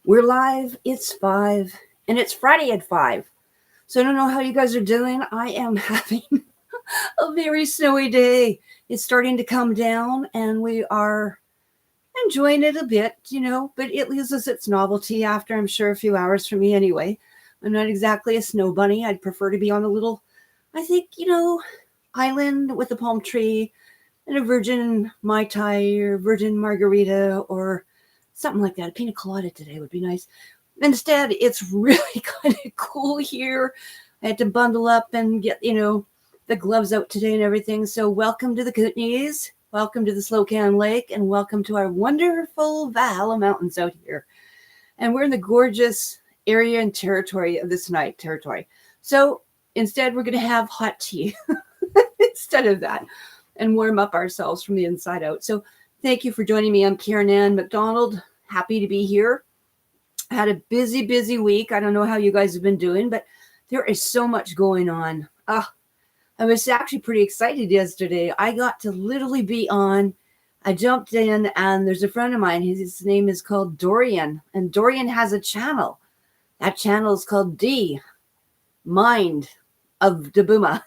We're live. It's 5, and it's Friday at 5. So I don't know how you guys are doing. I am having a very snowy day. It's starting to come down, and we are enjoying it a bit, but it loses its novelty after, I'm sure, a few hours for me anyway. I'm not exactly a snow bunny. I'd prefer to be on a little, I think, island with a palm tree and a virgin Mai Tai or virgin margarita or something like that. A pina colada today would be nice. Instead, it's really kind of cool here. I had to bundle up and get, the gloves out today and everything. So welcome to the Kootenays. Welcome to the Slocan Lake, and welcome to our wonderful Valhalla Mountains out here. And we're in the gorgeous area and territory of the Snide territory. So instead, we're going to have hot tea instead of that and warm up ourselves from the inside out. So thank you for joining me. I'm Karenann macdonald. Happy to be here. I had a busy week. I don't know how you guys have been doing, but there is so much going on. I was actually pretty excited yesterday. I got to literally be on. I jumped in, and there's a friend of mine. His name is called Dorian, and Dorian has a channel. That channel is called D, Mind of Dabuma.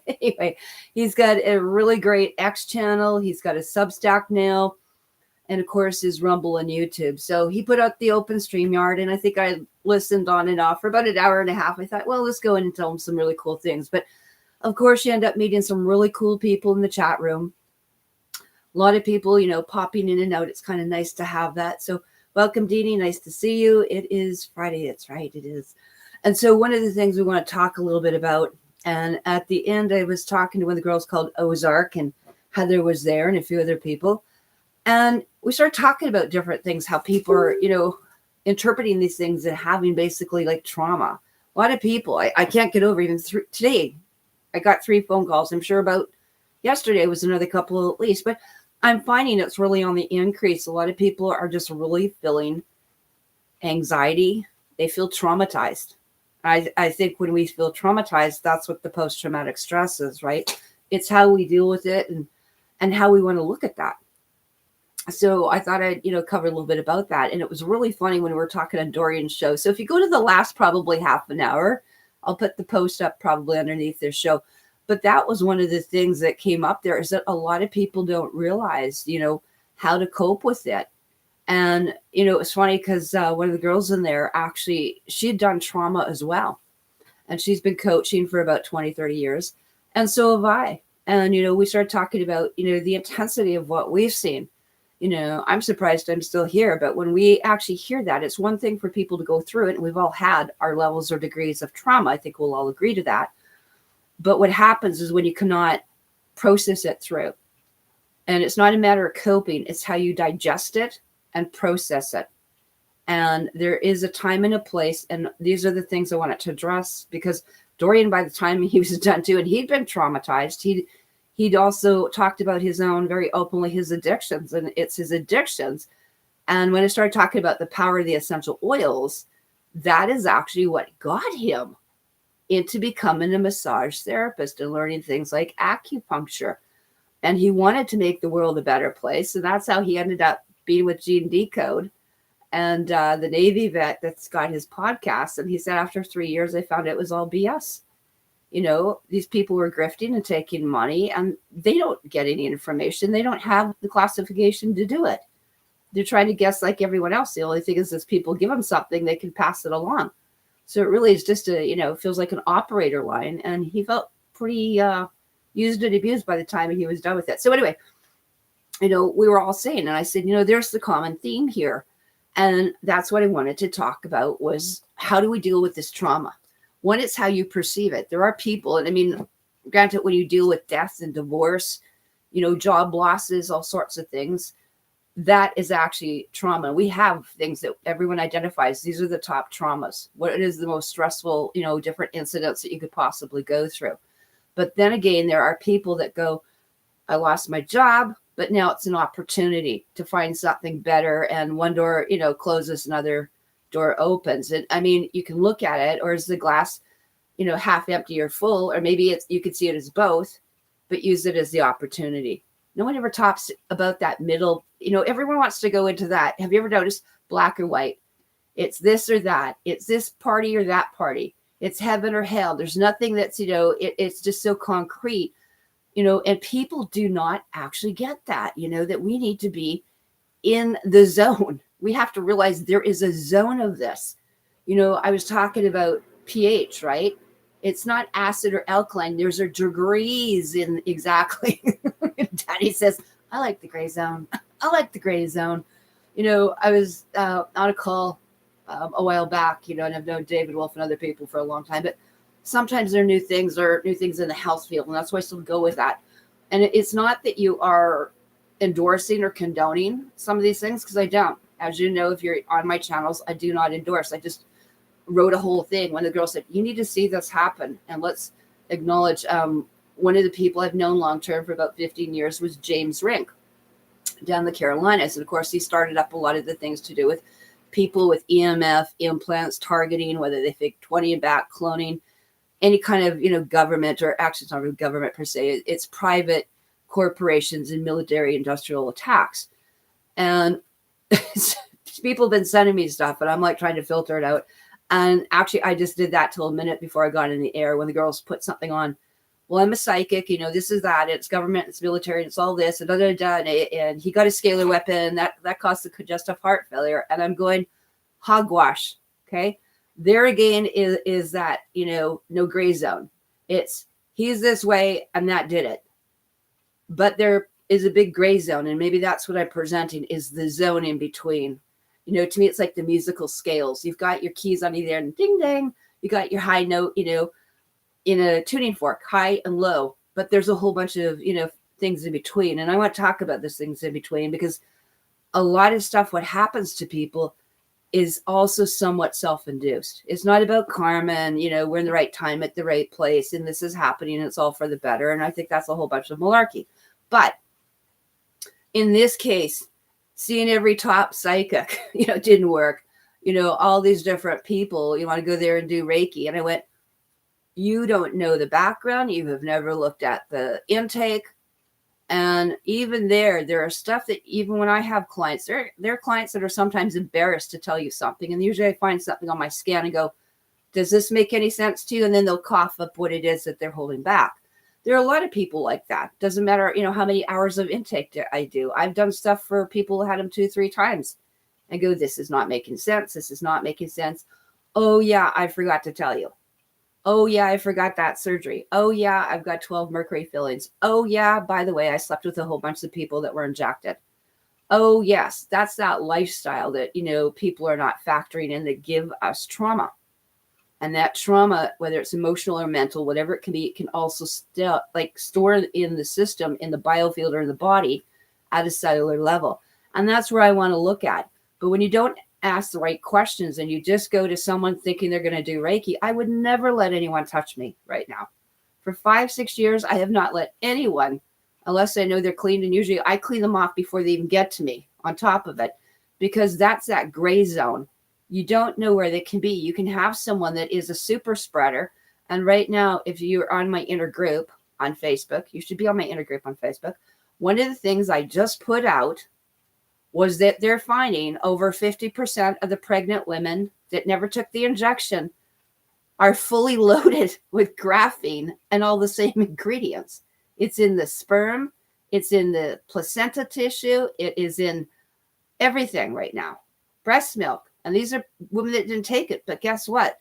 Anyway, he's got a really great X channel. He's got a Substack now, and of course his Rumble and YouTube. So he put out the open StreamYard, and I think I listened on and off for about an hour and a half. I thought, well, let's go in and tell him some really cool things. But of course, you end up meeting some really cool people in the chat room. A lot of people, popping in and out. It's kind of nice to have that. So welcome, Deanie. Nice to see you. It is Friday. That's right. It is. And so one of the things we want to talk a little bit about, and at the end, I was talking to one of the girls called Ozark, and Heather was there and a few other people. And we started talking about different things, how people are, interpreting these things and having basically like trauma. A lot of people, I can't get over even today. I got 3 phone calls. I'm sure about yesterday was another couple at least, but I'm finding it's really on the increase. A lot of people are just really feeling anxiety. They feel traumatized. I think when we feel traumatized, that's what the post-traumatic stress is, right? It's how we deal with it and how we want to look at that. So I thought I'd, cover a little bit about that. And it was really funny when we were talking on Dorian's show. So if you go to the last probably half an hour, I'll put the post up probably underneath their show. But that was one of the things that came up there, is that a lot of people don't realize, how to cope with it. And, it's funny because one of the girls in there, actually, she had done trauma as well. And she's been coaching for about 20, 30 years. And so have I. And, we started talking about, the intensity of what we've seen. I'm surprised I'm still here. But when we actually hear that, it's one thing for people to go through it. And we've all had our levels or degrees of trauma. I think we'll all agree to that. But what happens is when you cannot process it through. And it's not a matter of coping. It's how you digest it and process it. And there is a time and a place. And these are the things I wanted to address, because Dorian, by the time he was done too, and he'd been traumatized, he'd also talked about his own, very openly, his addictions, and it's his addictions. And when I started talking about the power of the essential oils, that is actually what got him into becoming a massage therapist and learning things like acupuncture. And he wanted to make the world a better place. And that's how he ended up being with Gene Decode and the Navy vet that's got his podcast. And he said, after 3 years, I found it was all BS. These people were grifting and taking money, and they don't get any information. They don't have the classification to do it. They're trying to guess like everyone else. The only thing is people give them something, they can pass it along. So it really is just feels like an operator line. And he felt pretty used and abused by the time he was done with it. So anyway, we were all saying, and I said, there's the common theme here. And that's what I wanted to talk about, was how do we deal with this trauma? One, it's how you perceive it. There are people, and I mean, granted, when you deal with death and divorce, job losses, all sorts of things, that is actually trauma. We have things that everyone identifies. These are the top traumas. What is the most stressful, different incidents that you could possibly go through. But then again, there are people that go, I lost my job, but now it's an opportunity to find something better. And one door, closes, another door opens. And I mean, you can look at it, or is the glass, half empty or full, or maybe you could see it as both, but use it as the opportunity. No one ever talks about that middle, everyone wants to go into that. Have you ever noticed black or white? It's this or that. It's this party or that party. It's heaven or hell. There's nothing that's, it's just so concrete, and people do not actually get that, that we need to be in the zone. We have to realize there is a zone of this. I was talking about pH, right? It's not acid or alkaline. There's a degrees in exactly. Daddy says, I like the gray zone. I like the gray zone. I was on a call a while back, and I've known David Wolf and other people for a long time, but sometimes there are new things in the health field. And that's why I still go with that. And it's not that you are endorsing or condoning some of these things, because I don't. As you know, if you're on my channels, I do not endorse. I just wrote a whole thing when the girl said, you need to see this happen. And let's acknowledge one of the people I've known long-term for about 15 years was James Rink down in the Carolinas. And of course, he started up a lot of the things to do with people with EMF, implants, targeting, whether they think 20 and back, cloning, any kind of, government, or actually it's not really government per se, it's private corporations and military industrial attacks. And people have been sending me stuff, but I'm like trying to filter it out. And actually, I just did that till a minute before I got in the air when the girls put something on. Well, I'm a psychic, this is that. It's government, it's military, it's all this, and and he got a scalar weapon that caused the congestive heart failure. And I'm going, hogwash. Okay. There again is that, no gray zone. It's he's this way and that did it. But there is a big gray zone. And maybe that's what I'm presenting, is the zone in between. To me, it's like the musical scales. You've got your keys on either end, ding, dang. You got your high note, in a tuning fork, high and low. But there's a whole bunch of, things in between. And I want to talk about those things in between, because a lot of stuff, what happens to people is also somewhat self-induced. It's not about karma and, we're in the right time at the right place and this is happening and it's all for the better. And I think that's a whole bunch of malarkey. But in this case, seeing every top psychic, didn't work. All these different people, you want to go there and do Reiki. And I went, you don't know the background. You have never looked at the intake. And even there are stuff that even when I have clients, there are clients that are sometimes embarrassed to tell you something. And usually I find something on my scan and go, does this make any sense to you? And then they'll cough up what it is that they're holding back. There are a lot of people like that. Doesn't matter, how many hours of intake I do. I've done stuff for people who had them 2-3 times. I go, this is not making sense. This is not making sense. Oh yeah, I forgot to tell you. Oh yeah, I forgot that surgery. Oh yeah, I've got 12 mercury fillings. Oh yeah, by the way, I slept with a whole bunch of people that were injected. Oh yes, that's that lifestyle that, people are not factoring in that give us trauma. And that trauma, whether it's emotional or mental, whatever it can be, it can also still store in the system, in the biofield or in the body at a cellular level. And that's where I want to look at. But when you don't ask the right questions and you just go to someone thinking they're going to do Reiki, I would never let anyone touch me right now. For 5-6 years, I have not let anyone, unless I know they're cleaned, and usually I clean them off before they even get to me on top of it, because that's that gray zone. You don't know where they can be. You can have someone that is a super spreader. And right now, if you're on my inner group on Facebook, you should be on my inner group on Facebook. One of the things I just put out was that they're finding over 50% of the pregnant women that never took the injection are fully loaded with graphene and all the same ingredients. It's in the sperm. It's in the placenta tissue. It is in everything right now. Breast milk. And these are women that didn't take it. But guess what?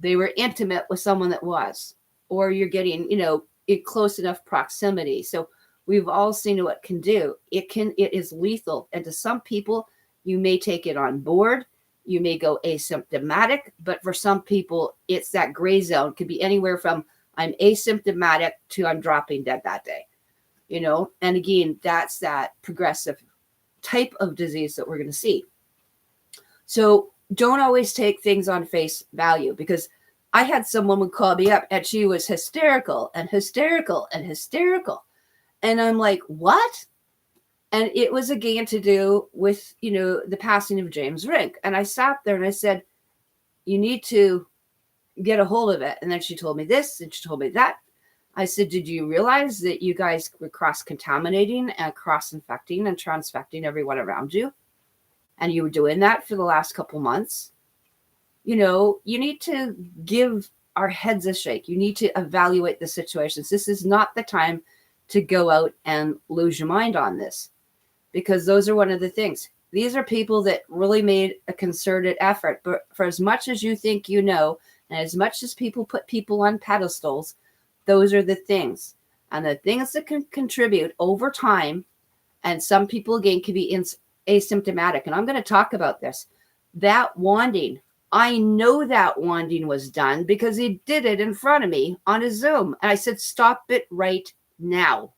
They were intimate with someone that was. Or you're getting, in close enough proximity. So we've all seen what it can do. It is lethal. And to some people, you may take it on board. You may go asymptomatic. But for some people, it's that gray zone. It could be anywhere from I'm asymptomatic to I'm dropping dead that day. And again, that's that progressive type of disease that we're going to see. So don't always take things on face value, because I had someone would call me up and she was hysterical and hysterical and hysterical. And I'm like, what? And it was again to do with, the passing of James Rink. And I sat there and I said, you need to get a hold of it. And then she told me this and she told me that. I said, did you realize that you guys were cross-contaminating and cross-infecting and transfecting everyone around you? And you were doing that for the last couple months. you need to give our heads a shake. You need to evaluate the situations. This is not the time to go out and lose your mind on this, because those are one of the things. These are people that really made a concerted effort. But for as much as you think and as much as people put people on pedestals, those are the things. And the things that can contribute over time, and some people, again, can be asymptomatic. And I'm going to talk about this. That wanding, I know that wanding was done because he did it in front of me on a Zoom. And I said, stop it right now.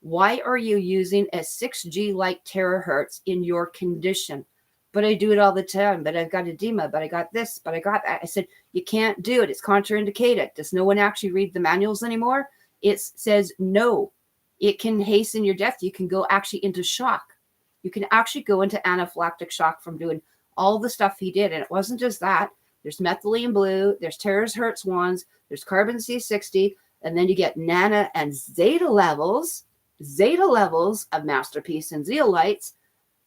Why are you using a 6G like terahertz in your condition? But I do it all the time. But I've got edema, but I got this, but I got that. I said, you can't do it. It's contraindicated. Does no one actually read the manuals anymore? It says no. It can hasten your death. You can go actually into shock. You can actually go into anaphylactic shock from doing all the stuff he did. And it wasn't just that. There's methylene blue. There's terahertz ones. There's carbon C60. And then you get nano and zeta levels of masterpiece and zeolites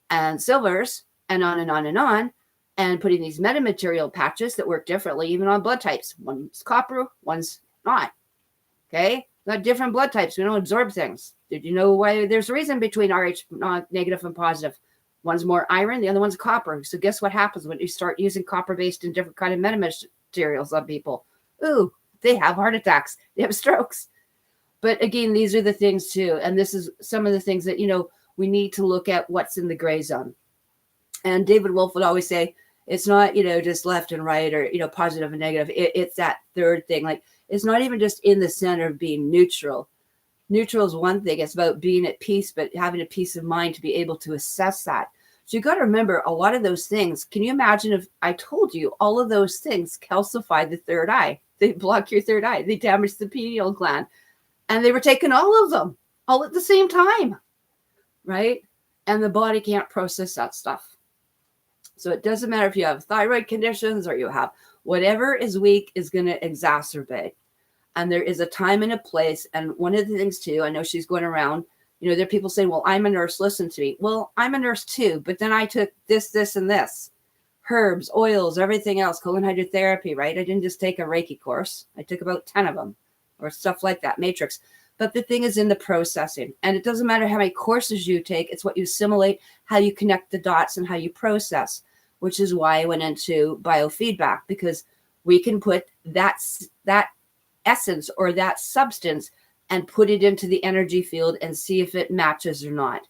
and silvers, and on and on and on, and putting these metamaterial patches that work differently even on blood types. One's copper, one's not. Okay? Got different blood types. We don't absorb things. Did you know why? There's a reason between RH negative and positive. One's more iron, the other one's copper. So guess what happens when you start using copper-based and different kind of metamaterials on people? Ooh, they have heart attacks. They have strokes. But again, these are the things too. And this is some of the things that, we need to look at what's in the gray zone. And David Wolf would always say, it's not, just left and right or, positive and negative. It's that third thing. Like, it's not even just in the center of being neutral. Neutral is one thing. It's about being at peace, but having a peace of mind to be able to assess that. So you got to remember a lot of those things. Can you imagine if I told you all of those things calcify the third eye? They block your third eye. They damage the pineal gland. And they were taking all of them all at the same time, right? And the body can't process that stuff. So it doesn't matter if you have thyroid conditions or you have whatever is weak is going to exacerbate. And there is a time and a place. And one of the things too, I know she's going around, there are people saying, well, I'm a nurse, listen to me. Well, I'm a nurse too, but then I took this, and this. Herbs, oils, everything else, colon hydrotherapy, right? I didn't just take a Reiki course. I took about 10 of them or stuff like that, matrix. But the thing is in the processing. And it doesn't matter how many courses you take. It's what you assimilate, how you connect the dots, and how you process, which is why I went into biofeedback, because we can put that essence or that substance and put it into the energy field and see if it matches or not.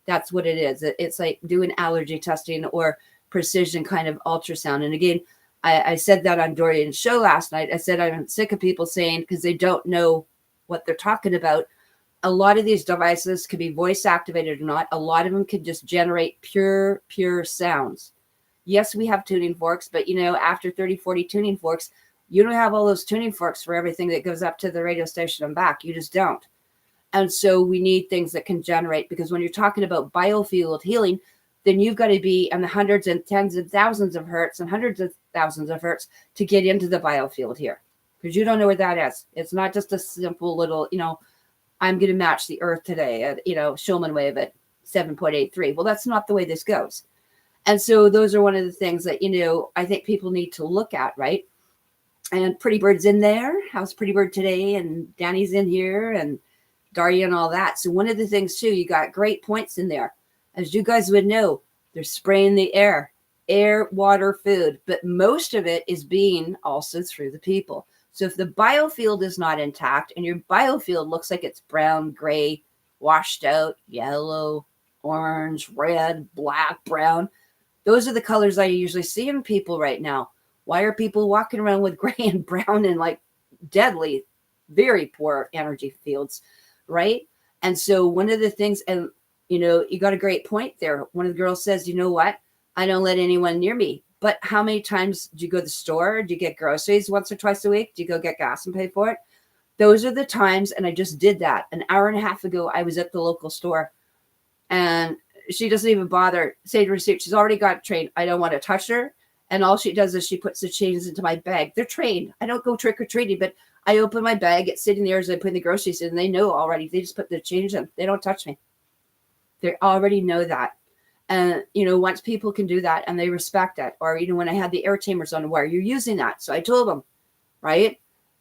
That's what it is. It's like doing allergy testing or precision kind of ultrasound. And again, I said that on Dorian's show last night. I said I'm sick of people saying, because they don't know what they're talking about, a lot of these devices can be voice activated or not. A lot of them can just generate pure sounds. Yes, we have tuning forks, but after 30, 40 tuning forks, you don't have all those tuning forks for everything that goes up to the radio station and back. You just don't. And so we need things that can generate, because when you're talking about biofield healing, then you've got to be in the hundreds and tens of thousands of hertz and hundreds of thousands of hertz to get into the biofield here, because you don't know where that is. It's not just a simple little, I'm going to match the earth today at, Schulman wave at 7.83. Well, that's not the way this goes. And so those are one of the things that, I think people need to look at, right? And Pretty Bird's in there. How's Pretty Bird today? And Danny's in here and Daria and all that. So one of the things too, you got great points in there. As you guys would know, they're spraying the air, water, food, but most of it is being also through the people. So if the biofield is not intact and your biofield looks like it's brown, gray, washed out, yellow, orange, red, black, brown, those are the colors I usually see in people right now. Why are people walking around with gray and brown and like deadly, very poor energy fields, right? And so one of the things, and you got a great point there. One of the girls says, you know what? I don't let anyone near me. But how many times do you go to the store? Do you get groceries once or twice a week? Do you go get gas and pay for it? Those are the times. And I just did that an hour and a half ago. I was at the local store and she doesn't even bother saying to receipt. She's already got trained. I don't want to touch her. And all she does is she puts the changes into my bag. They're trained. I don't go trick or treating, but I open my bag. It's sitting there as I put in the groceries in, and they know already. They just put the change in. They don't touch me. They already know that. And, once people can do that and they respect it, or, when I had the air tamers on, why are you using that? So I told them, right?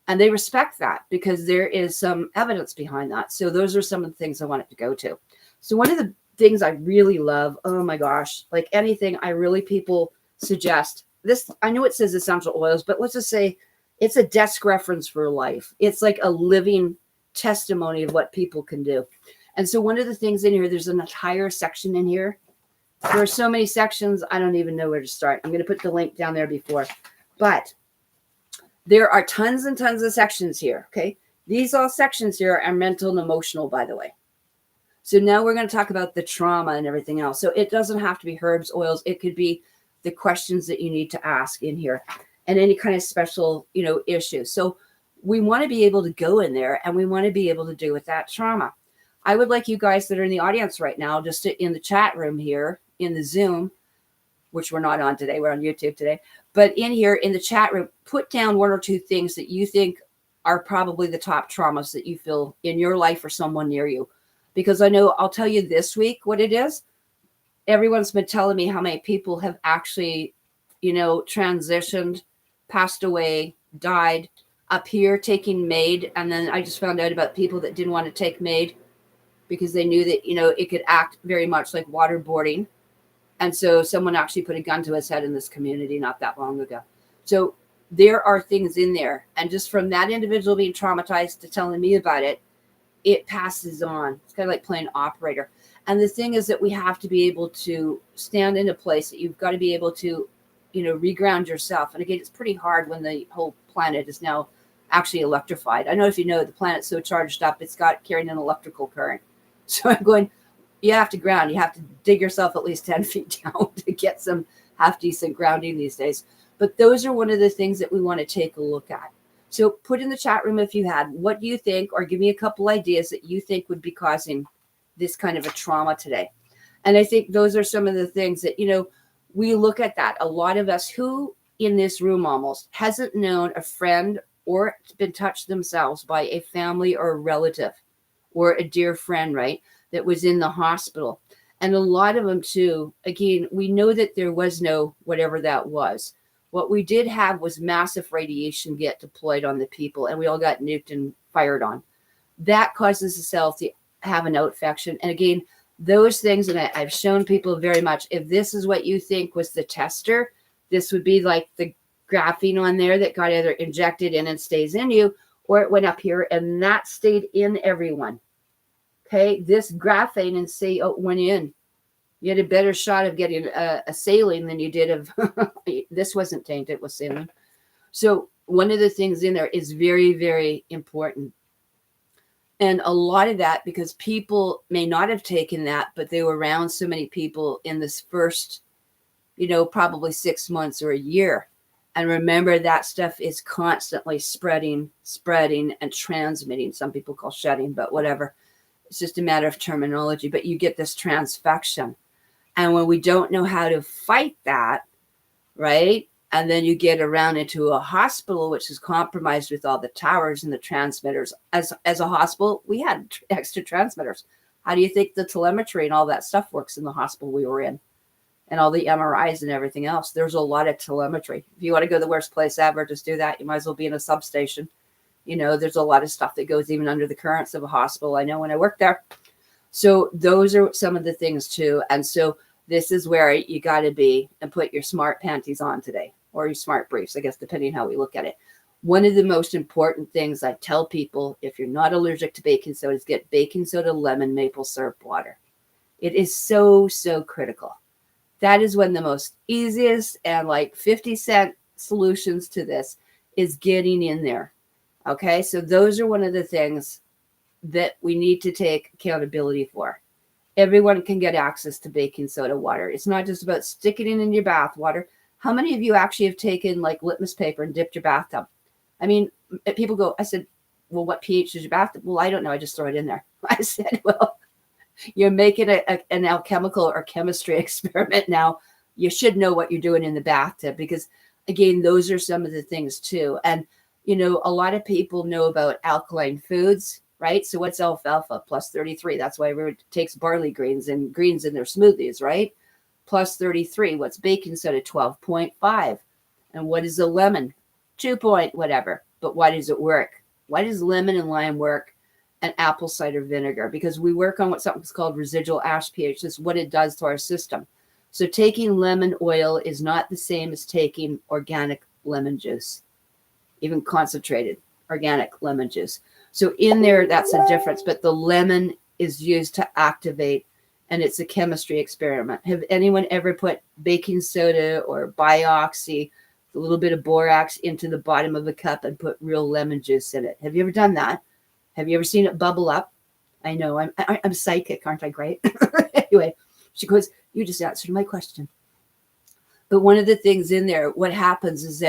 And they respect that because there is some evidence behind that. So those are some of the things I wanted to go to. So one of the things I really love, oh my gosh, like anything I really people suggest this, I know it says essential oils, but let's just say it's a desk reference for life. It's like a living testimony of what people can do. And so one of the things in here, there's an entire section in here. There are so many sections, I don't even know where to start. I'm going to put the link down there before. But there are tons and tons of sections here, okay? These all sections here are mental and emotional, by the way. So now we're going to talk about the trauma and everything else. So it doesn't have to be herbs, oils. It could be the questions that you need to ask in here and any kind of special, issue. So we want to be able to go in there and we want to be able to do with that trauma. I would like you guys that are in the audience right now, just in the chat room here, in the Zoom, which we're not on today, we're on YouTube today, but in here in the chat room, put down one or two things that you think are probably the top traumas that you feel in your life or someone near you. Because I know I'll tell you this week what it is. Everyone's been telling me how many people have actually, transitioned, passed away, died up here taking MAID. And then I just found out about people that didn't want to take MAID because they knew that, it could act very much like waterboarding. And so someone actually put a gun to his head in this community not that long ago. So there are things in there. And just from that individual being traumatized to telling me about it, it passes on. It's kind of like playing operator. And the thing is that we have to be able to stand in a place that you've got to be able to, reground yourself. And again, it's pretty hard when the whole planet is now actually electrified. I don't know if you know, the planet's so charged up, it's got carrying an electrical current. So I'm going, you have to ground. You have to dig yourself at least 10 feet down to get some half decent grounding these days. But those are one of the things that we want to take a look at. So put in the chat room if you had, what do you think, or give me a couple ideas that you think would be causing this kind of a trauma today. And I think those are some of the things that, we look at that. A lot of us who in this room almost hasn't known a friend or been touched themselves by a family or a relative or a dear friend, right, that was in the hospital. And a lot of them too, again, we know that there was no whatever that was. What we did have was massive radiation get deployed on the people, and we all got nuked and fired on. That causes the cells to have an infection. And again, those things, and I've shown people very much, if this is what you think was the tester, this would be like the graphene on there that got either injected in and stays in you, or it went up here and that stayed in everyone. Okay, this graphene and CO went in. You had a better shot of getting a saline than you did of, this wasn't tainted, it was saline. So one of the things in there is very, very important. And a lot of that, because people may not have taken that, but they were around so many people in this first, probably 6 months or a year. And remember, that stuff is constantly spreading, and transmitting. Some people call shedding, but whatever. It's just a matter of terminology. But you get this transfection. And when we don't know how to fight that, right? And then you get around into a hospital, which is compromised with all the towers and the transmitters. As a hospital, we had extra transmitters. How do you think the telemetry and all that stuff works in the hospital we were in? And all the MRIs and everything else. There's a lot of telemetry. If you want to go to the worst place ever, just do that. You might as well be in a substation. There's a lot of stuff that goes even under the currents of a hospital. I know when I worked there. So those are some of the things too. And so this is where you got to be and put your smart panties on today, or your smart briefs, I guess, depending how we look at it. One of the most important things I tell people, if you're not allergic to baking soda, is get baking soda, lemon, maple syrup water. It is so, so critical. That is one of the most easiest and like 50-cent solutions to this is getting in there. Okay, so those are one of the things that we need to take accountability for. Everyone can get access to baking soda water. It's not just about sticking it in your bath water. How many of you actually have taken like litmus paper and dipped your bathtub? I mean, people go, I said, well, what pH is your bathtub? Well, I don't know. I just throw it in there. I said, well, you're making an alchemical or chemistry experiment now. You should know what you're doing in the bathtub because, again, those are some of the things too. And, a lot of people know about alkaline foods, right? So what's alfalfa? Plus 33. That's why everyone takes barley greens and greens in their smoothies, right? plus 33. What's baking soda? 12.5. And what is a lemon? 2 point whatever. But why does it work? Why does lemon and lime work and apple cider vinegar? Because we work on what something's called residual ash pH. This is what it does to our system. So taking lemon oil is not the same as taking organic lemon juice, even concentrated organic lemon juice. So in there, that's a difference. But the lemon is used to activate, and it's a chemistry experiment. Have anyone ever put baking soda or bioxy, a little bit of borax into the bottom of a cup and put real lemon juice in it? Have you ever done that? Have you ever seen it bubble up? I know, I'm psychic, aren't I great? Anyway, she goes, you just answered my question. But one of the things in there, what happens is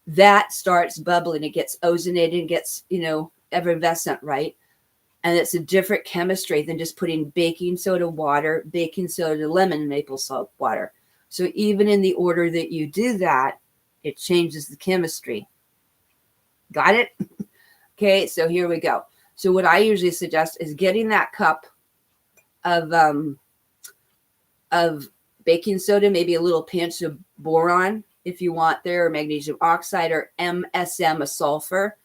that starts bubbling. It gets ozonated and gets, effervescent, right? And it's a different chemistry than just putting baking soda, water, baking soda, lemon, maple salt, water. So even in the order that you do that, it changes the chemistry. Got it? Okay, so here we go. So what I usually suggest is getting that cup of baking soda, maybe a little pinch of boron if you want there, or magnesium oxide, or MSM, a sulfur,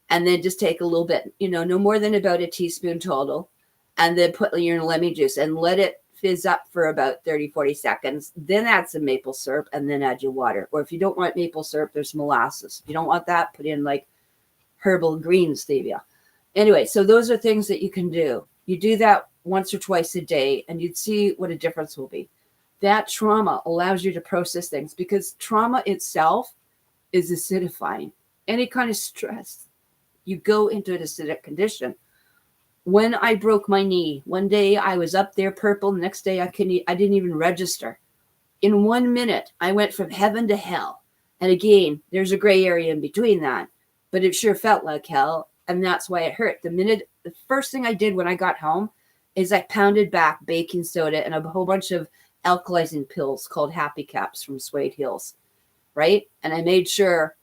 and then just take a little bit, no more than about a teaspoon total, and then put your lemon juice and let it fizz up for about 30, 40 seconds. Then add some maple syrup and then add your water. Or if you don't want maple syrup, there's molasses. If you don't want that, put in like herbal green stevia. Anyway, so those are things that you can do. You do that once or twice a day, and you'd see what a difference will be. That trauma allows you to process things, because trauma itself is acidifying. Any kind of stress, you go into an acidic condition. When I broke my knee, one day I was up there purple. The next day I didn't even register. In 1 minute, I went from heaven to hell. And again, there's a gray area in between that, but it sure felt like hell. And that's why it hurt. The first thing I did when I got home is I pounded back baking soda and a whole bunch of alkalizing pills called Happy Caps from Suede Hills, right? And I made sure,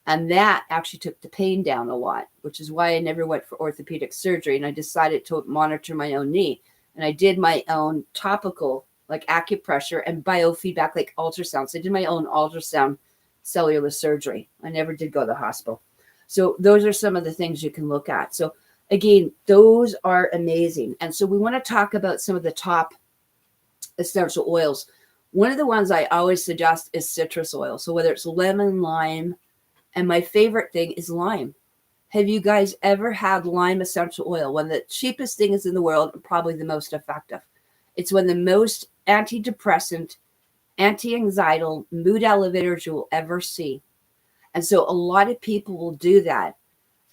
and that actually took the pain down a lot, which is why I never went for orthopedic surgery. And I decided to monitor my own knee. And I did my own topical, like acupressure and biofeedback, like ultrasound. So I did my own ultrasound cellular surgery. I never did go to the hospital. So those are some of the things you can look at. So again, those are amazing. And so we want to talk about some of the top essential oils. One of the ones I always suggest is citrus oil. So whether it's lemon, lime, and my favorite thing is lime. Have you guys ever had lime essential oil? One of the cheapest things in the world, and probably the most effective. It's one of the most antidepressant, anti-anxietal mood elevators you will ever see. And so a lot of people will do that.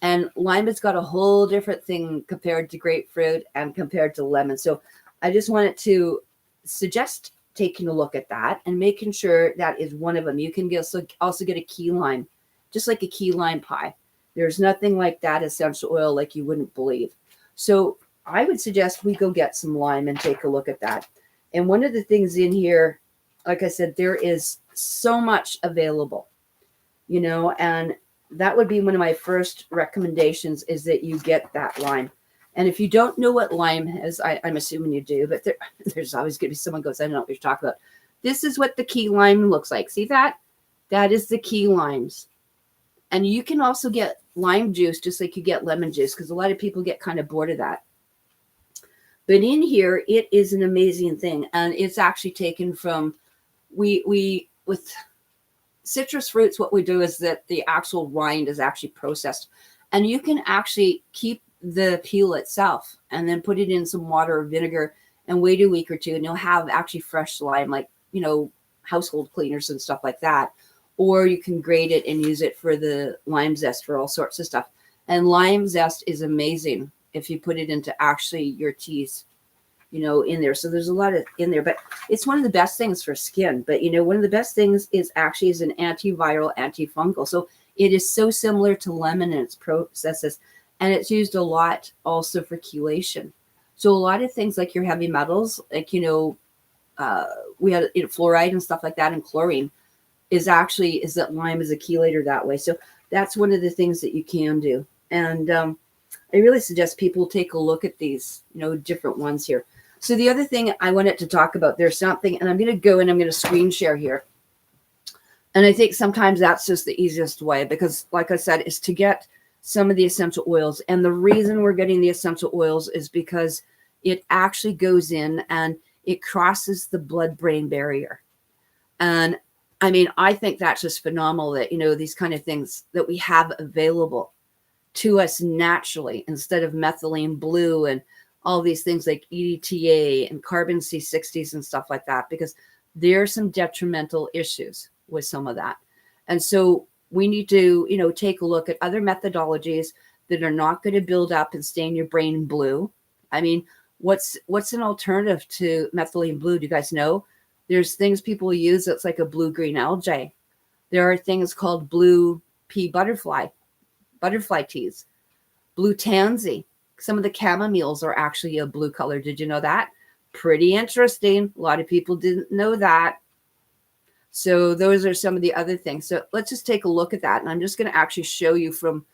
And lime has got a whole different thing compared to grapefruit and compared to lemon. So I just wanted to suggest taking a look at that and making sure that is one of them. You can also get a key lime, just like a key lime pie. There's nothing like that essential oil like you wouldn't believe. So I would suggest we go get some lime and take a look at that. And one of the things in here, like I said, there is so much available, and that would be one of my first recommendations, is that you get that lime. And if you don't know what lime is, I'm assuming you do, but there's always going to be someone goes, I don't know what you're talking about. This is what the key lime looks like. See that? That is the key limes. And you can also get lime juice just like you get lemon juice, because a lot of people get kind of bored of that. But in here, it is an amazing thing. And it's actually taken from, with citrus fruits, what we do is that the actual rind is actually processed. And you can actually keep the peel itself and then put it in some water or vinegar and wait a week or two, and you'll have actually fresh lime, like, household cleaners and stuff like that. Or you can grate it and use it for the lime zest for all sorts of stuff. And lime zest is amazing if you put it into actually your teas, in there. So there's a lot of in there, but it's one of the best things for skin. But, one of the best things is actually is an antiviral, antifungal. So it is so similar to lemon in its processes. And it's used a lot also for chelation. So a lot of things like your heavy metals, like, we had fluoride and stuff like that, and chlorine is that lime is a chelator that way. So that's one of the things that you can do. And I really suggest people take a look at these, different ones here. So the other thing I wanted to talk about, there's something, and I'm going to go and I'm going to screen share here. And I think sometimes that's just the easiest way because, like I said, is to get some of the essential oils. And the reason we're getting the essential oils is because it actually goes in and it crosses the blood-brain barrier. And I mean, I think that's just phenomenal that, these kind of things that we have available to us naturally instead of methylene blue and all these things like EDTA and carbon C60s and stuff like that, because there are some detrimental issues with some of that. And so we need to, take a look at other methodologies that are not going to build up and stain your brain blue. I mean, what's an alternative to methylene blue? Do you guys know? There's things people use that's like a blue-green algae. There are things called blue pea butterfly teas, blue tansy. Some of the chamomiles are actually a blue color. Did you know that? Pretty interesting. A lot of people didn't know that. So those are some of the other things. So let's just take a look at that. And I'm just going to actually show you from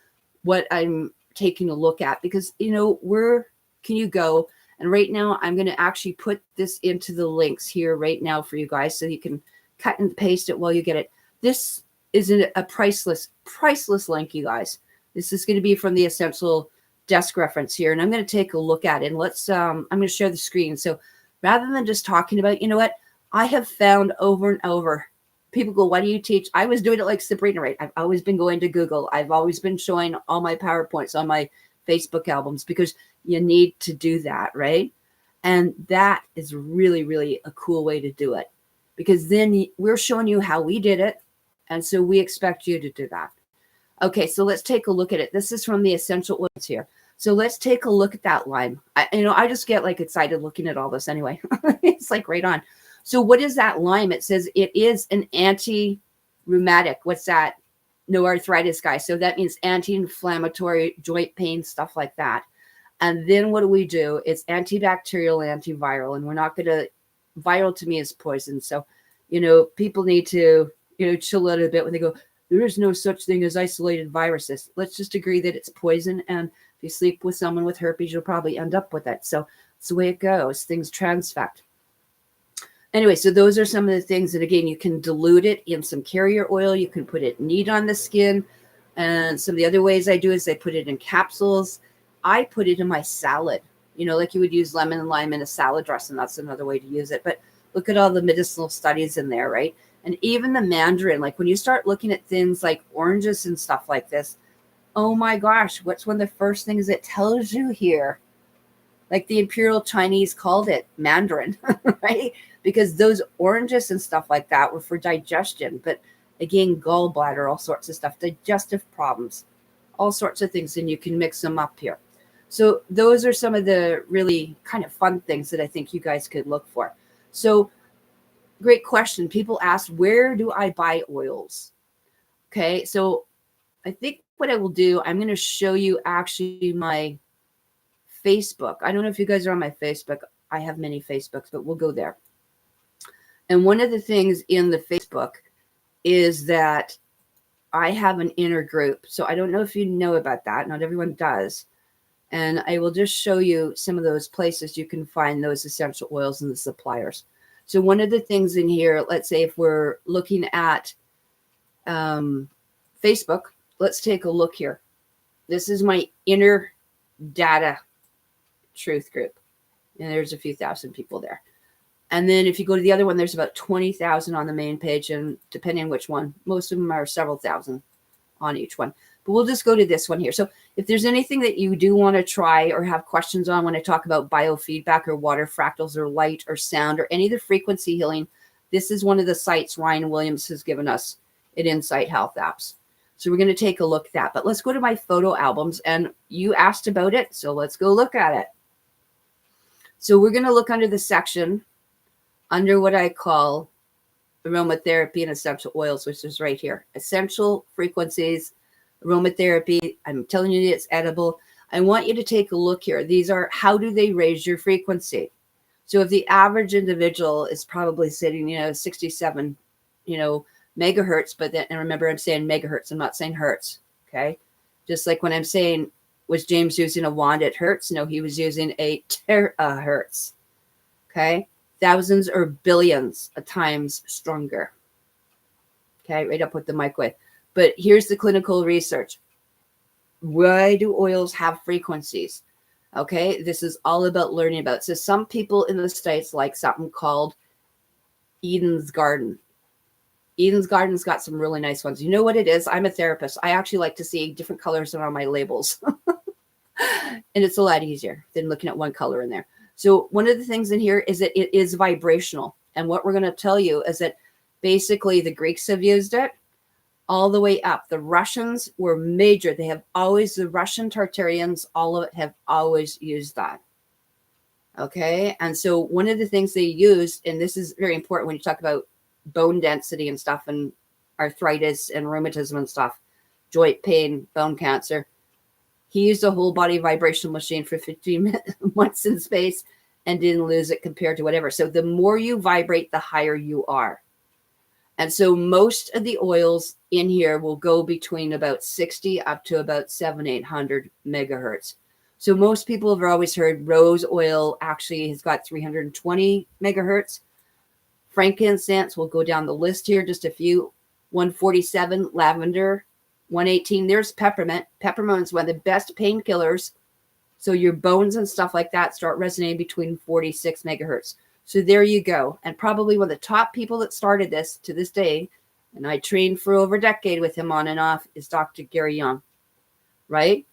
what I'm taking a look at because, where can you go? And right now I'm going to actually put this into the links here right now for you guys so you can cut and paste it while you get it. This is a priceless link, you guys. This is going to be from the Essential Desk Reference here. And I'm going to take a look at it. And I'm going to share the screen. So rather than just talking about, what I have found over and over, people go, why do you teach? I was doing it like Sabrina, right? I've always been going to Google. I've always been showing all my PowerPoints on my Facebook albums because you need to do that, right? And that is really, really a cool way to do it because then we're showing you how we did it. And so we expect you to do that. Okay, so let's take a look at it. This is from the Essential Oils here. So let's take a look at that lime. I just get like excited looking at all this anyway. It's like right on. So what is that lime? It says it is an anti-rheumatic. What's that? No arthritis, guys. So that means anti-inflammatory, joint pain, stuff like that. And then what do? It's antibacterial, antiviral. And we're not going to, viral to me is poison. So, people need to, chill out a bit when they go, there is no such thing as isolated viruses. Let's just agree that it's poison. And if you sleep with someone with herpes, you'll probably end up with it. So it's the way it goes. Things transfect. Anyway, so those are some of the things that, again, you can dilute it in some carrier oil. You can put it neat on the skin. And some of the other ways I do is I put it in capsules. I put it in my salad, like you would use lemon and lime in a salad dressing. That's another way to use it. But look at all the medicinal studies in there, right? And even the mandarin, like when you start looking at things like oranges and stuff like this, oh my gosh, what's one of the first things it tells you here? Like the Imperial Chinese called it Mandarin, right? Because those oranges and stuff like that were for digestion. But again, gallbladder, all sorts of stuff, digestive problems, all sorts of things. And you can mix them up here. So those are some of the really kind of fun things that I think you guys could look for. So great question. People ask, where do I buy oils? Okay, so I think what I will do, I'm going to show you actually my Facebook. I don't know if you guys are on my Facebook. I have many Facebooks, but we'll go there. And one of the things in the Facebook is that I have an inner group. So I don't know if you know about that. Not everyone does. And I will just show you some of those places you can find those essential oils and the suppliers. So one of the things in here, let's say if we're looking at Facebook, let's take a look here. This is my inner data truth group. And there's a few thousand people there. And then if you go to the other one, there's about 20,000 on the main page. And depending on which one, most of them are several thousand on each one. But we'll just go to this one here. So if there's anything that you do want to try or have questions on when I talk about biofeedback or water fractals or light or sound or any of the frequency healing, this is one of the sites Ryan Williams has given us at Insight Health Apps. So we're going to take a look at that. But let's go to my photo albums. And you asked about it, so let's go look at it. So we're going to look under the section under what I call aromatherapy and essential oils, which is right here. Essential frequencies, aromatherapy. I'm telling you it's edible. I want you to take a look here. These are, how do they raise your frequency? So if the average individual is probably sitting, 67, megahertz, but then, and remember I'm saying megahertz, I'm not saying hertz, okay? Just like when I'm saying, was James using a wand at hertz? No, he was using a terahertz. Okay. Thousands or billions of times stronger. Okay. Right up with the microwave. But here's the clinical research. Why do oils have frequencies? Okay. This is all about learning about it. So some people in the States like something called Eden's Garden. Eden's Garden's got some really nice ones. You know what it is? I'm a therapist. I actually like to see different colors on my labels. And it's a lot easier than looking at one color in there. So one of the things in here is that it is vibrational. And what we're going to tell you is that basically the Greeks have used it all the way up. The Russians were major. They have always, the Russian Tartarians, all of it have always used that. Okay. And so one of the things they used, and this is very important when you talk about bone density and stuff and arthritis and rheumatism and stuff, joint pain, bone cancer. He used a whole body vibrational machine for 15 months in space and didn't lose it compared to whatever. So the more you vibrate, the higher you are. And so most of the oils in here will go between about 60 up to about 800 megahertz. So most people have always heard rose oil actually has got 320 megahertz. Frankincense, will go down the list here, just a few. 147, lavender, 118. There's peppermint. Peppermint is one of the best painkillers. So your bones and stuff like that start resonating between 46 megahertz. So there you go. And probably one of the top people that started this to this day, and I trained for over a decade with him on and off, is Dr. Gary Young, right?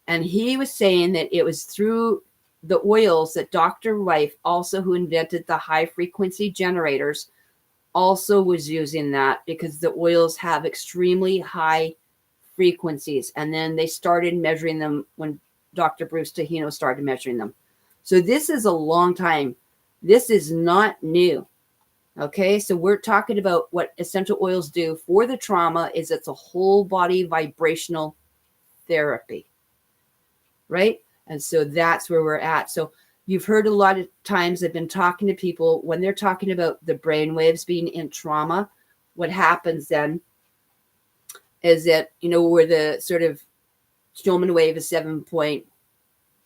And he was saying that it was through the oils that Dr. Rife, also who invented the high frequency generators, also was using that because the oils have extremely high frequencies. And then they started measuring them when Dr. Bruce Tahino started measuring them. So this is a long time. This is not new. Okay, so we're talking about what essential oils do for the trauma is it's a whole body vibrational therapy, right? And so that's where we're at. So you've heard a lot of times I've been talking to people when they're talking about the brain waves being in trauma. What happens then is that, you know, where the sort of Schulman wave is 7 point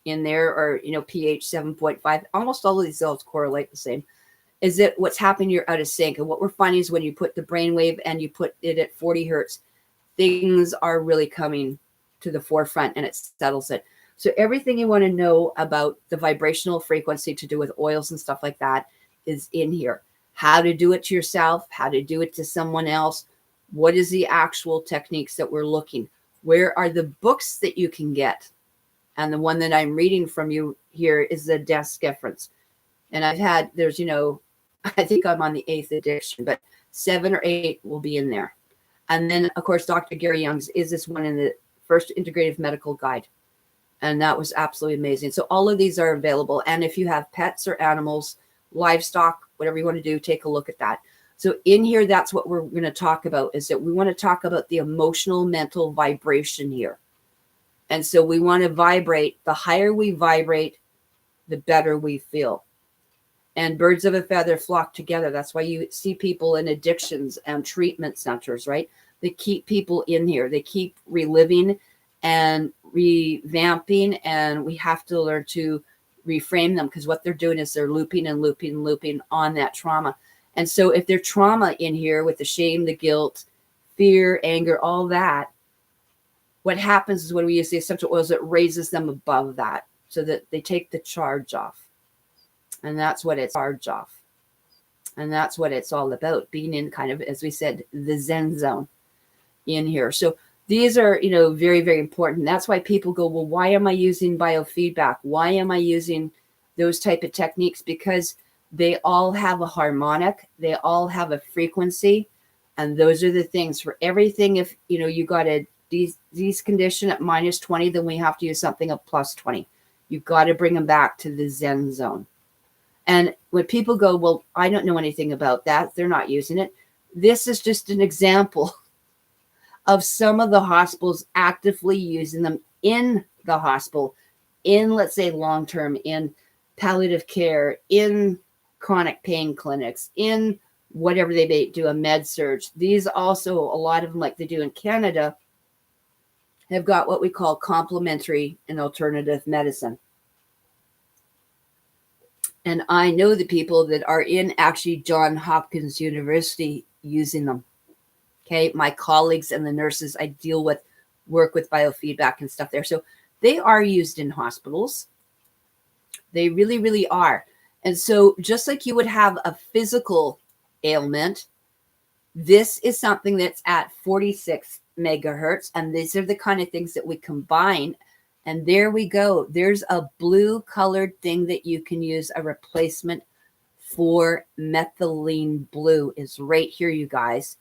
in there, or, you know, pH 7.5, almost all of these cells correlate the same. Is that what's happening? You're out of sync. And what we're finding is when you put the brain wave and you put it at 40 hertz, things are really coming to the forefront and it settles it. So everything you want to know about the vibrational frequency to do with oils and stuff like that is in here. How to do it to yourself, how to do it to someone else. What is the actual techniques that we're looking? Where are the books that you can get? And the one that I'm reading from you here is the Desk Difference. And there's, you know, I think I'm on the 8th edition, but 7 or 8 will be in there. And then, of course, Dr. Gary Young's is this one in the first integrative medical guide. And that was absolutely amazing. So all of these are available. And if you have pets or animals, livestock, whatever you want to do, take a look at that. So in here, that's what we're going to talk about, is that we want to talk about the emotional, mental vibration here. And so we want to vibrate. The higher we vibrate, the better we feel. And birds of a feather flock together. That's why you see people in addictions and treatment centers, right? They keep people in here. They keep reliving and revamping, and we have to learn to reframe them, because what they're doing is they're looping and looping and looping on that trauma. And so if there's trauma in here with the shame, the guilt, fear, anger, all that, what happens is when we use the essential oils, it raises them above that so that they take the charge off. And that's what it's charge off. And that's what it's all about, being in kind of, as we said, the Zen zone in here. So these are, you know, very, very important. That's why people go, well, why am I using biofeedback? Why am I using those type of techniques? Because they all have a harmonic. They all have a frequency. And those are the things for everything. If, you know, you got a disease condition at minus 20, then we have to use something at plus 20. You've got to bring them back to the Zen zone. And when people go, well, I don't know anything about that, they're not using it. This is just an example of some of the hospitals actively using them in the hospital, in, let's say, long-term, in palliative care, in chronic pain clinics, in whatever they may do, a med surge. These also, a lot of them, like they do in Canada, have got what we call complementary and alternative medicine. And I know the people that are in actually Johns Hopkins University using them. Okay. My colleagues and the nurses I deal with work with biofeedback and stuff there. So they are used in hospitals. They really, really are. And so just like you would have a physical ailment, this is something that's at 46 megahertz. And these are the kind of things that we combine. And there we go. There's a blue colored thing that you can use, a replacement for methylene blue is right here, you guys.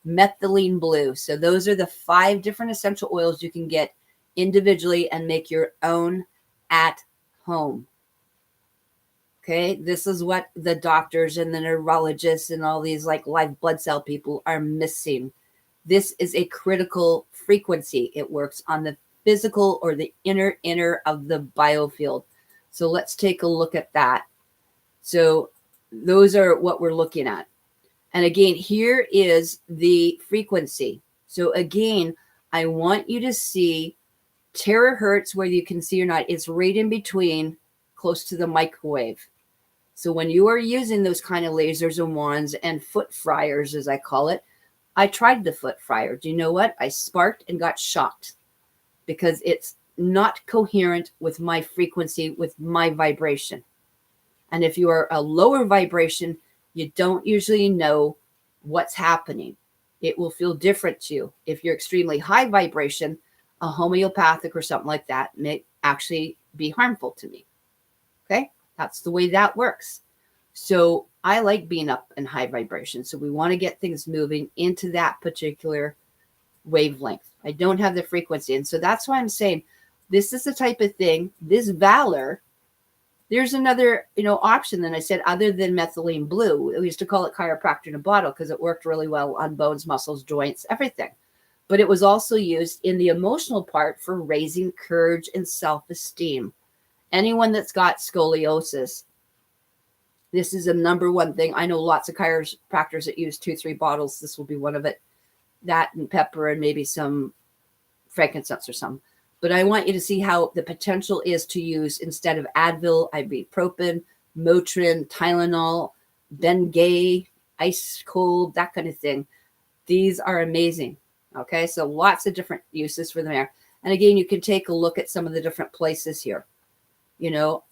Methylene blue. So those are the 5 different essential oils you can get individually and make your own at home. Okay, this is what the doctors and the neurologists and all these like live blood cell people are missing. This is a critical frequency. It works on the physical or the inner of the biofield. So let's take a look at that. So those are what we're looking at. And again, here is the frequency. So again, I want you to see terahertz, whether you can see or not. It's right in between, close to the microwave. So when you are using those kind of lasers and wands and foot fryers, as I call it, I tried the foot fryer. Do you know what? I sparked and got shocked because it's not coherent with my frequency, with my vibration. And if you are a lower vibration, you don't usually know what's happening. It will feel different to you. If you're extremely high vibration, a homeopathic or something like that may actually be harmful to me. Okay? That's the way that works. So I like being up in high vibration. So we want to get things moving into that particular wavelength. I don't have the frequency. And so that's why I'm saying this is the type of thing, this Valor, there's another, option than I said, other than methylene blue. We used to call it chiropractor in a bottle because it worked really well on bones, muscles, joints, everything. But it was also used in the emotional part for raising courage and self-esteem. Anyone that's got scoliosis, this is a number one thing. I know lots of chiropractors that use 2-3 bottles. This will be one of it. That and pepper and maybe some frankincense or something. But I want you to see how the potential is to use, instead of Advil, ibuprofen, Motrin, Tylenol, Bengay, ice cold, that kind of thing. These are amazing. Okay, so lots of different uses for them there. And again, you can take a look at some of the different places here.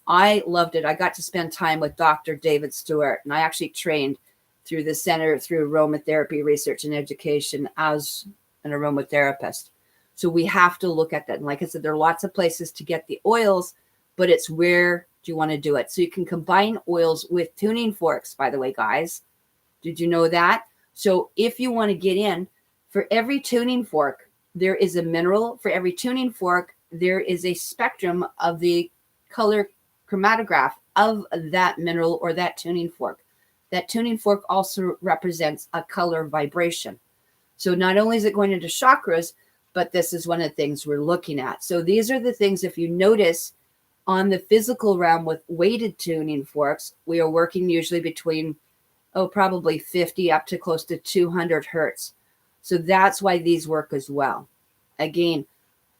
I loved it. I got to spend time with Dr. David Stewart, and I actually trained through the Center through Aromatherapy Research and Education as an aromatherapist. So we have to look at that. And like I said, there are lots of places to get the oils, but it's where do you want to do it? So you can combine oils with tuning forks, by the way, guys. Did you know that? So if you want to get in, for every tuning fork, there is a mineral. For every tuning fork, there is a spectrum of the color chromatograph of that mineral or that tuning fork. That tuning fork also represents a color vibration. So not only is it going into chakras, but this is one of the things we're looking at. So these are the things, if you notice on the physical realm with weighted tuning forks, we are working usually between, probably 50 up to close to 200 hertz. So that's why these work as well. Again,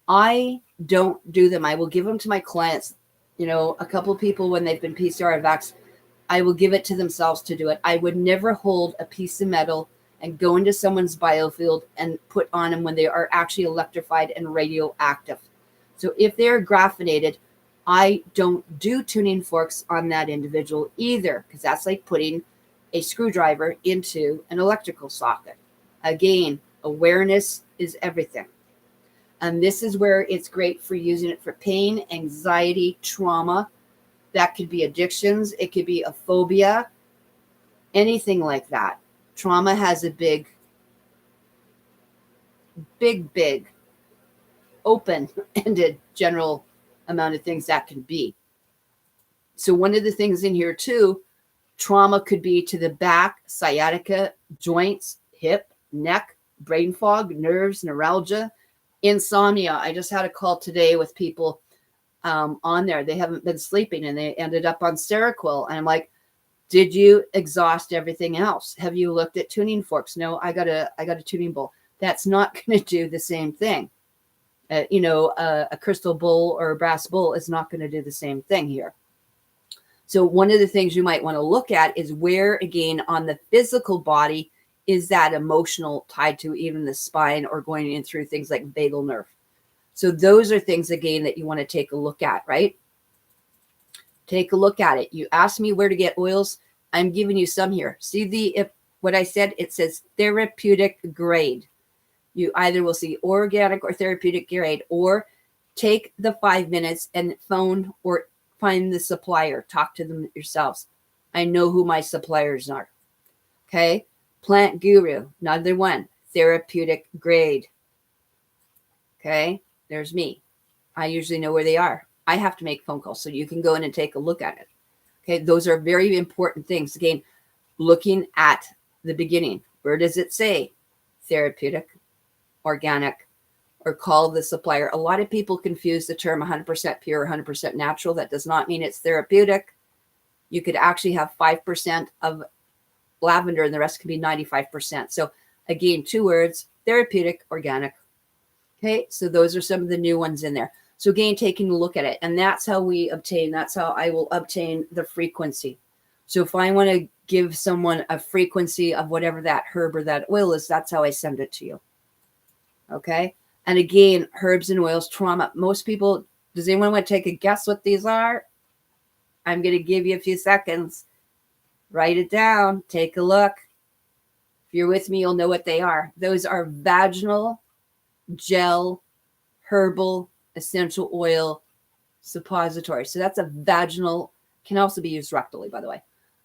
I don't do them. I will give them to my clients. A couple of people, when they've been PCR vaxxed, I will give it to themselves to do it. I would never hold a piece of metal and go into someone's biofield and put on them when they are actually electrified and radioactive. So if they're graphinated, I don't do tuning forks on that individual either, because that's like putting a screwdriver into an electrical socket. Again, awareness is everything. And this is where it's great for using it for pain, anxiety, trauma. That could be addictions. It could be a phobia, anything like that. Trauma has a big open-ended general amount of things that can be. So one of the things in here too, trauma could be to the back, sciatica, joints, hip, neck, brain fog, nerves, neuralgia, insomnia. I just had a call today with people on there. They haven't been sleeping and they ended up on Seroquel. And I'm like, did you exhaust everything else? Have you looked at tuning forks? No, I got a tuning bowl. That's not going to do the same thing. A crystal bowl or a brass bowl is not going to do the same thing here. So one of the things you might want to look at is where, again, on the physical body is that emotional tied to, even the spine or going in through things like vagal nerve. So those are things, again, that you want to take a look at, right? Take a look at it. You asked me where to get oils. I'm giving you some here. See what I said? It says therapeutic grade. You either will see organic or therapeutic grade, or take the 5 minutes and phone or find the supplier. Talk to them yourselves. I know who my suppliers are. Okay. Plant Guru, another one, therapeutic grade. Okay. There's me. I usually know where they are. I have to make phone calls, so you can go in and take a look at it. Okay. Those are very important things. Again, looking at the beginning. Where does it say therapeutic, organic, or call the supplier? A lot of people confuse the term 100% pure, 100% natural. That does not mean it's therapeutic. You could actually have 5% of lavender and the rest can be 95%. So again, 2 words, therapeutic, organic. Okay, so those are some of the new ones in there. So again, taking a look at it, and that's how I will obtain the frequency. So if I want to give someone a frequency of whatever that herb or that oil is, that's how I send it to you. Okay. And again, herbs and oils, trauma. Most people, does anyone want to take a guess what these are? I'm going to give you a few seconds. Write it down. Take a look. If you're with me, you'll know what they are. Those are vaginal, gel, herbal, essential oil, suppository. So that's a vaginal, can also be used rectally, by the way.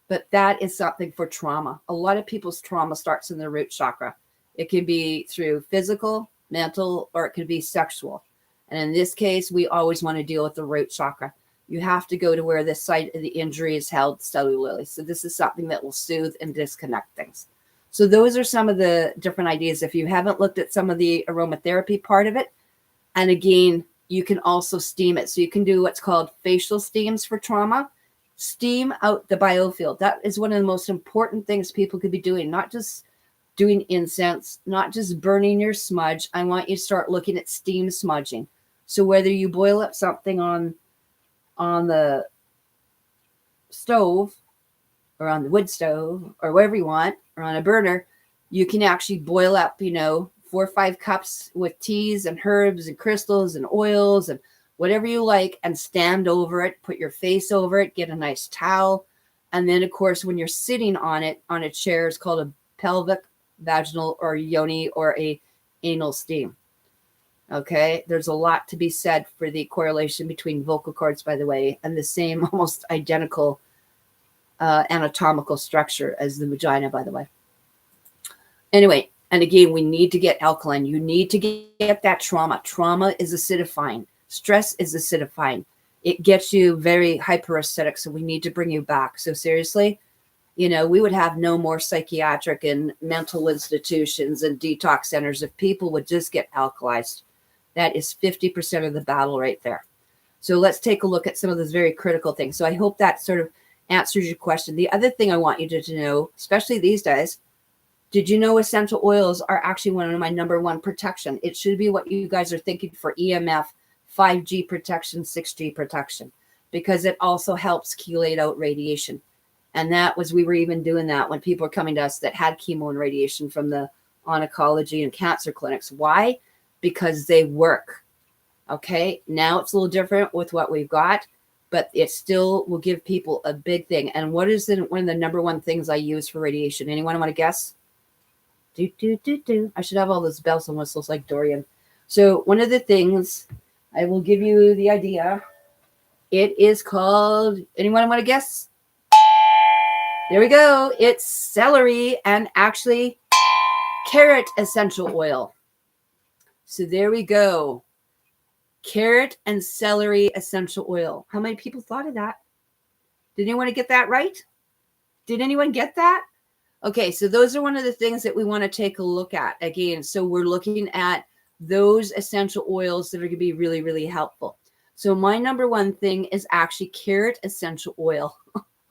But that is something for trauma. A lot of people's trauma starts in the root chakra. It can be through physical, mental, or it can be sexual. And in this case, we always want to deal with the root chakra. You have to go to where the site of the injury is held cellularly. So this is something that will soothe and disconnect things. So those are some of the different ideas. If you haven't looked at some of the aromatherapy part of it, and again, you can also steam it. So you can do what's called facial steams for trauma. Steam out the biofield. That is one of the most important things people could be doing, not just doing incense, not just burning your smudge. I want you to start looking at steam smudging. So whether you boil up something on the stove or on the wood stove or wherever you want, or on a burner, you can actually boil up, 4 or 5 cups with teas and herbs and crystals and oils and whatever you like, and stand over it, put your face over it, get a nice towel. And then, of course, when you're sitting on it, on a chair, it's called a pelvic, vaginal, or yoni, or a anal steam. Okay, there's a lot to be said for the correlation between vocal cords, by the way, and the same almost identical anatomical structure as the vagina, by the way. Anyway, and again, we need to get alkaline. You need to get that trauma. Trauma is acidifying. Stress is acidifying. It gets you very hyperacidic, so we need to bring you back. So seriously, we would have no more psychiatric and mental institutions and detox centers if people would just get alkalized. That is 50% of the battle right there. So let's take a look at some of those very critical things. So I hope that sort of answers your question. The other thing I want you to know, especially these days, did you know essential oils are actually one of my number 1 protection? It should be what you guys are thinking for EMF, 5G protection, 6G protection, because it also helps chelate out radiation. And we were even doing that when people were coming to us that had chemo and radiation from the oncology and cancer clinics. Why? Because they work. Okay. Now it's a little different with what we've got, but it still will give people a big thing. And what is one of the number 1 things I use for radiation? Anyone want to guess? I should have all those bells and whistles like Dorian. So one of the things, I will give you the idea. It is called, anyone want to guess? There we go. It's celery and actually carrot essential oil. So there we go. Carrot and celery essential oil. How many people thought of that? Did anyone get that right? Did anyone get that? Okay, so those are one of the things that we want to take a look at. Again, so we're looking at those essential oils that are going to be really, really helpful. So my number 1 thing is actually carrot essential oil.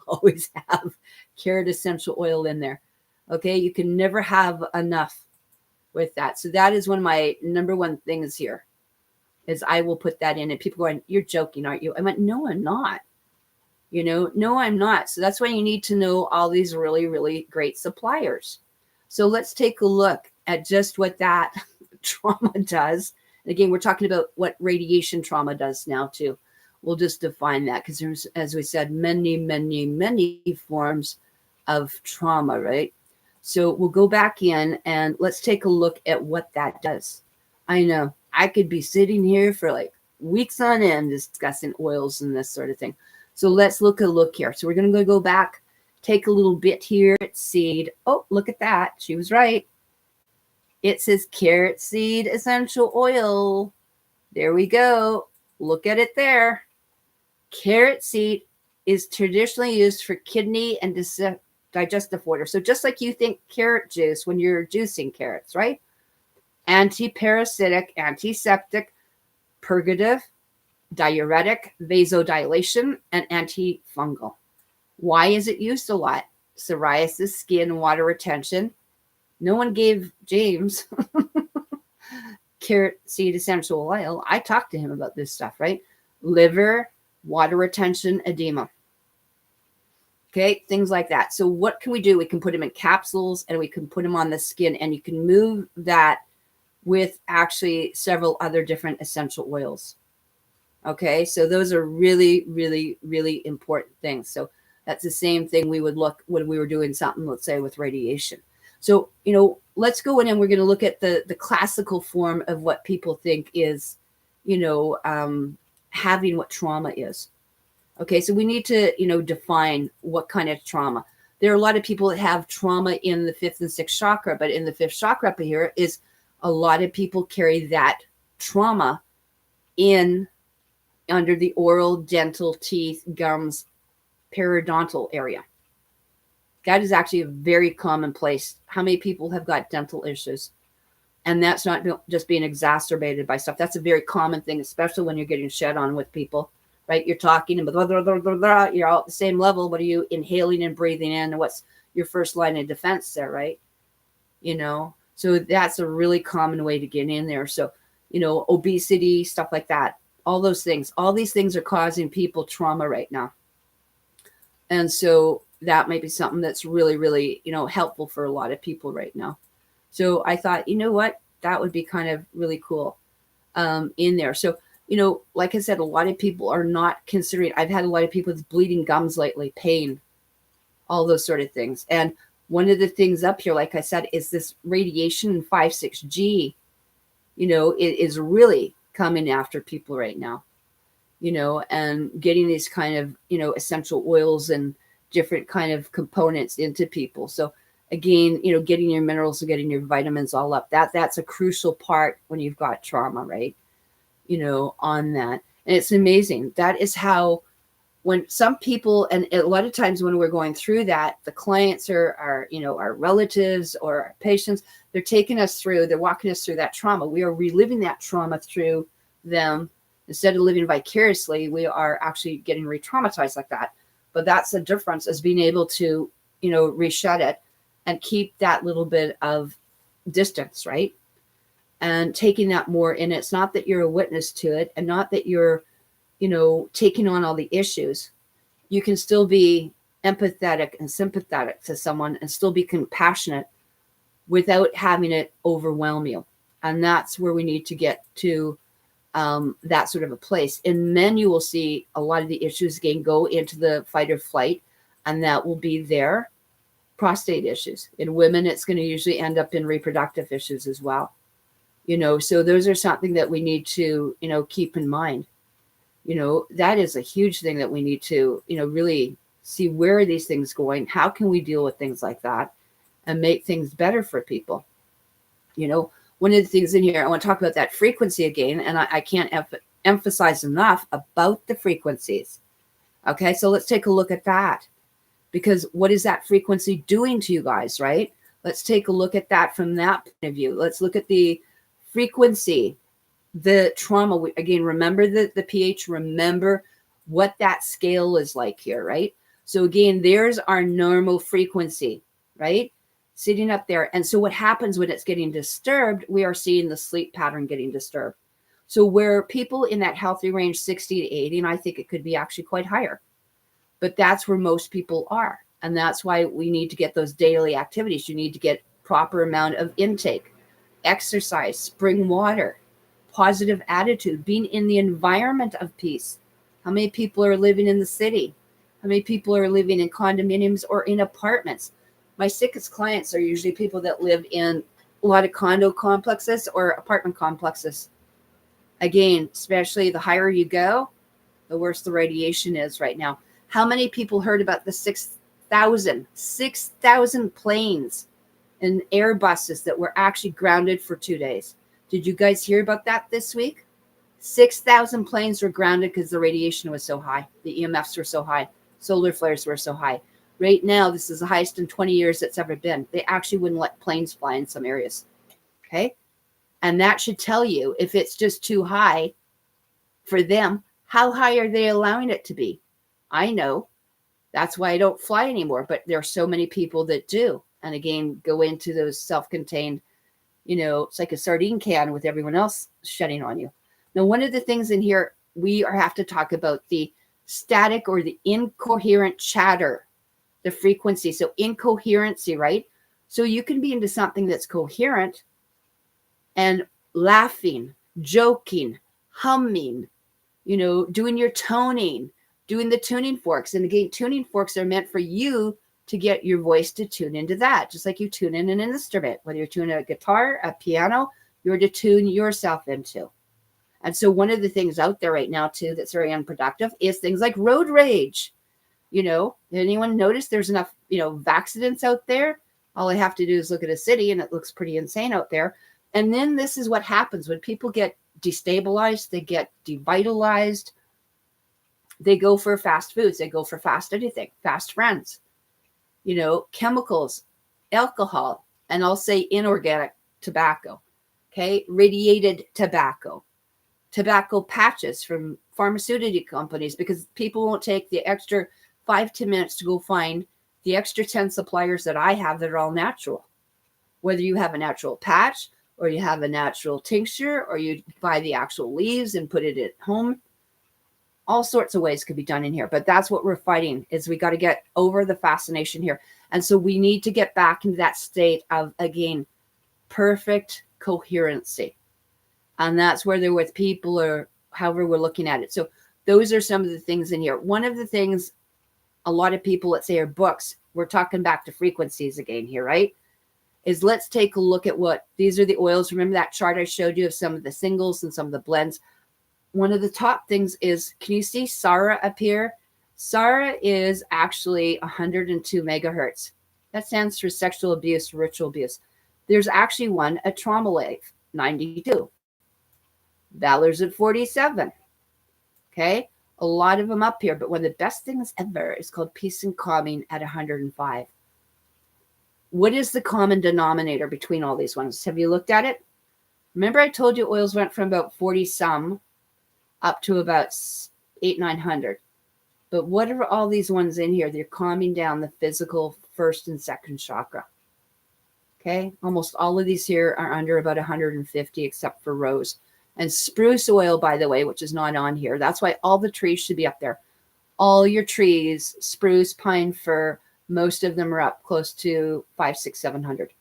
Always have carrot essential oil in there. Okay, you can never have enough with that. So that is one of my number 1 things here, is I will put that in. And people going, you're joking, aren't you? I went, no, I'm not. No, I'm not. So that's why you need to know all these really, really great suppliers. So let's take a look at just what that trauma does. And again, we're talking about what radiation trauma does now too. We'll just define that because there's, as we said, many, many, many forms of trauma, right? So we'll go back in and let's take a look at what that does. I know I could be sitting here for like weeks on end discussing oils and this sort of thing. So let's look here. So we're going to go back, take a little bit here at seed. Oh, look at that. She was right. It says carrot seed essential oil. There we go. Look at it there. Carrot seed is traditionally used for kidney and digestive order. So just like you think carrot juice when you're juicing carrots, right? Anti-parasitic, antiseptic, purgative, diuretic, vasodilation, and antifungal. Why is it used a lot? Psoriasis, skin, water retention. No one gave James carrot seed essential oil. I talked to him about this stuff, right? Liver, water retention, edema. Okay, things like that. So what can we do? We can put them in capsules and we can put them on the skin, and you can move that with actually several other different essential oils. Okay, so those are really, really, really important things. So that's the same thing we would look when we were doing something, let's say, with radiation. So, let's go in and we're going to look at the classical form of what people think is, having what trauma is. Okay, so we need to, define what kind of trauma. There are a lot of people that have trauma in the fifth and sixth chakra, but in the fifth chakra up here is a lot of people carry that trauma in under the oral, dental, teeth, gums, periodontal area. That is actually a very common place. How many people have got dental issues? And that's not just being exacerbated by stuff. That's a very common thing, especially when you're getting shed on with people, right? You're talking, blah, blah, blah, blah, blah, you're all at the same level. What are you inhaling and breathing in? And what's your first line of defense there, right? So that's a really common way to get in there. So, obesity, stuff like that, all those things, all these things are causing people trauma right now. And so that might be something that's really, really, helpful for a lot of people right now. So I thought, what, that would be kind of really cool in there. So, like I said, a lot of people are not considering, I've had a lot of people with bleeding gums lately, pain, all those sort of things. And one of the things up here, like I said, is this radiation 5-6G, it is really coming after people right now, and getting these kind of, essential oils and different kind of components into people. So again, getting your minerals and getting your vitamins all up, that's a crucial part when you've got trauma, right? On that. And it's amazing. That is how, when some people, and a lot of times when we're going through that, the clients are our relatives or our patients, they're taking us through, they're walking us through that trauma. We are reliving that trauma through them. Instead of living vicariously, we are actually getting re-traumatized like that. But that's the difference, is being able to, reshed it and keep that little bit of distance, right? And taking that more in. It's not that you're a witness to it, and not that you're, taking on all the issues. You can still be empathetic and sympathetic to someone and still be compassionate without having it overwhelm you. And that's where we need to get to, that sort of a place. In men, you will see a lot of the issues again go into the fight or flight, and that will be their prostate issues. In women, it's going to usually end up in reproductive issues as well. So those are something that we need to, keep in mind. That is a huge thing that we need to, really see, where are these things going? How can we deal with things like that and make things better for people? One of the things in here, I want to talk about that frequency again, and I can't emphasize enough about the frequencies. Okay, so let's take a look at that, because what is that frequency doing to you guys, right? Let's take a look at that from that point of view. Let's look at the frequency, the trauma. Again, remember the pH, remember what that scale is like here, right? So again, there's our normal frequency, right? Sitting up there. And so what happens when it's getting disturbed, we are seeing the sleep pattern getting disturbed. So where people in that healthy range, 60 to 80, and I think it could be actually quite higher, But that's where most people are. And that's why we need to get those daily activities. You need to get proper amount of intake, exercise, spring water, positive attitude, being in the environment of peace. How many people are living in the city? How many people are living in condominiums or in apartments? My sickest clients are usually people that live in a lot of condo complexes or apartment complexes. Again, especially the higher you go, the worse the radiation is right now. How many people heard about the 6,000 planes and Airbuses that were actually grounded for 2 days? Did you guys hear about that this week? 6,000 planes were grounded because the radiation was so high. The EMFs were so high. Solar flares were so high. Right now, this is the highest in 20 years it's ever been. They actually wouldn't let planes fly in some areas. Okay? And that should tell you, if it's just too high for them, how high are they allowing it to be? I know. That's why I don't fly anymore. But there are so many people that do. And again, go into those self-contained, it's like a sardine can with everyone else shutting on you. Now, one of the things in here, we have to talk about the static or the incoherent chatter, the frequency. So incoherency, right? So you can be into something that's coherent and laughing, joking, humming, doing your toning, doing the tuning forks. And again, tuning forks are meant for you to get your voice to tune into that, just like you tune in an instrument, whether you're tuning a guitar, a piano, you're to tune yourself into. And so one of the things out there right now, too, that's very unproductive is things like road rage. Anyone notice there's enough, accidents out there? All I have to do is look at a city and it looks pretty insane out there. And then this is what happens when people get destabilized, they get devitalized. They go for fast foods. They go for fast anything, fast friends, chemicals, alcohol, and I'll say inorganic tobacco, okay, radiated tobacco patches from pharmaceutical companies, because people won't take the extra 5-10 minutes to go find the extra 10 suppliers that I have that are all natural. Whether you have a natural patch or you have a natural tincture or you buy the actual leaves and put it at home, all sorts of ways could be done in here. But that's what we're fighting, is we got to get over the fascination here. And so we need to get back into that state of, again, perfect coherency. And that's where they're with people, or however we're looking at it. So those are some of the things in here. One of the things a lot of people, let's say, are books, we're talking back to frequencies again here, right? Is let's take a look at what, these are the oils. Remember that chart I showed you of some of the singles and some of the blends? One of the top things is, can you see Sarah up here? Sarah is actually 102 megahertz. That stands for sexual abuse, ritual abuse. There's actually one, a trauma wave, 92. Valor's at 47. Okay, a lot of them up here, but one of the best things ever is called peace and calming at 105. What is the common denominator between all these ones? Have you looked at it? Remember I told you oils went from about 40 some up to about 800-900. But what are all these ones in here? They're calming down the physical first and second chakra. Okay, almost all of these here are under about 150, except for rose. And spruce oil, by the way, which is not on here. That's why all the trees should be up there. All your trees, spruce, pine, fir, most of them are up close to 500, 600, 700.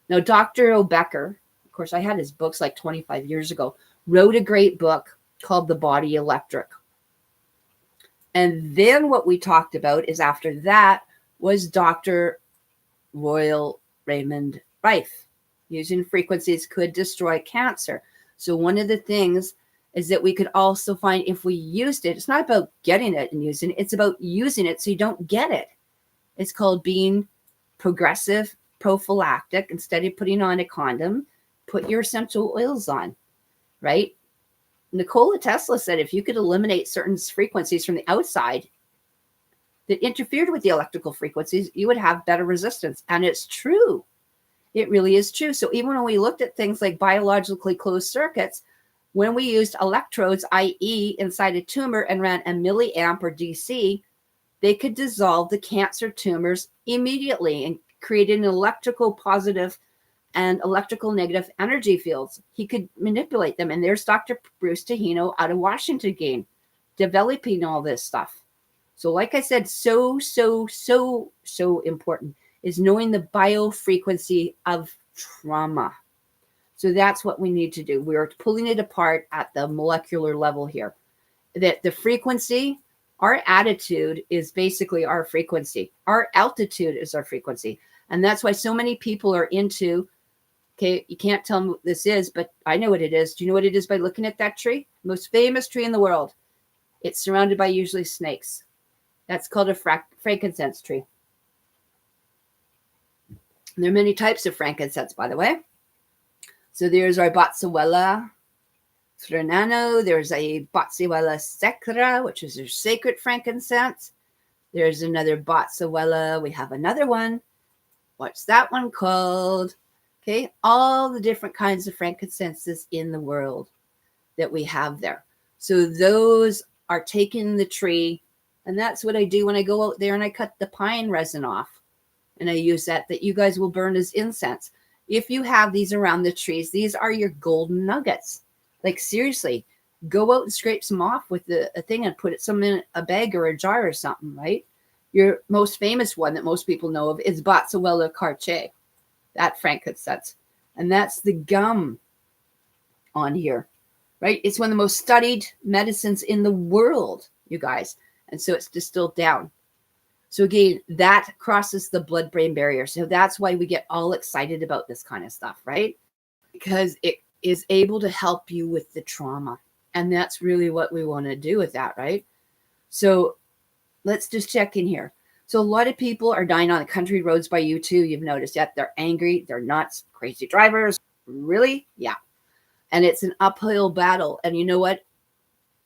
Now, Dr. O'Becker, of course, I had his books like 25 years ago, wrote a great book called The Body Electric. And then what we talked about is after that was Dr. Royal Raymond Rife. Using frequencies could destroy cancer. So one of the things is that we could also find, if we used it, it's not about getting it and using it, it's about using it so you don't get it. It's called being progressive, prophylactic. Instead of putting on a condom, put your essential oils on, right? Nikola Tesla said if you could eliminate certain frequencies from the outside that interfered with the electrical frequencies, you would have better resistance. And it's true. It really is true. So even when we looked at things like biologically closed circuits, when we used electrodes, i.e. inside a tumor, and ran a milliamp or DC, they could dissolve the cancer tumors immediately and create an electrical positive and electrical negative energy fields. He could manipulate them. And there's Dr. Bruce Tahino out of Washington again, developing all this stuff. So like I said, so important is knowing the biofrequency of trauma. So that's what we need to do. We are pulling it apart at the molecular level here. That the frequency, our attitude is basically our frequency. Our altitude is our frequency. And that's why so many people are into, okay, you can't tell me what this is, but I know what it is. Do you know what it is by looking at that tree? Most famous tree in the world. It's surrounded by usually snakes. That's called a frankincense tree. And there are many types of frankincense, by the way. So there's our Botsuella Frenano. There's a Botsuella Sacra, which is your sacred frankincense. There's another Botsuella. We have another one. What's that one called? Okay, all the different kinds of frankincenses in the world that we have there. So those are taking the tree, and that's what I do when I go out there and I cut the pine resin off. And I use that you guys will burn as incense. If you have these around the trees, these are your golden nuggets. Like seriously, go out and scrape some off with a thing and put some in a bag or a jar or something, right? Your most famous one that most people know of is Botsuella Carche, that frankincense. And that's the gum on here, right? It's one of the most studied medicines in the world, you guys. And so it's distilled down. So again, that crosses the blood-brain barrier. So that's why we get all excited about this kind of stuff, right? Because it is able to help you with the trauma. And that's really what we want to do with that, right? So let's just check in here. So a lot of people are dying on the country roads by you too. You've noticed that they're angry, they're nuts, crazy drivers. Really? Yeah. And it's an uphill battle. And you know what?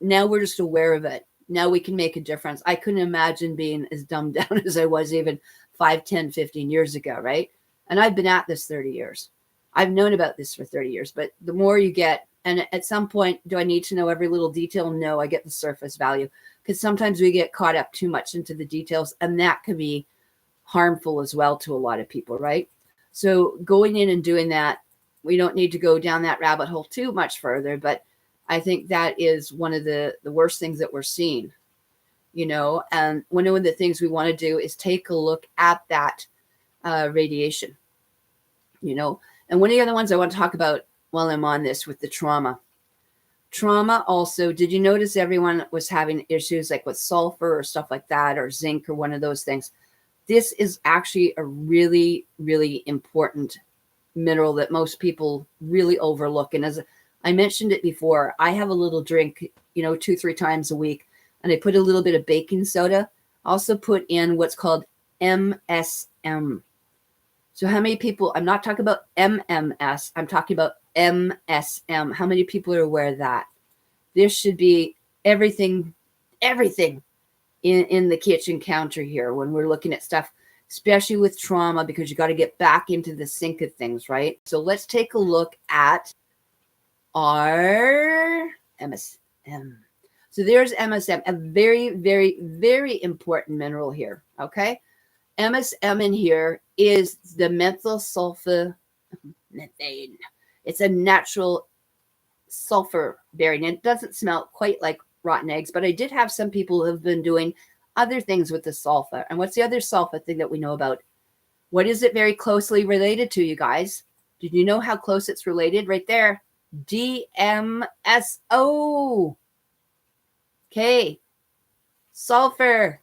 Now we're just aware of it. Now we can make a difference. I couldn't imagine being as dumbed down as I was even 5, 10, 15 years ago, right? And I've been at this 30 years. I've known about this for 30 years, but the more you get, and at some point, do I need to know every little detail? No, I get the surface value, because sometimes we get caught up too much into the details, and that can be harmful as well to a lot of people, right? So going in and doing that, we don't need to go down that rabbit hole too much further, but I think that is one of the worst things that we're seeing, you know, and one of the things we want to do is take a look at that radiation, you know, and one of the other ones I want to talk about while I'm on this with the trauma. Trauma also, did you notice everyone was having issues like with sulfur or stuff like that, or zinc or one of those things? This is actually a really, really important mineral that most people really overlook. And as I mentioned it before, I have a little drink, you know, 2-3 times a week, and I put a little bit of baking soda. Also put in what's called MSM. So how many people, I'm not talking about MMS, I'm talking about MSM. How many people are aware of that? This should be everything in the kitchen counter here when we're looking at stuff, especially with trauma, because you got to get back into the sync of things, right? So let's take a look at our MSM. So there's MSM, a very, very, very important mineral here, okay? MSM in here is the methyl sulfur methane. It's a natural sulfur bearing. It doesn't smell quite like rotten eggs, but I did have some people who have been doing other things with the sulfur. And what's the other sulfur thing that we know about? What is it very closely related to, you guys? Did you know how close it's related? Right there. DMSO. Okay. Sulfur.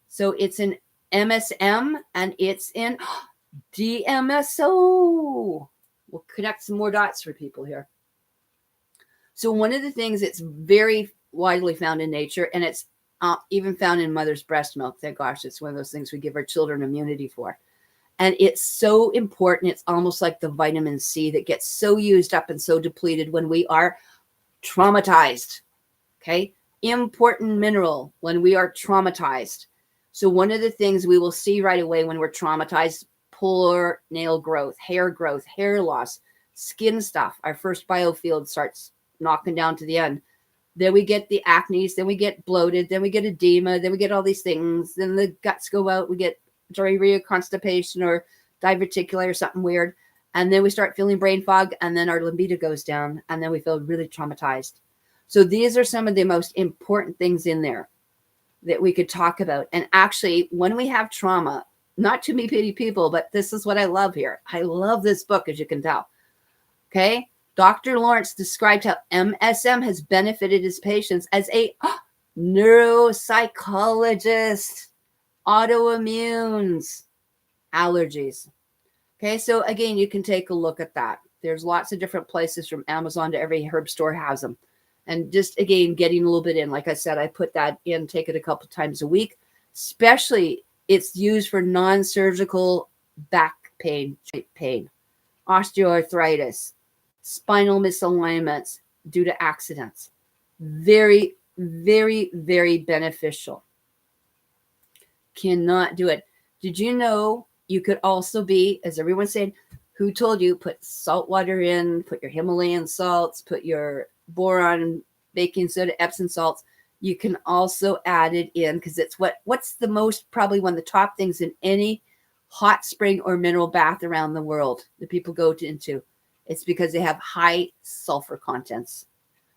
So it's an MSM and it's in DMSO. We'll connect some more dots for people here. So one of the things that's very widely found in nature, and it's even found in mother's breast milk. Thank gosh, it's one of those things we give our children immunity for. And it's so important. It's almost like the vitamin C that gets so used up and so depleted when we are traumatized. Okay. Important mineral when we are traumatized. So one of the things we will see right away when we're traumatized, poor nail growth, hair loss, skin stuff. Our first biofield starts knocking down to the end. Then we get the acne, then we get bloated, then we get edema, then we get all these things. Then the guts go out. We get diarrhea, constipation, or diverticular or something weird. And then we start feeling brain fog, and then our libido goes down, and then we feel really traumatized. So these are some of the most important things in there. that we could talk about. And actually, when we have trauma, not too many people, but this is what I love here. I love this book, as you can tell. Okay. Dr. Lawrence described how MSM has benefited his patients as a neuropsychologist, autoimmunes, allergies. Okay. So again, you can take a look at that. There's lots of different places from Amazon to every herb store has them. And just, again, getting a little bit in. Like I said, I put that in, take it a couple times a week. Especially, it's used for non-surgical back pain, joint pain, osteoarthritis, spinal misalignments due to accidents. Very, very, very beneficial. Cannot do it. Did you know you could also be, as everyone's saying, who told you, put salt water in, put your Himalayan salts, put your boron, baking soda, Epsom salts. You can also add it in because it's what's the most, probably one of the top things in any hot spring or mineral bath around the world that people go into. It's because they have high sulfur contents.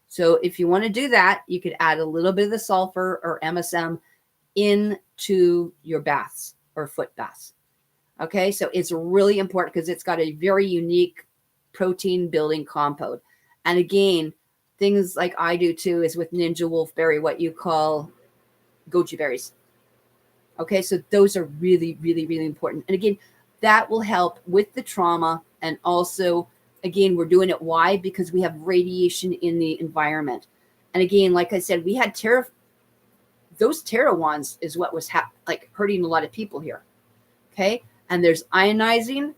So if you want to do that, you could add a little bit of the sulfur or MSM into your baths or foot baths. Okay, so it's really important because it's got a very unique protein building compound. And again, things like I do too is with ninja wolfberry, what you call goji berries. Okay, so those are really, really, really important. And again, that will help with the trauma. And also, again, we're doing it. Why? Because we have radiation in the environment. And again, like I said, we had those wands is what was like hurting a lot of people here. Okay, and there's ionizing.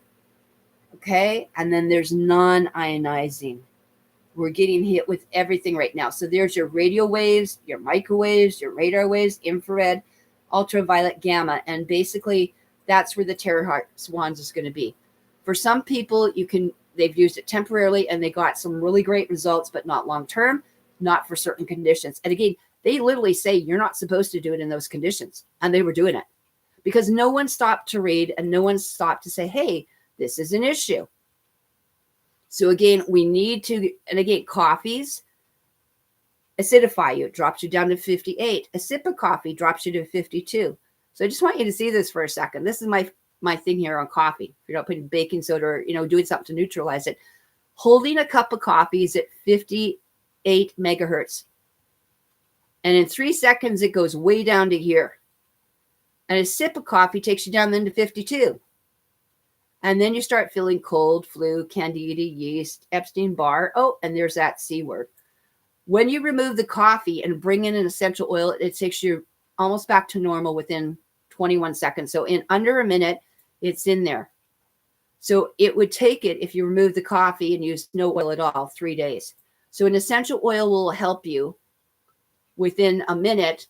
Okay, and then there's non-ionizing. We're getting hit with everything right now. So there's your radio waves, your microwaves, your radar waves, infrared, ultraviolet, gamma. And basically, that's where the terahertz wands is going to be. For some people, they've used it temporarily and they got some really great results, but not long-term, not for certain conditions. And again, they literally say you're not supposed to do it in those conditions. And they were doing it because no one stopped to read and no one stopped to say, hey, this is an issue. So again, we need to, and again, coffees acidify you. It drops you down to 58. A sip of coffee drops you to 52. So I just want you to see this for a second. This is my thing here on coffee. If you're not putting baking soda or, doing something to neutralize it. Holding a cup of coffee is at 58 megahertz. And in 3 seconds, it goes way down to here. And a sip of coffee takes you down then to 52. And then you start feeling cold, flu, candida, yeast, Epstein-Barr. Oh, and there's that C word. When you remove the coffee and bring in an essential oil, it takes you almost back to normal within 21 seconds. So in under a minute, it's in there. So it would take it, if you remove the coffee and use no oil at all, 3 days. So an essential oil will help you within a minute.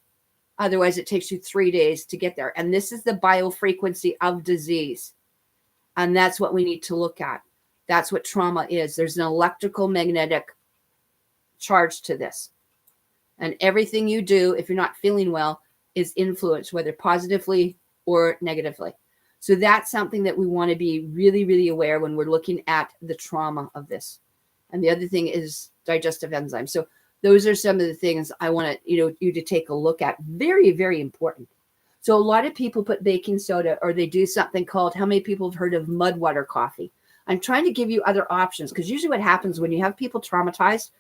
Otherwise, it takes you 3 days to get there. And this is the biofrequency of disease. And that's what we need to look at. That's what trauma is. There's an electrical magnetic charge to this. And everything you do, if you're not feeling well, is influenced, whether positively or negatively. So that's something that we want to be really, really aware when we're looking at the trauma of this. And the other thing is digestive enzymes. So those are some of the things I want you to take a look at. Very, very important. So a lot of people put baking soda, or they do something called, how many people have heard of mud water coffee? I'm trying to give you other options, because usually what happens when you have people traumatized,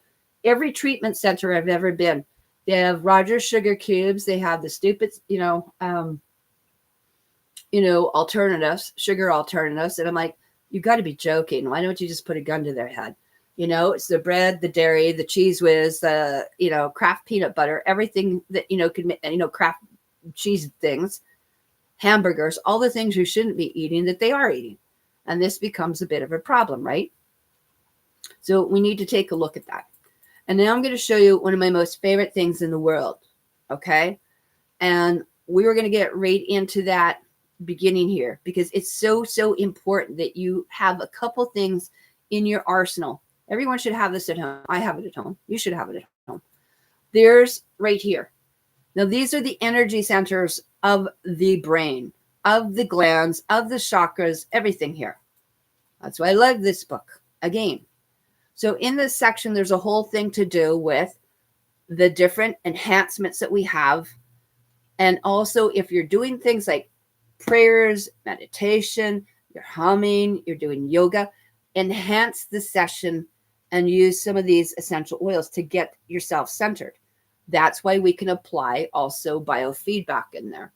every treatment center I've ever been, they have Rogers sugar cubes. They have the stupid, alternatives, sugar alternatives. And I'm like, you got to be joking. Why don't you just put a gun to their head? It's the bread, the dairy, the cheese whiz, the, Kraft peanut butter, everything that, could, Kraft cheese things, hamburgers, all the things you shouldn't be eating that they are eating. And this becomes a bit of a problem, right? So we need to take a look at that. And now I'm going to show you one of my most favorite things in the world. Okay. And we were going to get right into that beginning here, because it's so, so important that you have a couple things in your arsenal. Everyone should have this at home. I have it at home. You should have it at home. There's right here. Now, these are the energy centers of the brain, of the glands, of the chakras, everything here. That's why I love this book. Again, so in this section, there's a whole thing to do with the different enhancements that we have And also, if you're doing things like prayers, meditation, you're humming, you're doing yoga, enhance the session and use some of these essential oils to get yourself centered. That's why we can apply also biofeedback in there.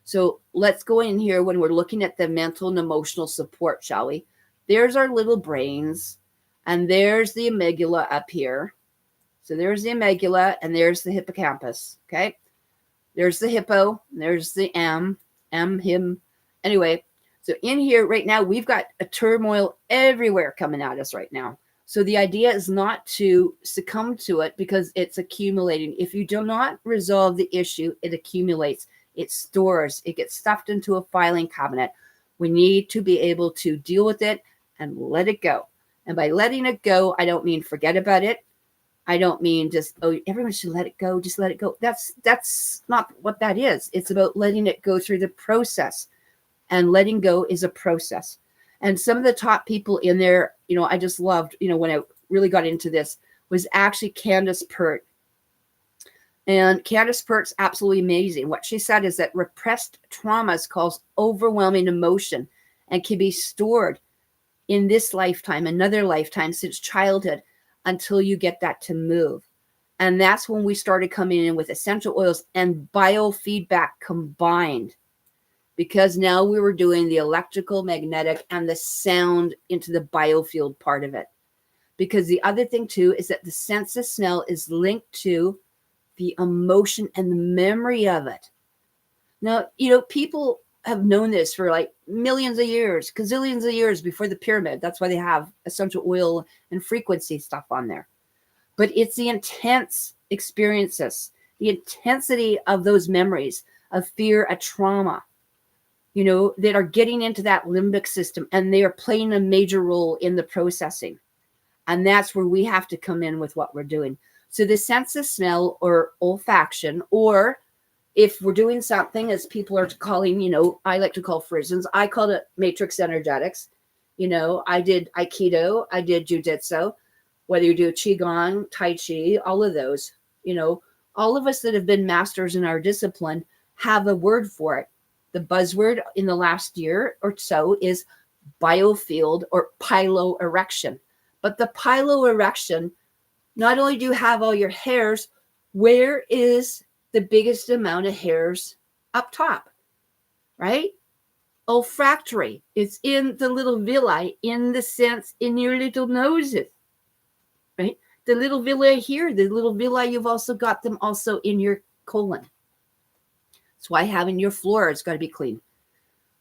So let's go in here when we're looking at the mental and emotional support, shall we? There's our little brains, and there's the amygdala up here. So there's the amygdala, and there's the hippocampus, okay? There's the hippo, there's the him. Anyway, so in here right now, we've got a turmoil everywhere coming at us right now. So the idea is not to succumb to it because it's accumulating. If you do not resolve the issue, it accumulates, it stores, it gets stuffed into a filing cabinet. We need to be able to deal with it and let it go. And by letting it go, I don't mean forget about it. I don't mean just, oh, everyone should let it go. Just let it go. That's not what that is. It's about letting it go through the process. And letting go is a process. And some of the top people in there, I just loved, when I really got into this, was actually Candace Pert. And Candace Pert's absolutely amazing. What she said is that repressed traumas cause overwhelming emotion and can be stored in this lifetime, another lifetime, since childhood, until you get that to move. And that's when we started coming in with essential oils and biofeedback combined, because now we were doing the electrical, magnetic, and the sound into the biofield part of it. Because the other thing too is that the sense of smell is linked to the emotion and the memory of it. Now, people have known this for like millions of years, gazillions of years before the pyramid. That's why they have essential oil and frequency stuff on there. But it's the intense experiences, the intensity of those memories of fear, a trauma, that are getting into that limbic system, and they are playing a major role in the processing. And that's where we have to come in with what we're doing. So the sense of smell or olfaction, or if we're doing something, as people are calling, I like to call frisons. I call it matrix energetics. I did Aikido, I did Jiu-Jitsu, whether you do Qigong, Tai Chi, all of those, all of us that have been masters in our discipline have a word for it. The buzzword in the last year or so is biofield or piloerection. But the piloerection, not only do you have all your hairs, where is the biggest amount of hairs? Up top, right? Olfactory. It's in the little villi, in the sense, in your little noses, right? The little villi here, the little villi, you've also got them also in your colon. That's why having your floor has got to be clean.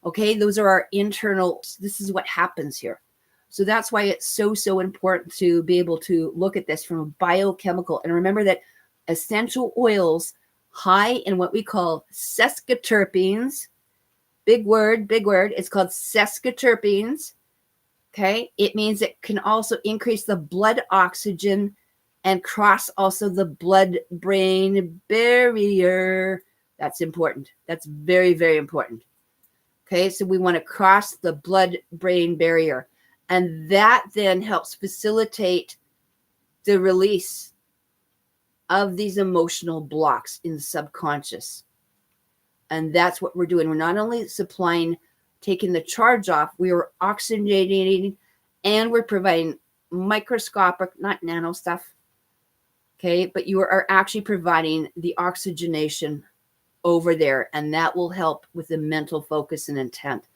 Okay, those are our internal, this is what happens here. So that's why it's so important to be able to look at this from a biochemical. And remember that essential oils high in what we call sesquiterpenes, big word, it's called sesquiterpenes. Okay, it means it can also increase the blood oxygen and cross also the blood-brain barrier. That's important. That's very, very important. Okay, so we want to cross the blood-brain barrier. And that then helps facilitate the release of these emotional blocks in the subconscious. And that's what we're doing. We're not only supplying, taking the charge off, we are oxygenating, and we're providing microscopic, not nano stuff. Okay, but you are actually providing the oxygenation over there, and that will help with the mental focus and intent.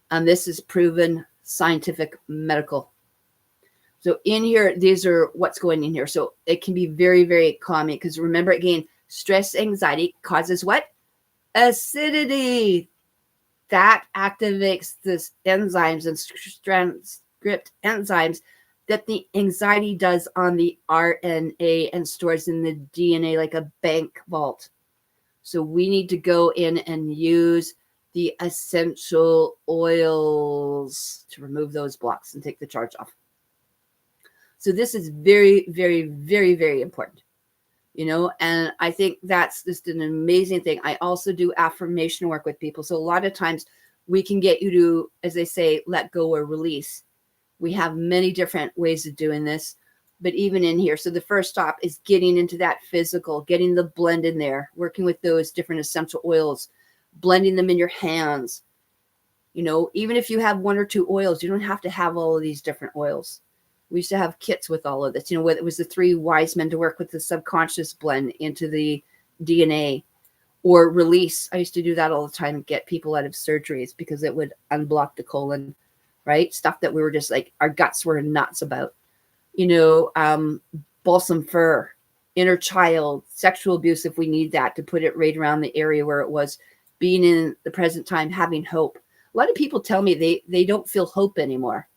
And this is proven scientific, medical. So in here, these are what's going in here. So it can be very, very calming, because remember, again, stress, anxiety causes what? Acidity. That activates this enzymes and transcript enzymes that the anxiety does on the RNA and stores in the DNA like a bank vault. So we need to go in and use the essential oils to remove those blocks and take the charge off. So this is very, very, very, very important, and I think that's just an amazing thing. I also do affirmation work with people. So a lot of times we can get you to, as they say, let go or release. We have many different ways of doing this. But even in here, so the first stop is getting into that physical, getting the blend in there, working with those different essential oils, blending them in your hands. Even if you have one or two oils, you don't have to have all of these different oils. We used to have kits with all of this, whether it was the 3 wise men to work with the subconscious blend into the DNA or release. I used to do that all the time, get people out of surgeries because it would unblock the colon, right? Stuff that we were just like, our guts were nuts about, balsam fir, inner child, sexual abuse, if we need that to put it right around the area where it was, being in the present time, having hope. A lot of people tell me they don't feel hope anymore.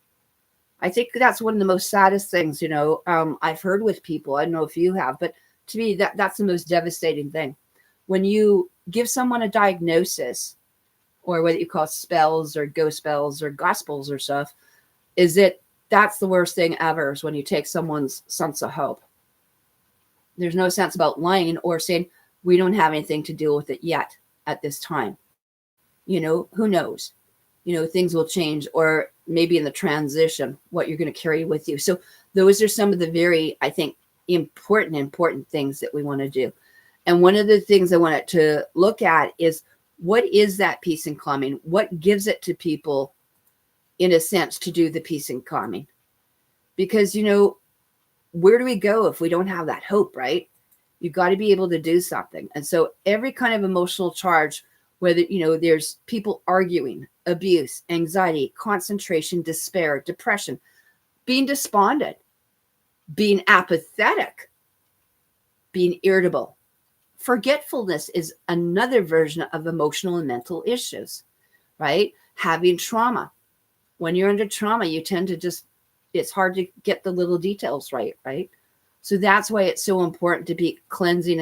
I think that's one of the most saddest things, I've heard with people. I don't know if you have, but to me, that's the most devastating thing. When you give someone a diagnosis, or what you call spells or ghost spells or gospels or stuff, that's the worst thing ever, is when you take someone's sense of hope. There's no sense about lying or saying, we don't have anything to deal with it yet at this time. Who knows? Things will change, or maybe in the transition, what you're going to carry with you. So those are some of the very, I think, important things that we want to do. And one of the things I wanted to look at is, what is that peace and calming? What gives it to people, in a sense, to do the peace and calming? Because, where do we go if we don't have that hope, right? You've got to be able to do something. And so every kind of emotional charge, whether, there's people arguing, abuse, anxiety, concentration, despair, depression, being despondent, being apathetic, being irritable. Forgetfulness is another version of emotional and mental issues, right? Having trauma. When you're under trauma, you tend to it's hard to get the little details right? So that's why it's so important to be cleansing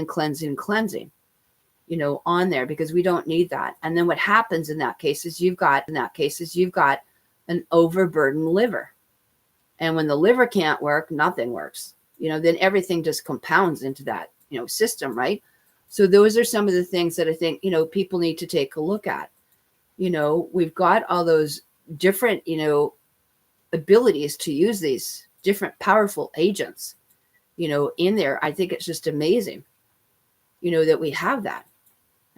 on there, because we don't need that. And then what happens in that case is you've got an overburdened liver. And when the liver can't work, nothing works. Then everything just compounds into that, system, right? So those are some of the things that I think, people need to take a look at. We've got all those different, abilities to use these different powerful agents, in there. I think it's just amazing, that we have that.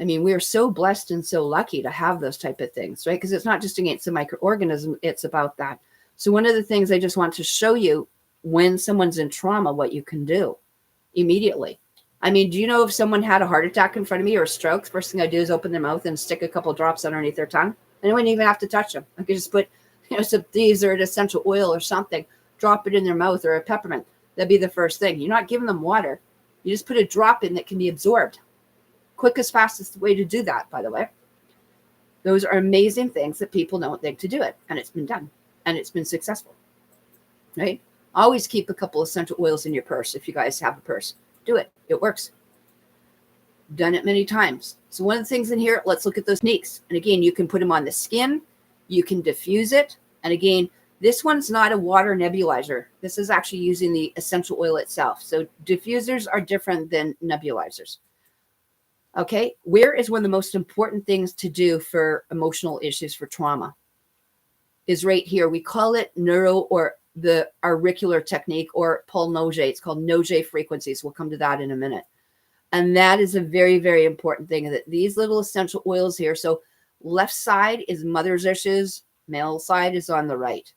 I mean, we are so blessed and so lucky to have those type of things, right? Because it's not just against the microorganism, it's about that. So one of the things I just want to show you, when someone's in trauma, what you can do immediately. I mean, do you know if someone had a heart attack in front of me or a stroke, the first thing I do is open their mouth and stick a couple drops underneath their tongue. And I wouldn't even have to touch them. I could just put, some thieves or an essential oil or something, drop it in their mouth, or a peppermint. That'd be the first thing. You're not giving them water. You just put a drop in that can be absorbed. Quickest, fastest way to do that, by the way. Those are amazing things that people don't think to do it. And it's been done. And it's been successful. Right? Always keep a couple essential oils in your purse if you guys have a purse. Do it. It works. Done it many times. So one of the things in here, let's look at those techniques. And again, you can put them on the skin. You can diffuse it. And again, this one's not a water nebulizer. This is actually using the essential oil itself. So diffusers are different than nebulizers. Okay, where is one of the most important things to do for emotional issues, for trauma, is right here. We call it neuro, or the auricular technique, or Paul Noge. It's called Noge frequencies. We'll come to that in a minute. And that is a very, very important thing, that these little essential oils here. So left side is mother's issues. Male side is on the right.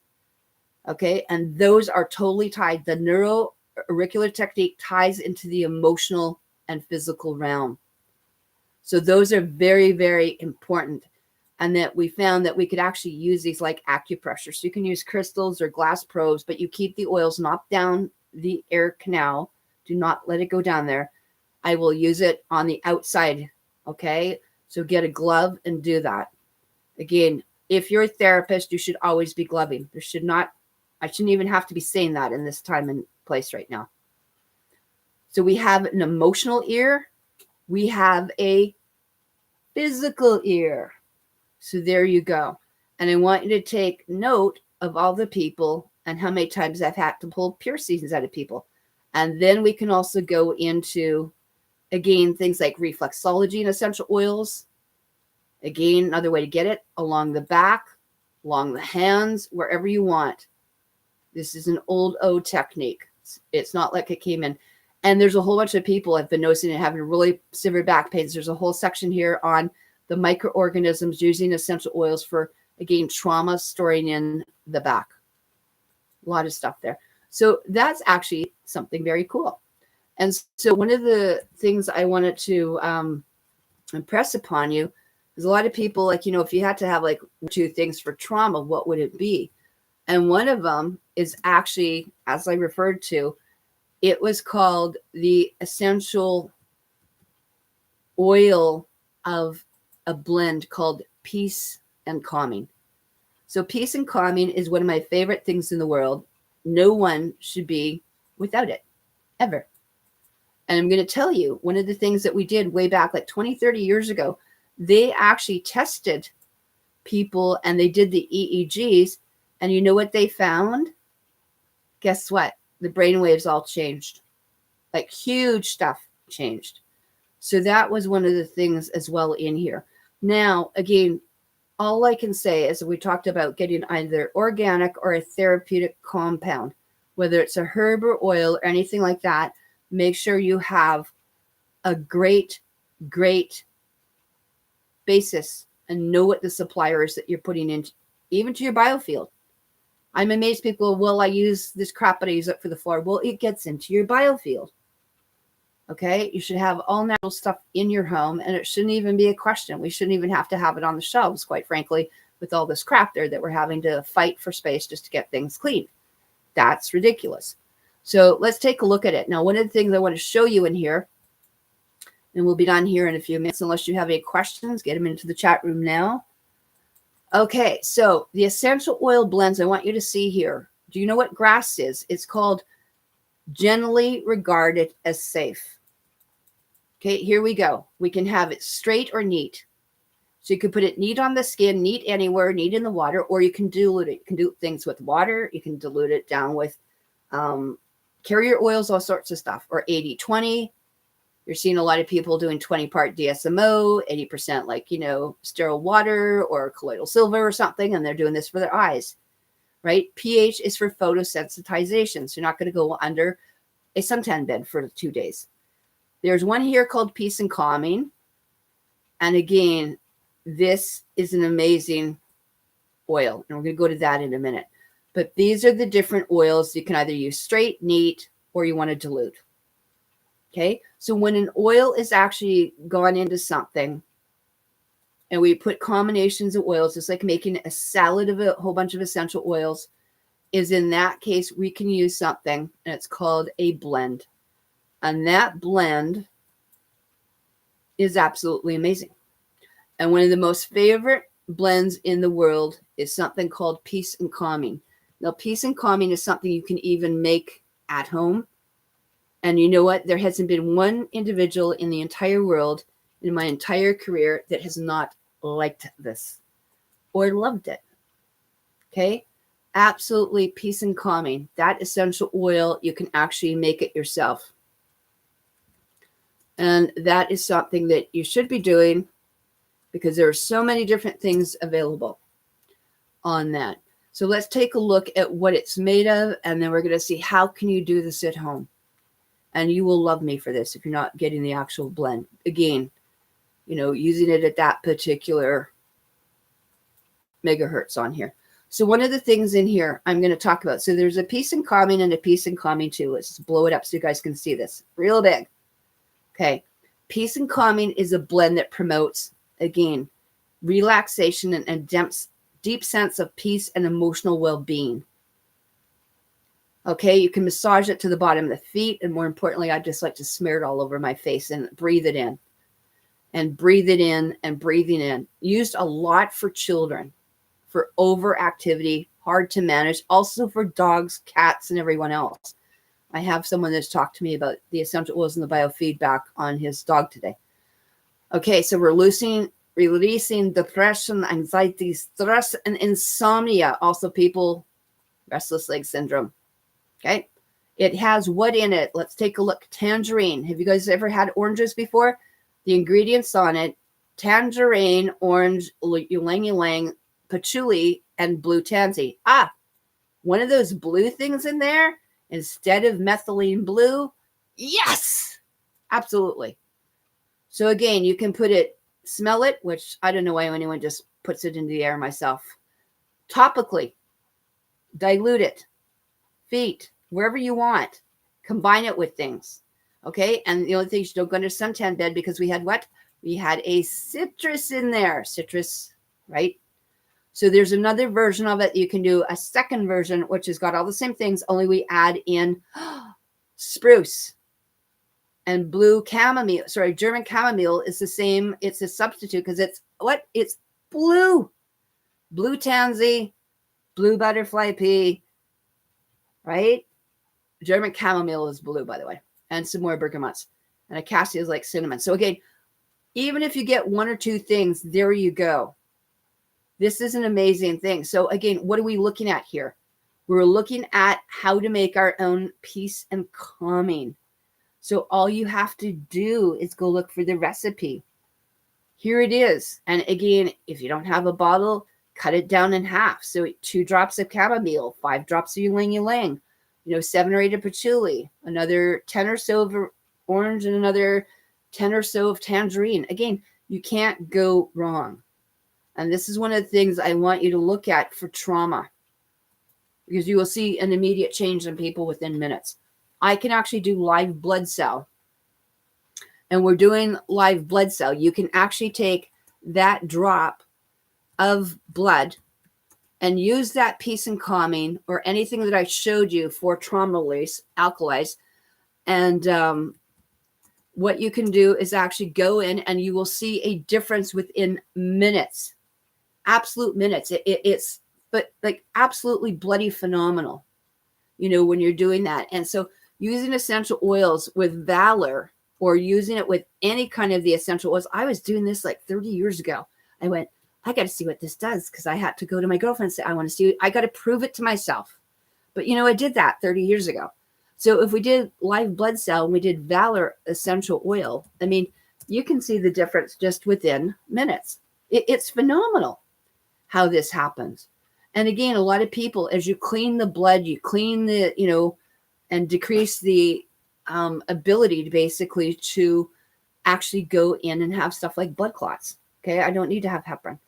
Okay. And those are totally tied. The neuro auricular technique ties into the emotional and physical realm. So those are very, very important. And that we found that we could actually use these like acupressure. So you can use crystals or glass probes, but you keep the oils not down the air canal. Do not let it go down there. I will use it on the outside. Okay. So get a glove and do that. Again, if you're a therapist, you should always be gloving. I shouldn't even have to be saying that in this time and place right now. So we have an emotional ear. We have a physical ear. So there you go. And I want you to take note of all the people and how many times I've had to pull piercings out of people. And then we can also go into, again, things like reflexology and essential oils. Again, another way to get it, along the back, along the hands, wherever you want. This is an old O technique. It's not like it came in. And there's a whole bunch of people I've been noticing it having really severe back pains. There's a whole section here on the microorganisms using essential oils for, again, trauma storing in the back. A lot of stuff there. So that's actually something very cool. And so one of the things I wanted to impress upon you is a lot of people, like, if you had to have like 2 things for trauma, what would it be? And one of them is actually, as I referred to, it was called the essential oil of a blend called Peace and Calming. So Peace and Calming is one of my favorite things in the world. No one should be without it, ever. And I'm going to tell you, one of the things that we did way back like 20, 30 years ago, they actually tested people and they did the EEGs. And you know what they found? Guess what? The brain waves all changed. Like huge stuff changed. So that was one of the things as well in here. Now, again, all I can say is we talked about getting either organic or a therapeutic compound, whether it's a herb or oil or anything like that. Make sure you have a great basis and know what the supplier is that you're putting in, even to your biofield. I'm amazed people, well, I use this crap, but I use it for the floor. Well, it gets into your biofield. Okay, you should have all natural stuff in your home, and it shouldn't even be a question. We shouldn't even have to have it on the shelves, quite frankly, with all this crap there that we're having to fight for space just to get things clean. That's ridiculous. So let's take a look at it. Now, one of the things I want to show you in here, and we'll be done here in a few minutes, unless you have any questions, get them into the chat room now. Okay, so the essential oil blends I want you to see here. Do you know what grass is? It's called generally regarded as safe. Okay, here we go. We can have it straight or neat. So you can put it neat on the skin, neat anywhere, neat in the water, or you can dilute it. You can do things with water. You can dilute it down with carrier oils, all sorts of stuff, or 80-20. You're seeing a lot of people doing 20-part DSMO, 80% like, sterile water or colloidal silver or something, and they're doing this for their eyes, right? pH is for photosensitization. So you're not going to go under a suntan bed for 2 days. There's one here called Peace and Calming. And again, this is an amazing oil. And we're going to go to that in a minute. But these are the different oils. You can either use straight, neat, or you want to dilute. Okay, so when an oil is actually gone into something and we put combinations of oils, it's like making a salad of a whole bunch of essential oils, is in that case, we can use something and it's called a blend. And that blend is absolutely amazing. And one of the most favorite blends in the world is something called Peace and Calming. Now, Peace and Calming is something you can even make at home. And you know what? There hasn't been one individual in the entire world, in my entire career, that has not liked this or loved it. Okay? Absolutely Peace and Calming. That essential oil, you can actually make it yourself. And that is something that you should be doing because there are so many different things available on that. So let's take a look at what it's made of, and then we're going to see how can you do this at home. And you will love me for this if you're not getting the actual blend. Again, using it at that particular megahertz on here. So one of the things in here I'm going to talk about. So there's a Peace and Calming and a Peace and Calming 2. Let's just blow it up so you guys can see this. Real big. Okay. Peace and Calming is a blend that promotes, again, relaxation and deep sense of peace and emotional well-being. Okay, you can massage it to the bottom of the feet. And more importantly, I just like to smear it all over my face and breathe it in. And breathe it in and breathing in. Used a lot for children, for overactivity, hard to manage. Also for dogs, cats, and everyone else. I have someone that's talked to me about the essential oils and the biofeedback on his dog today. Okay, so we're releasing depression, anxiety, stress, and insomnia. Also people, restless leg syndrome. Okay, it has what in it? Let's take a look. Tangerine. Have you guys ever had oranges before? The ingredients on it: tangerine, orange, ylang-ylang, patchouli, and blue tansy. One of those blue things in there instead of methylene blue. Yes, absolutely. So again, you can put it, smell it, which I don't know why anyone just puts it into the air myself. Topically, dilute it, feet, wherever you want. Combine it with things. Okay. And the only thing, you don't go under suntan bed because we had what? We had a citrus in there. Citrus, right? So there's another version of it. You can do a second version, which has got all the same things, only we add in spruce and blue chamomile. Sorry, German chamomile is the same. It's a substitute because it's what? It's blue. Blue tansy, blue butterfly pea, right? German chamomile is blue, by the way, and some more bergamots. And acacia is like cinnamon. So again, even if you get one or two things, there you go. This is an amazing thing. So again, what are we looking at here? We're looking at how to make our own peace and calming. So all you have to do is go look for the recipe. Here it is. And again, if you don't have a bottle, cut it down in half. So 2 drops of chamomile, 5 drops of ylang ylang, 7 or 8 of patchouli, another 10 or so of orange, and another 10 or so of tangerine. Again, you can't go wrong. And this is one of the things I want you to look at for trauma, because you will see an immediate change in people within minutes. I can actually do live blood cell. And we're doing live blood cell. You can actually take that drop of blood and use that peace and calming or anything that I showed you for trauma release, alkalis. And what you can do is actually go in and you will see a difference within minutes. Absolute minutes. It's but like absolutely bloody phenomenal, when you're doing that. And so using essential oils with Valor or using it with any kind of the essential oils. I was doing this like 30 years ago. I went, I got to see what this does, because I had to go to my girlfriend and say, I want to see, I got to prove it to myself. But I did that 30 years ago. So if we did live blood cell and we did Valor essential oil, I mean, you can see the difference just within minutes. It's phenomenal how this happens. And again, a lot of people, as you clean the blood, you clean the, and decrease the ability to basically to actually go in and have stuff like blood clots. Okay. I don't need to have heparin.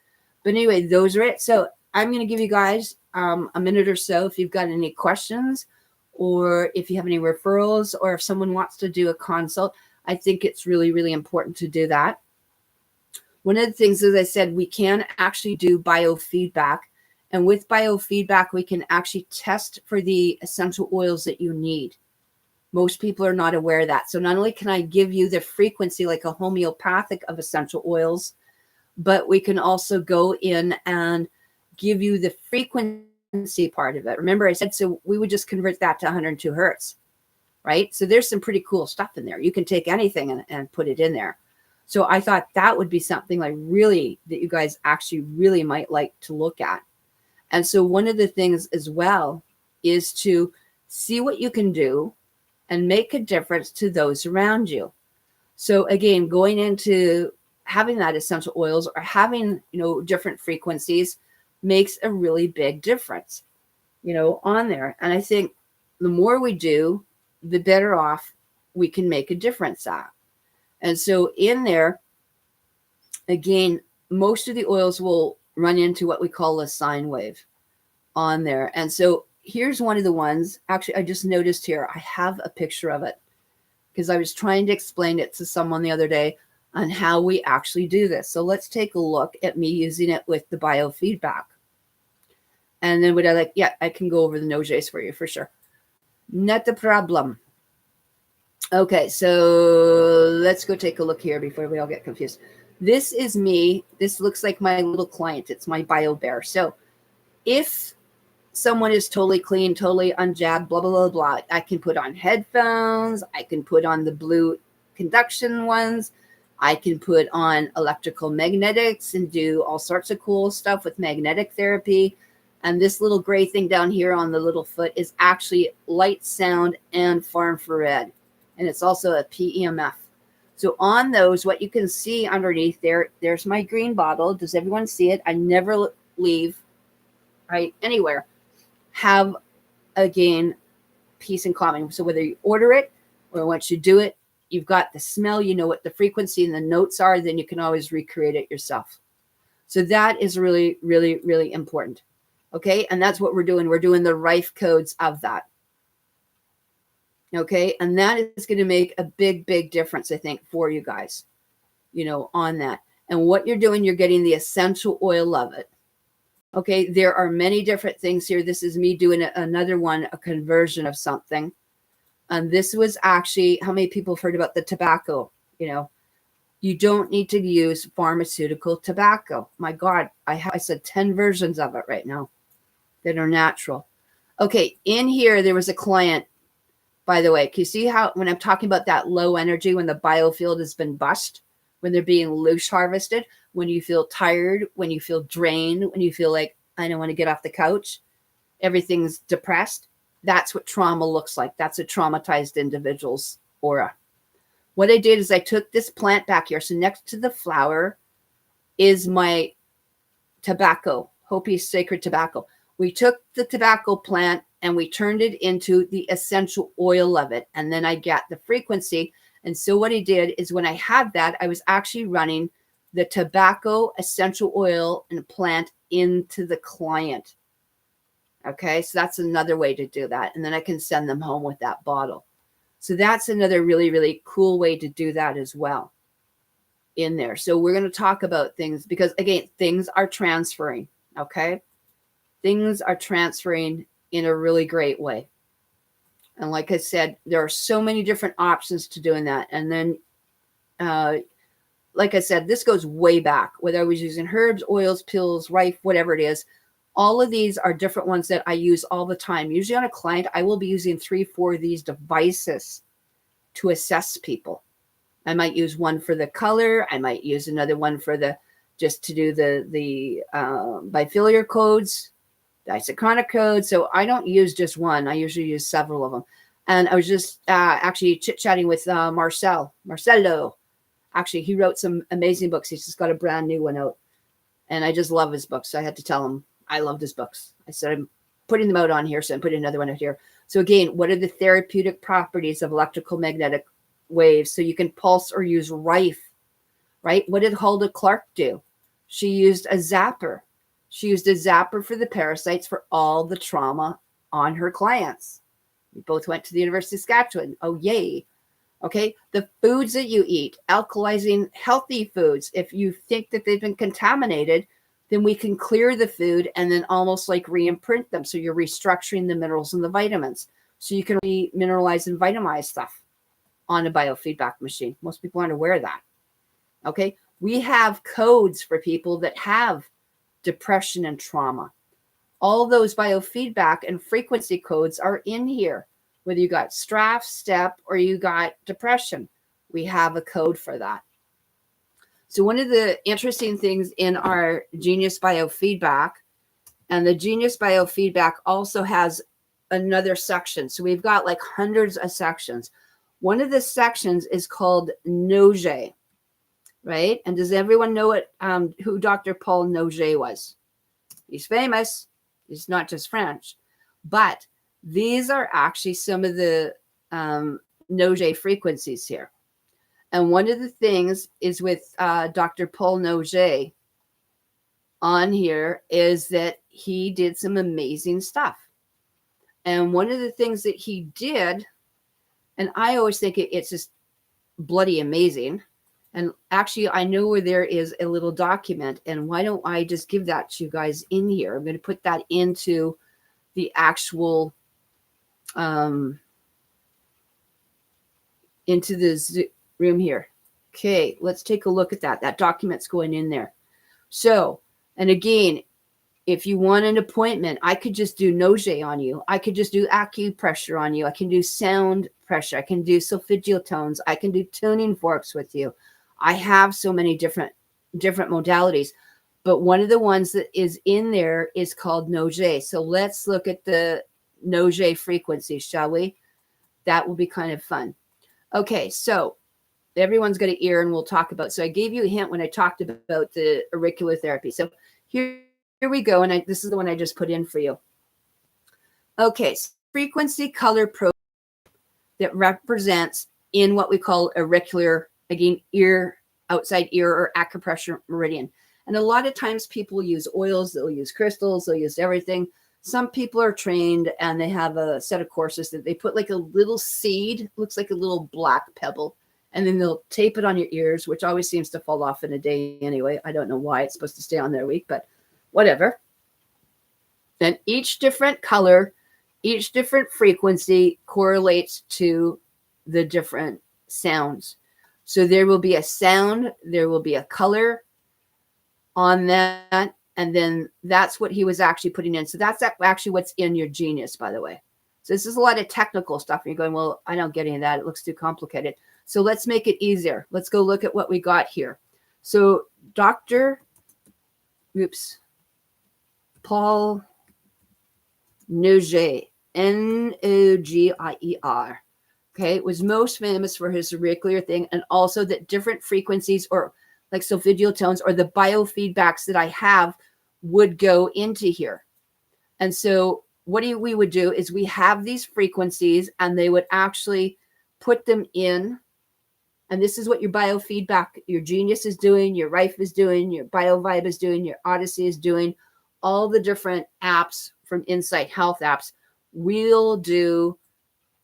But anyway, those are it. So I'm going to give you guys a minute or so if you've got any questions, or if you have any referrals, or if someone wants to do a consult. I think it's really, really important to do that. One of the things, as I said, we can actually do biofeedback. And with biofeedback, we can actually test for the essential oils that you need. Most people are not aware of that. So not only can I give you the frequency like a homeopathic of essential oils, but we can also go in and give you the frequency part of it. Remember I said, so we would just convert that to 102 hertz, right? So there's some pretty cool stuff in there. You can take anything and put it in there. So I thought that would be something like really that you guys actually really might like to look at. And so one of the things as well is to see what you can do and make a difference to those around you. So again, going into having that essential oils or having, different frequencies makes a really big difference, on there. And I think the more we do, the better off we can make a difference at. And so in there, again, most of the oils will run into what we call a sine wave on there. And so here's one of the ones. Actually, I just noticed here, I have a picture of it because I was trying to explain it to someone the other day on how we actually do this. So let's take a look at me using it with the biofeedback. And then I can go over the nojes for you for sure. Not a problem. Okay, so let's go take a look here before we all get confused. This is me. This looks like my little client. It's my bio bear. So if someone is totally clean, totally unjabbed, blah, blah, blah, blah, I can put on headphones. I can put on the blue conduction ones. I can put on electrical magnetics and do all sorts of cool stuff with magnetic therapy. And this little gray thing down here on the little foot is actually light, sound, and far infrared. And it's also a PEMF. So on those, what you can see underneath there's my green bottle. Does everyone see it? I never leave, right, anywhere. Have, again, peace and calming. So whether you order it or once you do it, you've got the smell, you know what the frequency and the notes are, then you can always recreate it yourself. So that is really, really, really important. Okay. And that's what we're doing. We're doing the Rife codes of that. Okay. And that is going to make a big, big difference, I think, for you guys, you know, on that. And what you're doing, you're getting the essential oil of it. Okay. There are many different things here. This is me doing another one, a conversion of something. And this was actually, how many people have heard about the tobacco? You know, you don't need to use pharmaceutical tobacco. My God, I said 10 versions of it right now that are natural. Okay, in here, there was a client, by the way. Can you see how, when I'm talking about that low energy, when the biofield has been bust, when they're being loose harvested, when you feel tired, when you feel drained, when you feel like, I don't want to get off the couch, everything's depressed. That's what trauma looks like. That's a traumatized individual's aura. What I did is I took this plant back here. So next to the flower is my tobacco, Hopi's sacred tobacco. We took the tobacco plant and we turned it into the essential oil of it. And then I got the frequency. And so what I did is when I had that, I was actually running the tobacco essential oil and plant into the client. Okay, so that's another way to do that. And then I can send them home with that bottle. So that's another really, really cool way to do that as well in there. So we're going to talk about things because, again, things are transferring. Okay, things are transferring in a really great way. And like I said, there are so many different options to doing that. And then, like I said, this goes way back, whether I was using herbs, oils, pills, Rife, whatever it is. All of these are different ones that I use all the time. Usually on a client, I will be using 3-4 of these devices to assess people. I might use one for the color. I might use another one for the, just to do the bifiliar codes, isochronic codes. So I don't use just one. I usually use several of them. And I was just actually chit-chatting with Marcelo. Actually, he wrote some amazing books. He's just got a brand new one out. And I just love his books. So I had to tell him I loved his books. I said, I'm putting them out on here. So I'm putting another one out here. So again, what are the therapeutic properties of electrical magnetic waves? So you can pulse or use Rife, right? What did Hulda Clark do? She used a zapper. She used a zapper for the parasites for all the trauma on her clients. We both went to the University of Saskatchewan. Oh, yay. Okay. The foods that you eat, alkalizing healthy foods. If you think that they've been contaminated, then we can clear the food and then almost like re-imprint them. So you're restructuring the minerals and the vitamins. So you can re-mineralize and vitamize stuff on a biofeedback machine. Most people aren't aware of that. Okay. We have codes for people that have depression and trauma. All those biofeedback and frequency codes are in here. Whether you got stress, step, or you got depression, we have a code for that. So one of the interesting things in our Genius Biofeedback, and the Genius Biofeedback also has another section. So we've got like hundreds of sections. One of the sections is called Noget, right? And does everyone know what who Dr. Paul Noget was? He's famous. He's not just French. But these are actually some of the Noget frequencies here. And one of the things is with Dr. Paul Noget on here is that he did some amazing stuff. And one of the things that he did, and I always think it's just bloody amazing. And actually, I know where there is a little document. And why don't I just give that to you guys in here? I'm going to put that into the actual, into the room here. Okay, let's take a look at that. That document's going in there. So, and again, if you want an appointment, I could just do Noget on you. I could just do acupressure on you. I can do sound pressure. I can do solfeggio tones. I can do tuning forks with you. I have so many different modalities. But one of the ones that is in there is called Noget. So let's look at the Noget frequency, shall we? That will be kind of fun. Okay, so everyone's got an ear and we'll talk about. So I gave you a hint when I talked about the auricular therapy. So here we go. And this is the one I just put in for you. Okay, so frequency color probe that represents in what we call auricular, again, ear, outside ear or acupressure meridian. And a lot of times people use oils, they'll use crystals, they'll use everything. Some people are trained and they have a set of courses that they put like a little seed, looks like a little black pebble, and then they'll tape it on your ears, which always seems to fall off in a day anyway. I don't know why it's supposed to stay on there a week, but whatever. Then each different color, each different frequency correlates to the different sounds. So there will be a sound, there will be a color on that, and then that's what he was actually putting in. So that's actually what's in your Genius, by the way. So this is a lot of technical stuff. And you're going, well, I don't get any of that. It looks too complicated. So let's make it easier. Let's go look at what we got here. So Dr. Paul Nogier, Nogier, okay, was most famous for his auricular thing, and also that different frequencies or like solfeggio tones or the biofeedbacks that I have would go into here. And so what we would do is we have these frequencies and they would actually put them in. And this is what your biofeedback, your Genius is doing, your Rife is doing, your BioVibe is doing, your Odyssey is doing, all the different apps from Insight Health apps will do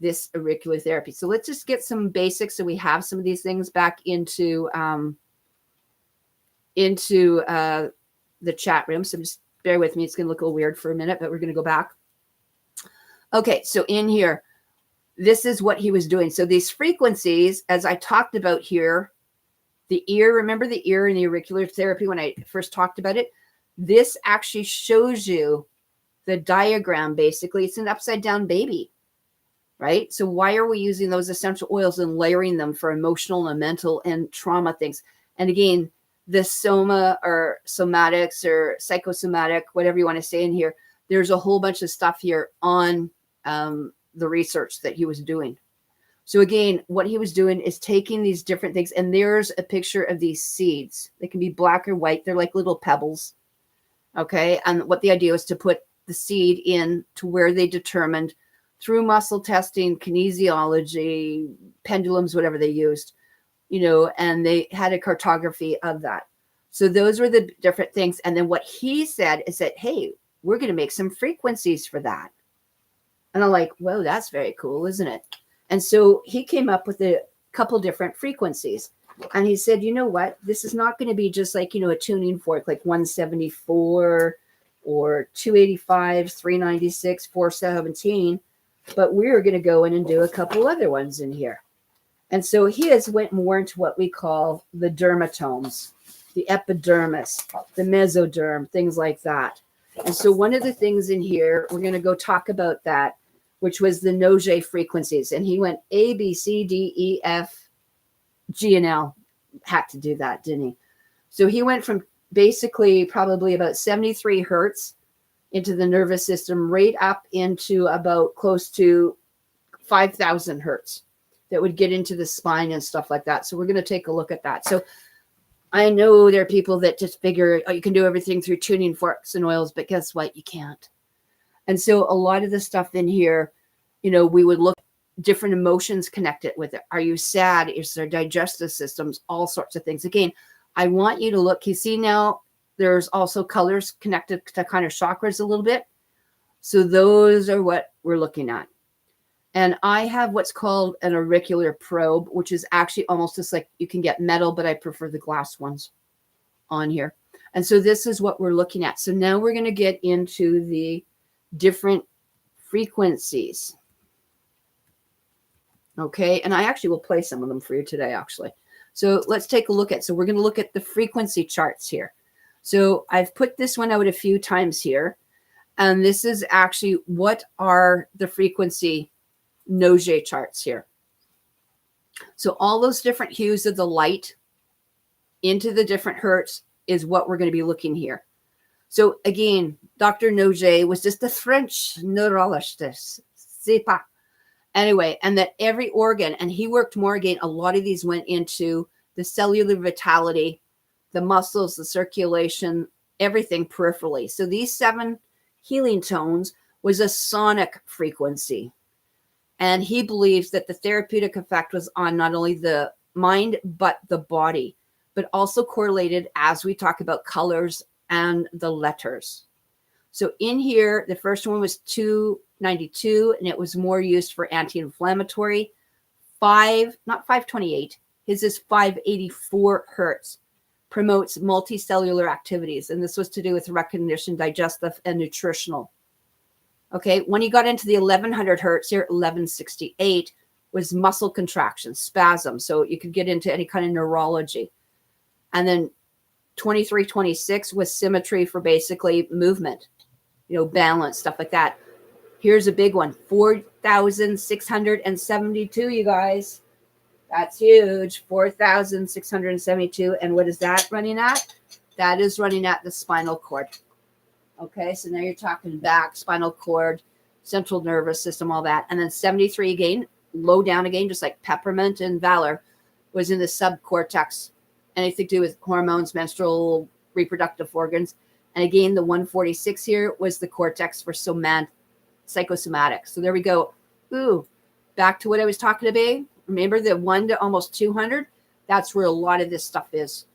this auricular therapy. So let's just get some basics so we have some of these things back into the chat room. So just bear with me. It's going to look a little weird for a minute, but we're going to go back. Okay, so in here, this is what he was doing. So these frequencies, as I talked about here, the ear, remember the ear in the auricular therapy when I first talked about it? This actually shows you the diagram, basically. It's an upside down baby, right? So why are we using those essential oils and layering them for emotional and mental and trauma things? And again, the soma or somatics or psychosomatic, whatever you want to say in here, there's a whole bunch of stuff here on the research that he was doing. So again, what he was doing is taking these different things, and there's a picture of these seeds. They can be black or white. They're like little pebbles. Okay. And what the idea was to put the seed in to where they determined through muscle testing, kinesiology, pendulums, whatever they used, you know, and they had a cartography of that. So those were the different things. And then what he said is that, hey, we're going to make some frequencies for that. And I'm like, whoa, that's very cool, isn't it? And so he came up with a couple different frequencies. And he said, you know what? This is not going to be just like, you know, a tuning fork like 174 or 285, 396, 417. But we're going to go in and do a couple other ones in here. And so he has went more into what we call the dermatomes, the epidermis, the mesoderm, things like that. And so one of the things in here, we're going to go talk about that, which was the Nogier frequencies. And he went A, B, C, D, E, F, G, and L. Had to do that, didn't he? So he went from basically probably about 73 hertz into the nervous system right up into about close to 5,000 hertz that would get into the spine and stuff like that. So we're going to take a look at that. So I know there are people that just figure, oh, you can do everything through tuning forks and oils, but guess what? You can't. And so a lot of the stuff in here, you know, we would look at different emotions connected with it. Are you sad? Is there digestive systems? All sorts of things. Again, I want you to look. You see now there's also colors connected to kind of chakras a little bit. So those are what we're looking at. And I have what's called an auricular probe, which is actually almost just like you can get metal, but I prefer the glass ones on here. And so this is what we're looking at. So now we're going to get into the different frequencies. Okay. And I actually will play some of them for you today, actually. So let's take a look at, so we're going to look at the frequency charts here. So I've put this one out a few times here. And this is actually what are the frequency Nogier charts here. So all those different hues of the light into the different hertz is what we're going to be looking here. So again, Dr. Nogier was just a French neurologist. C'est pas. Anyway, and that every organ, and he worked more again, a lot of these went into the cellular vitality, the muscles, the circulation, everything peripherally. So these 7 healing tones was a sonic frequency. And he believes that the therapeutic effect was on not only the mind, but the body, but also correlated as we talk about colors and the letters. So in here, the first one was 292, and it was more used for anti-inflammatory. Not 528, his is 584 hertz, promotes multicellular activities. And this was to do with recognition, digestive, and nutritional. Okay, when you got into the 1100 hertz here, 1168 was muscle contraction, spasm. So you could get into any kind of neurology. And then 2326 was symmetry for basically movement, balance, stuff like that. Here's a big one, 4,672, you guys. That's huge, 4,672. And what is that running at? That is running at the spinal cord. Okay, so now you're talking back, spinal cord, central nervous system, all that. And then 73 again, low down again, just like peppermint and valor, was in the subcortex. Anything to do with hormones, menstrual, reproductive organs. And again, the 146 here was the cortex for psychosomatic. So there we go. Ooh, back to what I was talking about. Remember the 1 to almost 200? That's where a lot of this stuff is.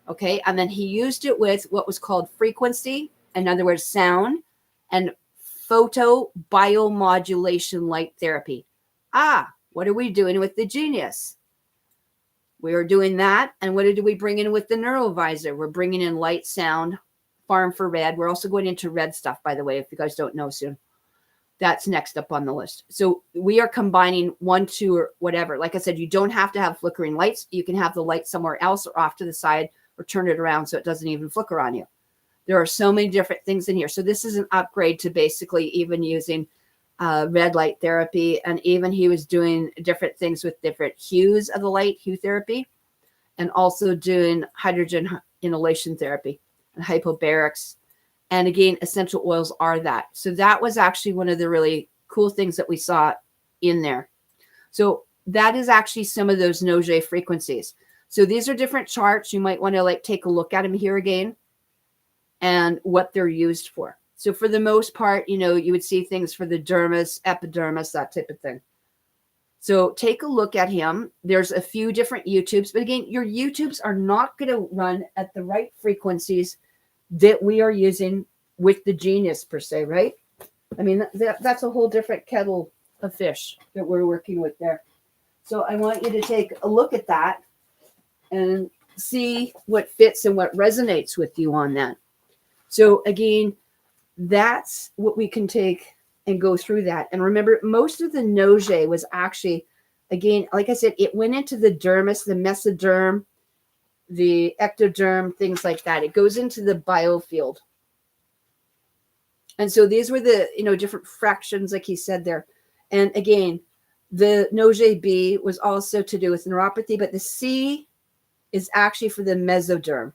Okay, and then he used it with what was called frequency, in other words, sound, and photobiomodulation light therapy. What are we doing with the genius? We are doing that. And what did we bring in with the neurovisor? We're bringing in light, sound, far infrared. We're also going into red stuff, by the way, if you guys don't know soon. That's next up on the list. So we are combining 1, 2, or whatever. Like I said, you don't have to have flickering lights. You can have the light somewhere else or off to the side or turn it around so it doesn't even flicker on you. There are so many different things in here. So this is an upgrade to basically even using red light therapy. And even he was doing different things with different hues of the light, hue therapy, and also doing hydrogen inhalation therapy and hypobarics. And again, essential oils are that. So that was actually one of the really cool things that we saw in there. So that is actually some of those Noge frequencies. So these are different charts. You might want to take a look at them here again and what they're used for. So for the most part, you would see things for the dermis, epidermis, that type of thing. So take a look at him. There's a few different YouTubes, but again, your YouTubes are not going to run at the right frequencies that we are using with the genius per se, right? I mean, that's a whole different kettle of fish that we're working with there. So I want you to take a look at that and see what fits and what resonates with you on that. So again, that's what we can take and go through that. And remember, most of the Noge was actually, again, like I said, it went into the dermis, the mesoderm, the ectoderm, things like that. It goes into the biofield. And so these were the, different fractions, like he said there. And again, the Noge B was also to do with neuropathy, but the C is actually for the mesoderm.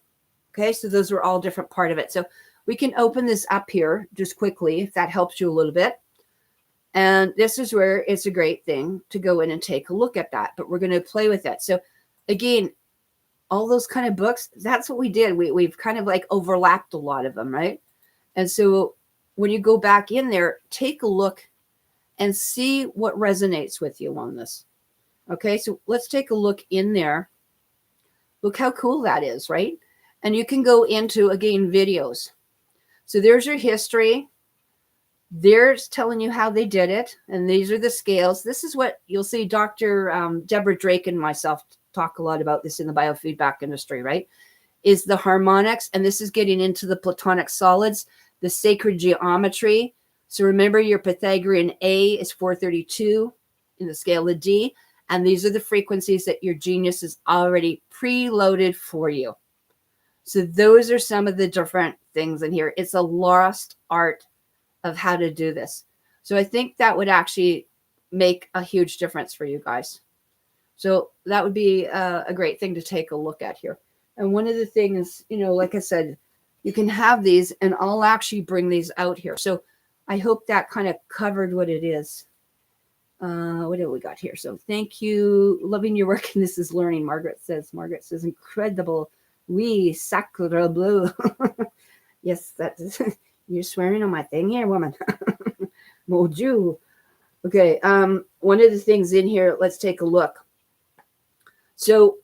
Okay, so those were all different part of it. So we can open this up here just quickly, if that helps you a little bit. And this is where it's a great thing to go in and take a look at that. But we're going to play with it. So again, all those kind of books, that's what we did. We've kind of overlapped a lot of them, right? And so when you go back in there, take a look and see what resonates with you on this. Okay, so let's take a look in there. Look how cool that is, right? And you can go into, again, videos. So there's your history. There's telling you how they did it. And these are the scales. This is what you'll see Dr. Deborah Drake and myself talk a lot about this in the biofeedback industry, right? Is the harmonics. And this is getting into the platonic solids, the sacred geometry. So remember, your Pythagorean A is 432 in the scale of D. And these are the frequencies that your genius is already preloaded for you. So those are some of the different things in here. It's a lost art of how to do this. So I think that would actually make a huge difference for you guys. So that would be a great thing to take a look at here. And one of the things, like I said, you can have these, and I'll actually bring these out here. So I hope that kind of covered what it is. What do we got here? So thank you. Loving your work. And this is learning. Margaret says, incredible. Oui, sacre bleu. Yes, that's, you're swearing on my thing here, woman. Moju. Okay. One of the things in here, let's take a look. So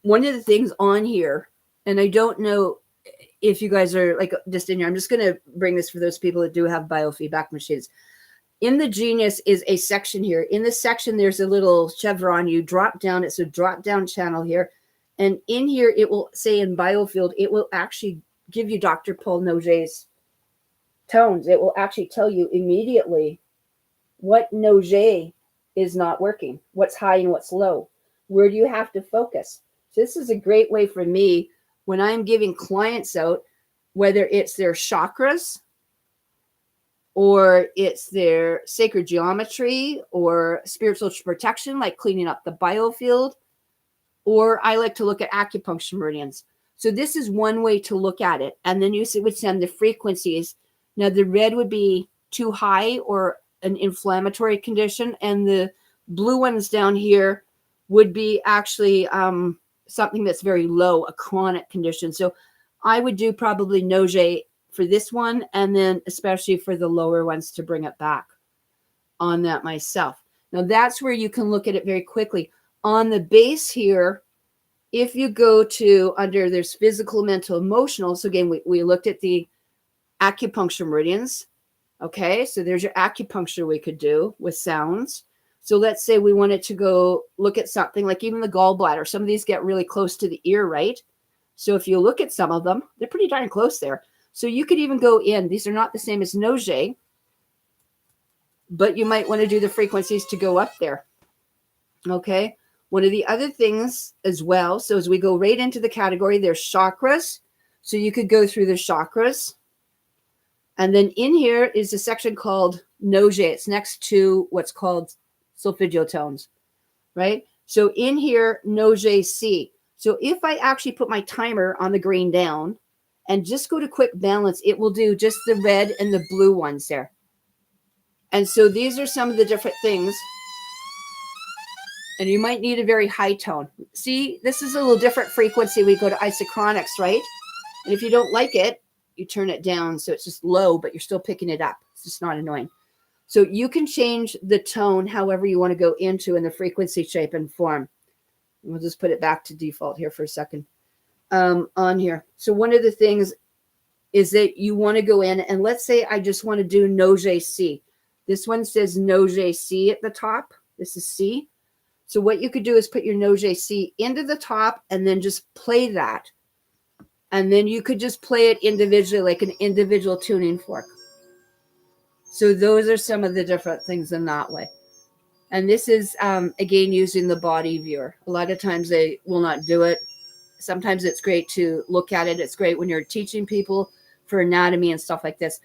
one of the things on here, and I don't know if you guys are like just in here, I'm just going to bring this for those people that do have biofeedback machines. In the Genius is a section here. In this section, there's a little chevron. You drop down. It's a drop down channel here. And in here, it will say in Biofield, it will actually give you Dr. Paul Noget's tones. It will actually tell you immediately what Noget is not working, what's high and what's low. Where do you have to focus? So this is a great way for me when I'm giving clients out, whether it's their chakras or it's their sacred geometry or spiritual protection, like cleaning up the biofield, or I like to look at acupuncture meridians. So this is one way to look at it. And then you would send the frequencies. Now the red would be too high or an inflammatory condition. And the blue ones down here would be actually something that's very low, a chronic condition. So I would do probably Noget for this one, and then especially for the lower ones to bring it back on that myself. Now that's where you can look at it very quickly. On the base here, if you go to under, there's physical, mental, emotional. So again, we looked at the acupuncture meridians. Okay, so there's your acupuncture we could do with sounds. So let's say we wanted to go look at something like even the gallbladder. Some of these get really close to the ear, right? So if you look at some of them, they're pretty darn close there. So you could even go in. These are not the same as Noget, but you might want to do the frequencies to go up there. Okay. One of the other things as well, so as we go right into the category, there's chakras. So you could go through the chakras. And then in here is a section called Noget. It's next to what's called solfeggio tones, right? So in here, Noget C. So if I actually put my timer on the green down and just go to quick balance, it will do just the red and the blue ones there. And so these are some of the different things. And you might need a very high tone. See, this is a little different frequency. We go to isochronics, right? And if you don't like it, you turn it down so it's just low, but you're still picking it up. It's just not annoying. So you can change the tone however you want to go into in the frequency, shape, and form. We'll just put it back to default here for a second on here. So one of the things is that you want to go in, and let's say I just want to do Noget C. This one says Noget C at the top. This is C. So what you could do is put your Noget C into the top and then just play that. And then you could just play it individually, like an individual tuning fork. So those are some of the different things in that way. And this is, again, using the body viewer. A lot of times they will not do it. Sometimes it's great to look at it. It's great when you're teaching people for anatomy and stuff like this.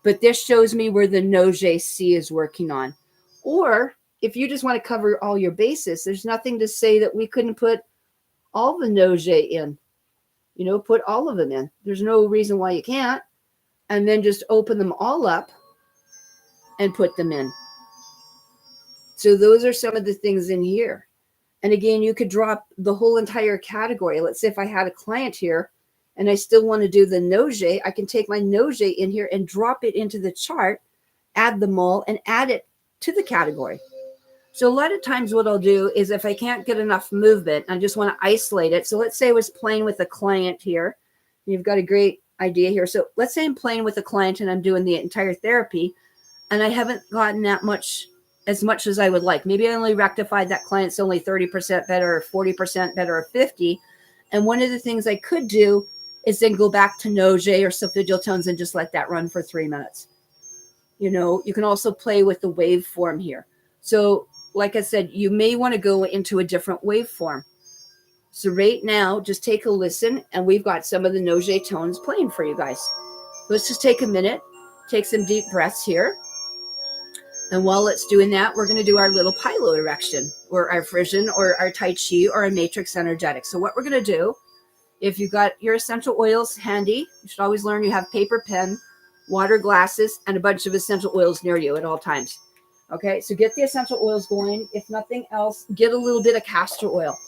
But this shows me where the Noget C is working on. Or if you just want to cover all your bases, there's nothing to say that we couldn't put all the Noget in. You know, put all of them in. There's no reason why you can't. And then just open them all up and put them in. So those are some of the things in here. And again, you could drop the whole entire category. Let's say if I had a client here and I still want to do the Noget, I can take my Noget in here and drop it into the chart, add them all, and add it to the category. So a lot of times what I'll do is if I can't get enough movement, I just want to isolate it. So let's say I was playing with a client here. You've got a great idea here. So let's say I'm playing with a client and I'm doing the entire therapy and I haven't gotten that much, as much as I would like. Maybe I only rectified that client's only 30% better or 40% better or 50. And one of the things I could do is then go back to Noget or solfeggio tones and just let that run for 3 minutes. You know, you can also play with the waveform here. So like I said, you may want to go into a different waveform. So right now, just take a listen, and we've got some of the Noget tones playing for you guys. Let's just take a minute, take some deep breaths here. And while it's doing that, we're going to do our little pylo erection, or our frisson, or our tai chi, or our matrix energetic. So what we're going to do, if you've got your essential oils handy, you should always learn you have paper, pen, water, glasses, and a bunch of essential oils near you at all times. Okay, so get the essential oils going. If nothing else, get a little bit of castor oil.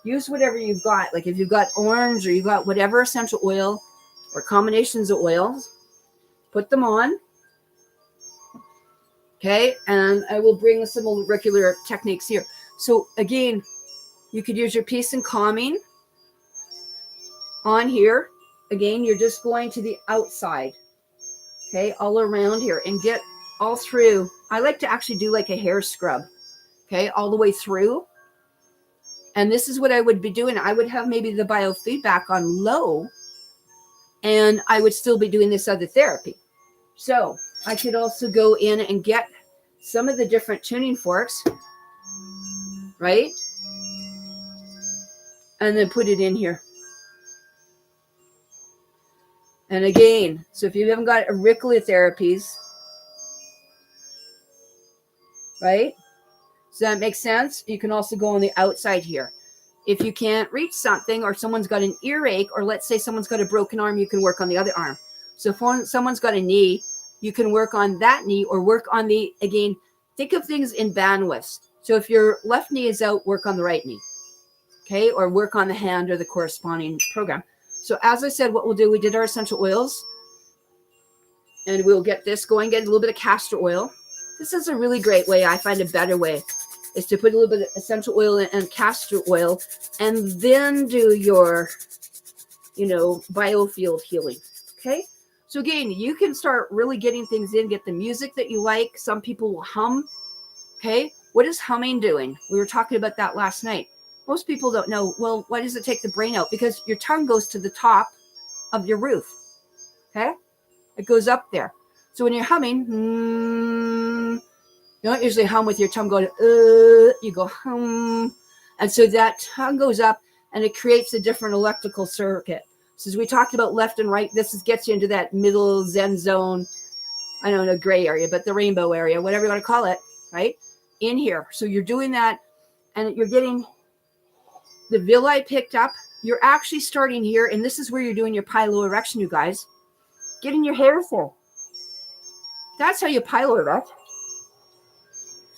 Use whatever you've got. Like if you've got orange or you've got whatever essential oil or combinations of oils, put them on. Okay. And I will bring some auricular techniques here. So again, you could use your peace and calming on here. Again, you're just going to the outside. Okay. All around here and get all through. I like to actually do like a hair scrub. Okay. All the way through. And this is what I would be doing. I would have maybe the biofeedback on low, and I would still be doing this other therapy. So I could also go in and get some of the different tuning forks, right? And then put it in here. And again, so if you haven't got auricular therapies, right? Does that make sense? You can also go on the outside here. If you can't reach something, or someone's got an earache, or let's say someone's got a broken arm, you can work on the other arm. So if someone's got a knee, you can work on that knee, or work on the, again, think of things in bandwidths. So if your left knee is out, work on the right knee. Okay, or work on the hand or the corresponding program. So as I said, what we'll do, we did our essential oils, and we'll get this going, get a little bit of castor oil. This is a really great way. I find a better way is to put a little bit of essential oil and castor oil, and then do your, biofield healing. Okay. So again, you can start really getting things in, get the music that you like. Some people will hum. Okay. What is humming doing? We were talking about that last night. Most people don't know, well, why does it take the brain out? Because your tongue goes to the top of your roof. Okay. It goes up there. So when you're humming, you don't usually hum with your tongue going, you go hum. And so that tongue goes up and it creates a different electrical circuit. So as we talked about left and right, this gets you into that middle Zen zone. I don't know, gray area, but the rainbow area, whatever you want to call it, right? In here. So you're doing that and you're getting the villi picked up. You're actually starting here. And this is where you're doing your piloerection, you guys. Getting your hair full. That's how you piloerect.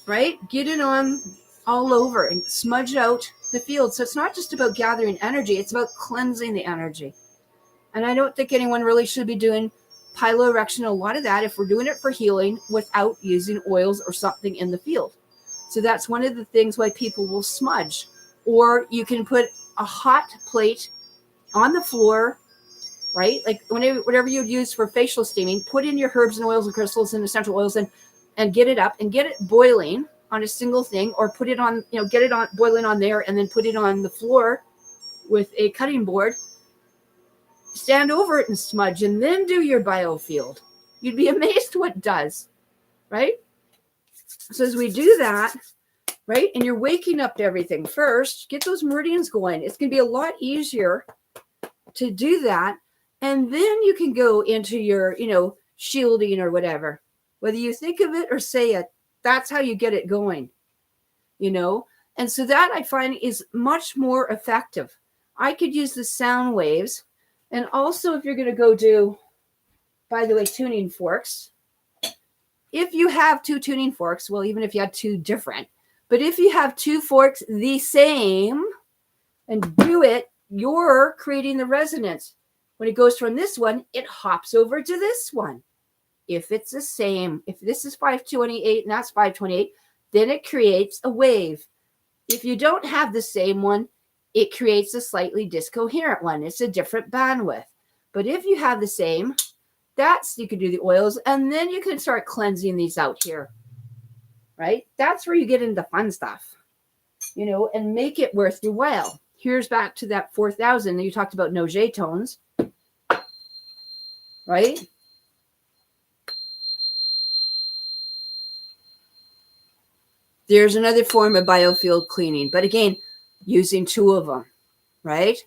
Right? Get it on all over and smudge out the field. So it's not just about gathering energy. It's about cleansing the energy. And I don't think anyone really should be doing piloerection, a lot of that, if we're doing it for healing, without using oils or something in the field. So that's one of the things why people will smudge. Or you can put a hot plate on the floor, right? Like whatever you'd use for facial steaming, put in your herbs and oils and crystals and essential oils and get it up and get it boiling on a single thing, or put it on, get it on boiling on there and then put it on the floor with a cutting board, stand over it and smudge, and then do your biofield. You'd be amazed what it does, right? So as we do that, right, and you're waking up to everything first, get those meridians going. It's going to be a lot easier to do that. And then you can go into your, shielding or whatever. Whether you think of it or say it, that's how you get it going, And so that I find is much more effective. I could use the sound waves. And also if you're going to go do, by the way, tuning forks. If you have two tuning forks, well, even if you had two different, but if you have two forks the same and do it, you're creating the resonance. When it goes from this one, it hops over to this one. If it's the same, if this is 528 and that's 528, then it creates a wave. If you don't have the same one, it creates a slightly discoherent one. It's a different bandwidth. But if you have the same, you can do the oils, and then you can start cleansing these out here, right? That's where you get into fun stuff, and make it worth your while. Here's back to that 4,000 that you talked about, Noget tones, right? There's another form of biofield cleaning, but again, using two of them, right?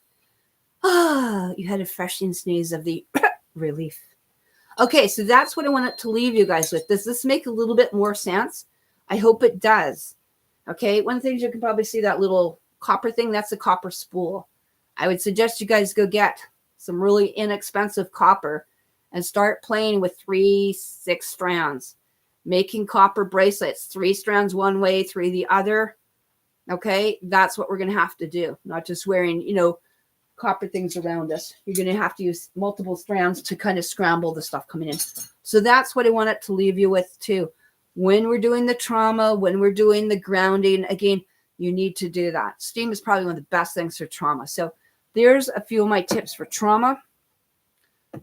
You had a refreshing sneeze of the relief. Okay, so that's what I wanted to leave you guys with. Does this make a little bit more sense? I hope it does. Okay, one of the things you can probably see, that little copper thing, that's a copper spool. I would suggest you guys go get some really inexpensive copper and start playing with 3 6 strands. Making copper bracelets, 3 strands one way, 3 the other. Okay, that's what we're going to have to do. Not just wearing, copper things around us. You're going to have to use multiple strands to kind of scramble the stuff coming in. So that's what I wanted to leave you with too. when we're doing the trauma, when we're doing the grounding, again, you need to do that. Steam is probably one of the best things for trauma. So there's a few of my tips for trauma.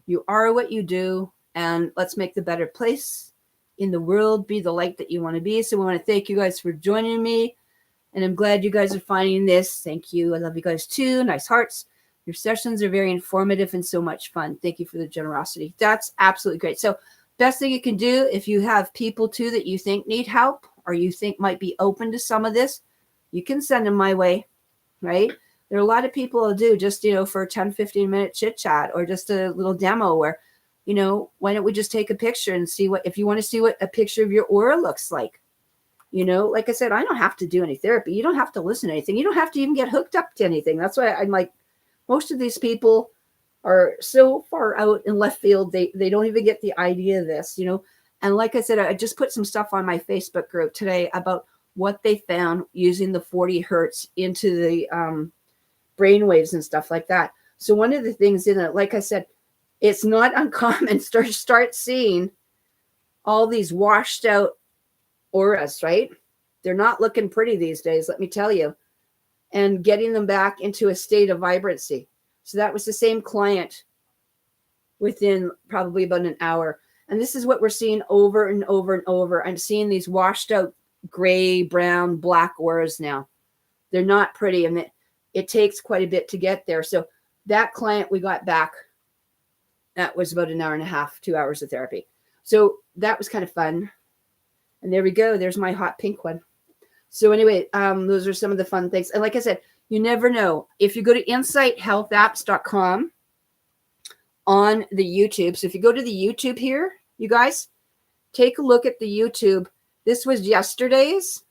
You are what you do, and let's make the better place in the world. Be the light that you want to be. So we want to thank you guys for joining me, and I'm glad you guys are finding this. Thank you. I love you guys too. Nice hearts. Your sessions are very informative and so much fun. Thank you for the generosity. That's absolutely great. So best thing you can do, if you have people too that you think need help or you think might be open to some of this, you can send them my way, right? There are a lot of people who do just, for a 10, 15-minute chit chat or just a little demo where, why don't we just take a picture and see if you want to see what a picture of your aura looks like. Like I said, I don't have to do any therapy. You don't have to listen to anything. You don't have to even get hooked up to anything. That's why I'm like, most of these people are so far out in left field, they don't even get the idea of this, And like I said, I just put some stuff on my Facebook group today about what they found using the 40 hertz into the brain waves and stuff like that. So one of the things in it, like I said, it's not uncommon to start seeing all these washed out auras, right? They're not looking pretty these days, let me tell you, and getting them back into a state of vibrancy. So that was the same client within probably about an hour. And this is what we're seeing over and over and over. I'm seeing these washed out gray, brown, black auras now. They're not pretty, and it takes quite a bit to get there. So that client we got back, that was about an hour and a half, 2 hours of therapy. So that was kind of fun. And there we go. There's my hot pink one. So anyway, those are some of the fun things. And like I said, you never know. If you go to insighthealthapps.com on the YouTube. So if you go to the YouTube here, you guys, take a look at the YouTube. This was yesterday's.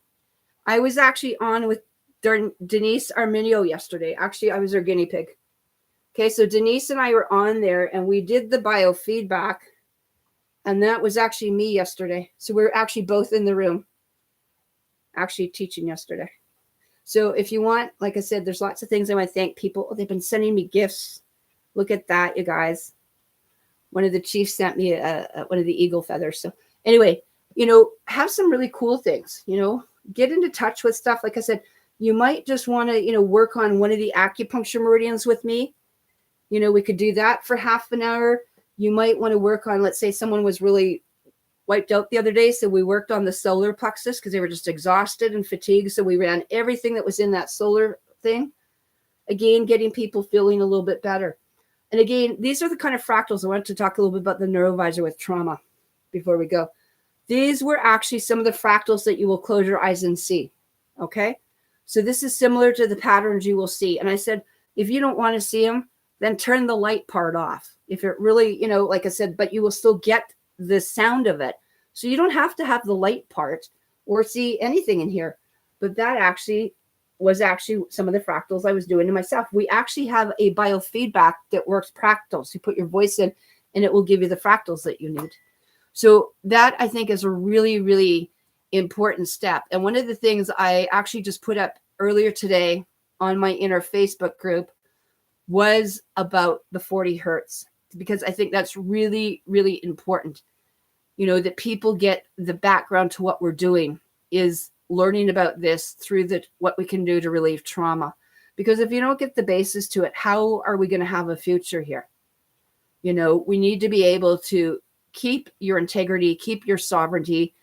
I was actually on with Denise Arminio yesterday. Actually, I was her guinea pig. Okay, so Denise and I were on there, and we did the biofeedback. And that was actually me yesterday. So we're actually both in the room, actually teaching yesterday. So if you want, like I said, there's lots of things I want to thank people. Oh, they've been sending me gifts. Look at that, you guys. One of the chiefs sent me one of the eagle feathers. So anyway, have some really cool things, get into touch with stuff. Like I said, you might just want to, work on one of the acupuncture meridians with me. We could do that for half an hour. You might want to work on, let's say someone was really wiped out the other day. So we worked on the solar plexus because they were just exhausted and fatigued. So we ran everything that was in that solar thing. Again, getting people feeling a little bit better. And again, these are the kind of fractals. I want to talk a little bit about the neurovisor with trauma before we go. These were actually some of the fractals that you will close your eyes and see. Okay. So this is similar to the patterns you will see. And I said, if you don't want to see them, then turn the light part off. If it really, like I said, but you will still get the sound of it. So you don't have to have the light part or see anything in here. But that actually was some of the fractals I was doing to myself. We actually have a biofeedback that works fractals. You put your voice in and it will give you the fractals that you need. So that I think is a really, really important step. And one of the things I actually just put up earlier today on my inner Facebook group was about the 40 hertz, because I think that's really, really important. That people get the background to what we're doing is learning about this through what we can do to relieve trauma. Because if you don't get the basis to it, how are we going to have a future here? We need to be able to keep your integrity, keep your sovereignty,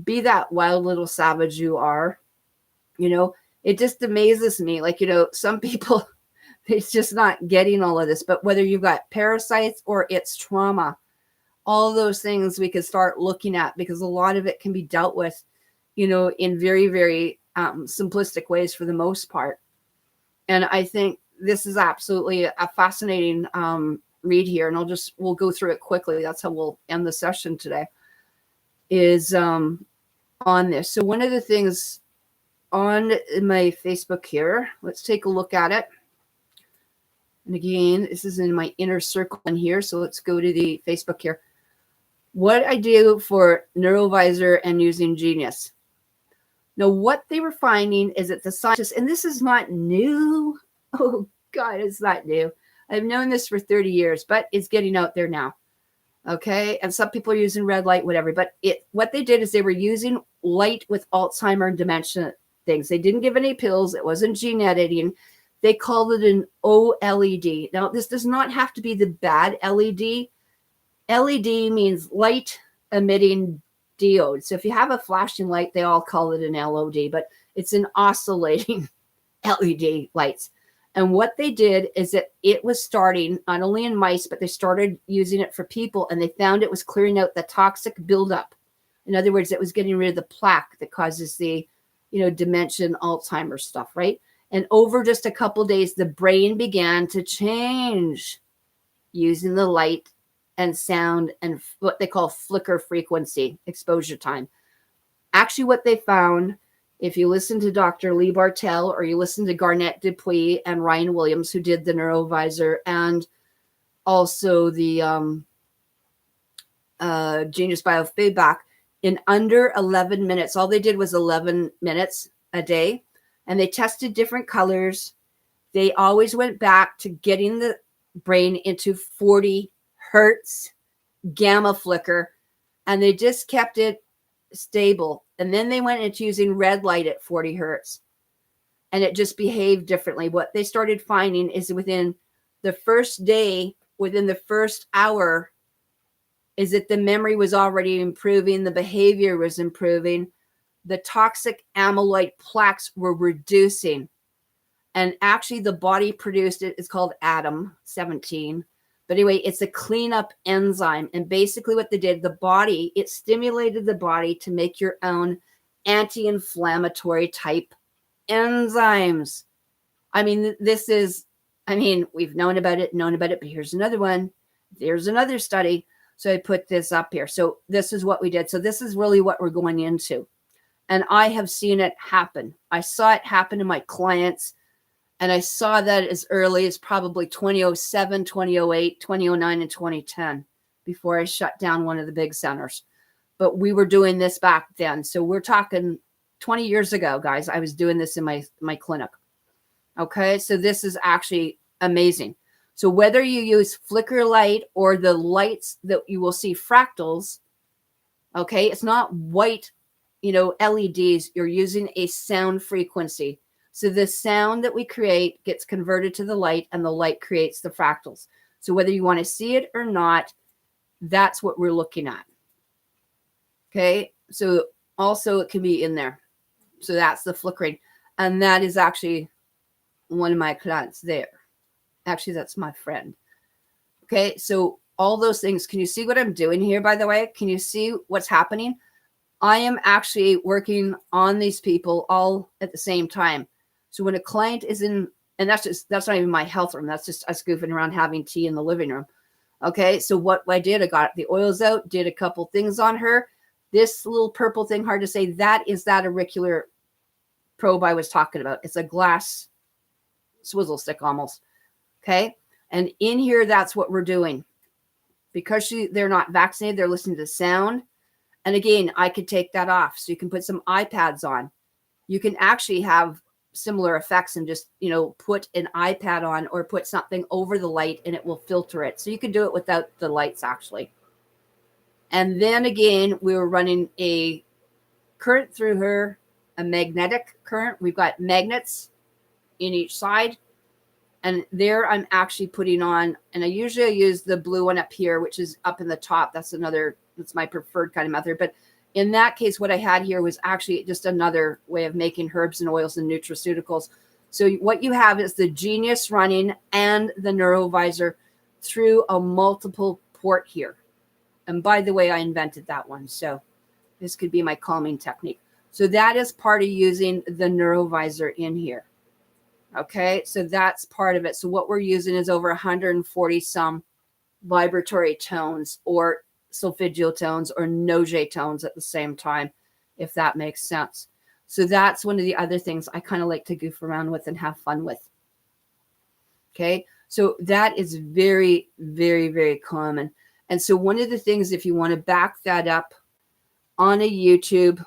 be that wild little savage you are. It just amazes me. Like, some people, it's just not getting all of this. But whether you've got parasites or it's trauma, all those things we could start looking at, because a lot of it can be dealt with, in very, very simplistic ways for the most part. And I think this is absolutely a fascinating read here. And we'll go through it quickly. That's how we'll end the session today, is on this. So one of the things on my Facebook here, let's take a look at it. And again, this is in my inner circle in here. So let's go to the Facebook here. What I do for Neurovisor and using Genius. Now, what they were finding is that the scientists, and this is not new. Oh, God, it's not new. I've known this for 30 years, but it's getting out there now. Okay. And some people are using red light, whatever. But what they did is they were using light with Alzheimer and dementia things. They didn't give any pills. It wasn't gene editing. They called it an OLED. Now, this does not have to be the bad LED. LED means light emitting diode. So if you have a flashing light, they all call it an LOD, but it's an oscillating LED lights. And what they did is that it was starting not only in mice, but they started using it for people, and they found it was clearing out the toxic buildup. In other words, it was getting rid of the plaque that causes the, dementia and Alzheimer's stuff, right? And over just a couple days, the brain began to change using the light and sound and what they call flicker frequency exposure time. Actually, what they found, if you listen to Dr. Lee Bartell or you listen to Garnett Dupuis and Ryan Williams, who did the Neurovisor and also the Genius Biofeedback, in under 11 minutes, all they did was 11 minutes a day, and they tested different colors. They always went back to getting the brain into 40 hertz gamma flicker, and they just kept it stable. And then they went into using red light at 40 hertz, and it just behaved differently. What they started finding is within the first day, within the first hour, is that the memory was already improving, the behavior was improving, the toxic amyloid plaques were reducing. And actually the body produced it. It's called ADAM 17. But anyway, it's a cleanup enzyme. And basically what they did, the body, it stimulated the body to make your own anti-inflammatory type enzymes. I mean, we've known about it, but here's another one. There's another study. So I put this up here. So this is what we did. So this is really what we're going into. And I have seen it happen. I saw it happen to my clients. And I saw that as early as probably 2007, 2008, 2009, and 2010 before I shut down one of the big centers. But we were doing this back then. So we're talking 20 years ago, guys. I was doing this in my clinic. Okay, so this is actually amazing. So whether you use flicker light or the lights that you will see fractals, okay, it's not white, LEDs. You're using a sound frequency. So the sound that we create gets converted to the light, and the light creates the fractals. So whether you want to see it or not, that's what we're looking at. Okay, so also it can be in there. So that's the flickering. And that is actually one of my clients there. Actually, that's my friend. Okay, so all those things. Can you see what I'm doing here, by the way? Can you see what's happening? I am actually working on these people all at the same time. So when a client is in, and that's not even my health room. That's just us goofing around having tea in the living room. Okay, so what I did, I got the oils out, did a couple things on her. This little purple thing, hard to say, that is that auricular probe I was talking about. It's a glass swizzle stick almost. Okay, and in here, that's what we're doing. Because they're not vaccinated, they're listening to sound. And again, I could take that off. So you can put some iPads on. You can actually have similar effects and just, put an iPad on or put something over the light and it will filter it. So you can do it without the lights actually. And then again, we were running a current through her, a magnetic current. We've got magnets in each side. And there I'm actually putting on, and I usually use the blue one up here, which is up in the top. That's my preferred kind of method. But in that case, what I had here was actually just another way of making herbs and oils and nutraceuticals. So what you have is the Genius running and the Neurovisor through a multiple port here. And by the way, I invented that one. So this could be my calming technique. So that is part of using the Neurovisor in here. Okay, so that's part of it. So what we're using is over 140 some vibratory tones or solfeggio tones or noje tones at the same time, if that makes sense. So that's one of the other things I kind of like to goof around with and have fun with. Okay, so that is very, very, very common. And so one of the things, if you want to back that up on a YouTube,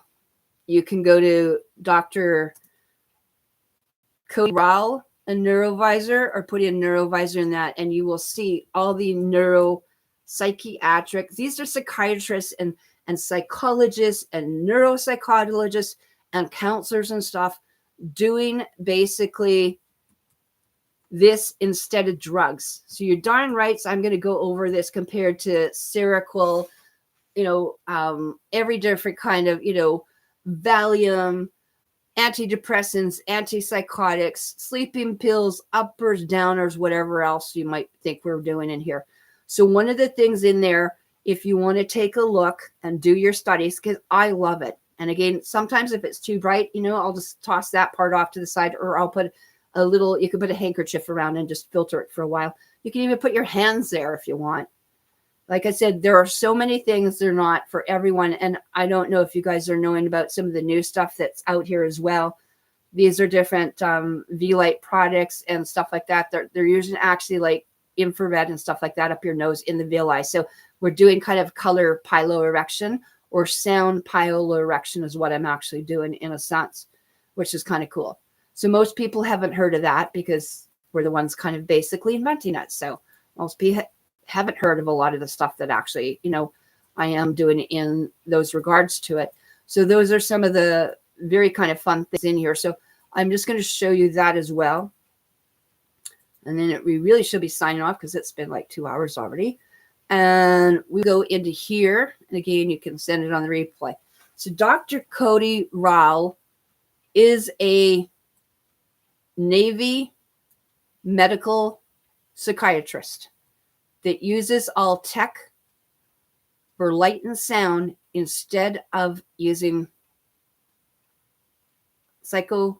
you can go to Dr. Cody Rowell, a Neurovisor, or put in Neurovisor in that, and you will see all the neuroscience psychiatric. These are psychiatrists and psychologists and neuropsychologists and counselors and stuff doing basically this instead of drugs. So you're darn right. So I'm going to go over this compared to Seroquel, every different kind of, Valium, antidepressants, antipsychotics, sleeping pills, uppers, downers, whatever else you might think we're doing in here. So one of the things in there, if you want to take a look and do your studies, because I love it. And again, sometimes if it's too bright, I'll just toss that part off to the side, or I'll put you can put a handkerchief around and just filter it for a while. You can even put your hands there if you want. Like I said, there are so many things. They're not for everyone. And I don't know if you guys are knowing about some of the new stuff that's out here as well. These are different V-Light products and stuff like that. They're using actually like infrared and stuff like that up your nose in the villi. So we're doing kind of color piloerection or sound piloerection is what I'm actually doing in a sense, which is kind of cool. So most people haven't heard of that because we're the ones kind of basically inventing it. So most people haven't heard of a lot of the stuff that actually, I am doing in those regards to it. So those are some of the very kind of fun things in here. So I'm just going to show you that as well. And then we really should be signing off because it's been like 2 hours already. And we go into here. And again, you can send it on the replay. So Dr. Cody Rowell is a Navy medical psychiatrist that uses all tech for light and sound instead of using psycho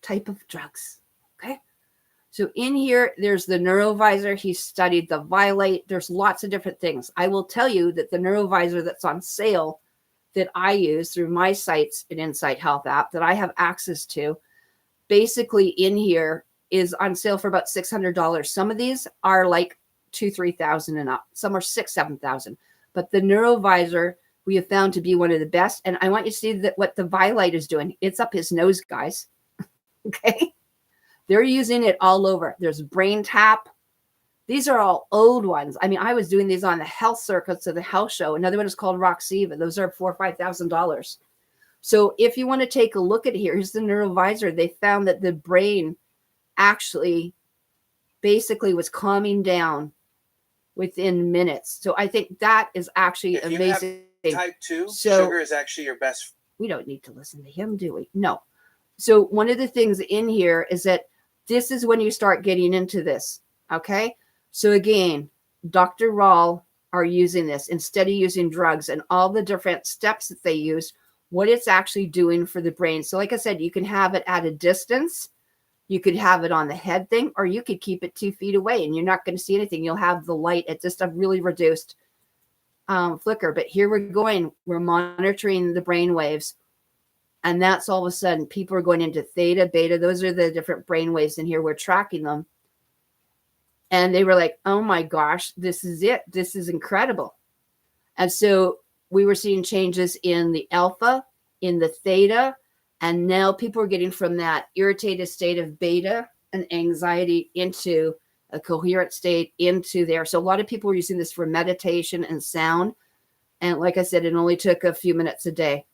type of drugs. Okay. So in here, there's the neurovisor. He studied the Violate. There's lots of different things. I will tell you that the neurovisor that's on sale that I use through my sites and Insight Health app that I have access to, basically in here is on sale for about $600. Some of these are like $2,000-$3,000 and up. Some are $6,000-$7,000. But the neurovisor we have found to be one of the best. And I want you to see that what the Violite is doing. It's up his nose, guys. Okay. They're using it all over. There's Brain Tap. These are all old ones. I mean, I was doing these on the health circuits of the health show. Another one is called Roxiva. Those are $4,000 or $5,000. So if you want to take a look at here, here's the neurovisor. They found that the brain actually basically was calming down within minutes. So I think that is actually if amazing. You have type 2, sugar is actually your best. We don't need to listen to him, do we? No. So one of the things in here is that this is when you start getting into this. Okay. So again, Dr. Rawl are using this instead of using drugs and all the different steps that they use, what it's actually doing for the brain. So like I said, you can have it at a distance. You could have it on the head thing, or you could keep it 2 feet away and you're not going to see anything. You'll have the light at just a really reduced flicker. But here we're monitoring the brain waves. And that's all of a sudden people are going into theta, beta. Those are the different brain waves in here. We're tracking them. And they were like, oh my gosh, this is it. This is incredible. And so we were seeing changes in the alpha, in the theta, and now people are getting from that irritated state of beta and anxiety into a coherent state into there. So a lot of people were using this for meditation and sound. And like I said, it only took a few minutes a day.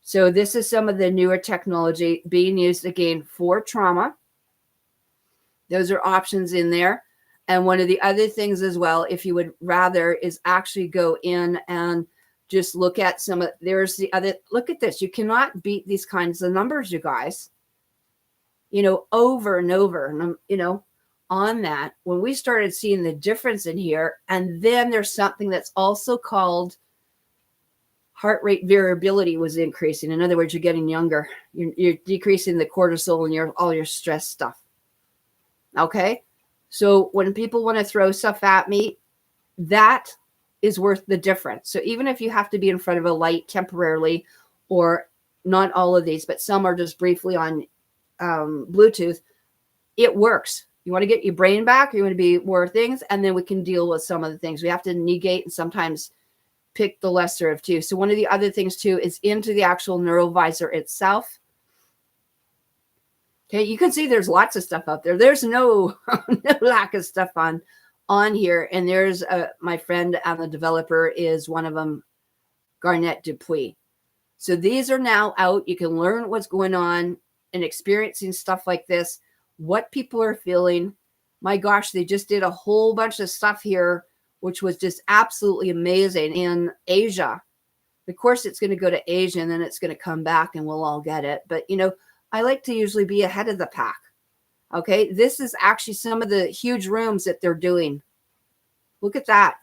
So this is some of the newer technology being used again for trauma. Those are options in there. And one of the other things as well, if you would rather, is actually go in and just look at some of, there's the other, look at this. You cannot beat these kinds of numbers, you guys, over and over, on that. When we started seeing the difference in here, and then there's something that's also called heart rate variability was increasing. In other words, you're getting younger. You're decreasing the cortisol and all your stress stuff. Okay. So when people want to throw stuff at me, that is worth the difference. So even if you have to be in front of a light temporarily, or not all of these, but some are just briefly on Bluetooth, it works. You want to get your brain back, you want to be more things, and then we can deal with some of the things. We have to negate and sometimes pick the lesser of two. So one of the other things too is into the actual neurovisor itself. Okay, you can see there's lots of stuff out there. There's no lack of stuff on on here, and there's my friend and the developer is one of them, Garnett Dupuis. So these are now out. You can learn what's going on and experiencing stuff like this, what people are feeling. My gosh, they just did a whole bunch of stuff here, which was just absolutely amazing in Asia. Of course, it's going to go to Asia and then it's going to come back and we'll all get it. But, you know, I like to usually be ahead of the pack. Okay, this is actually some of the huge rooms that they're doing. Look at that.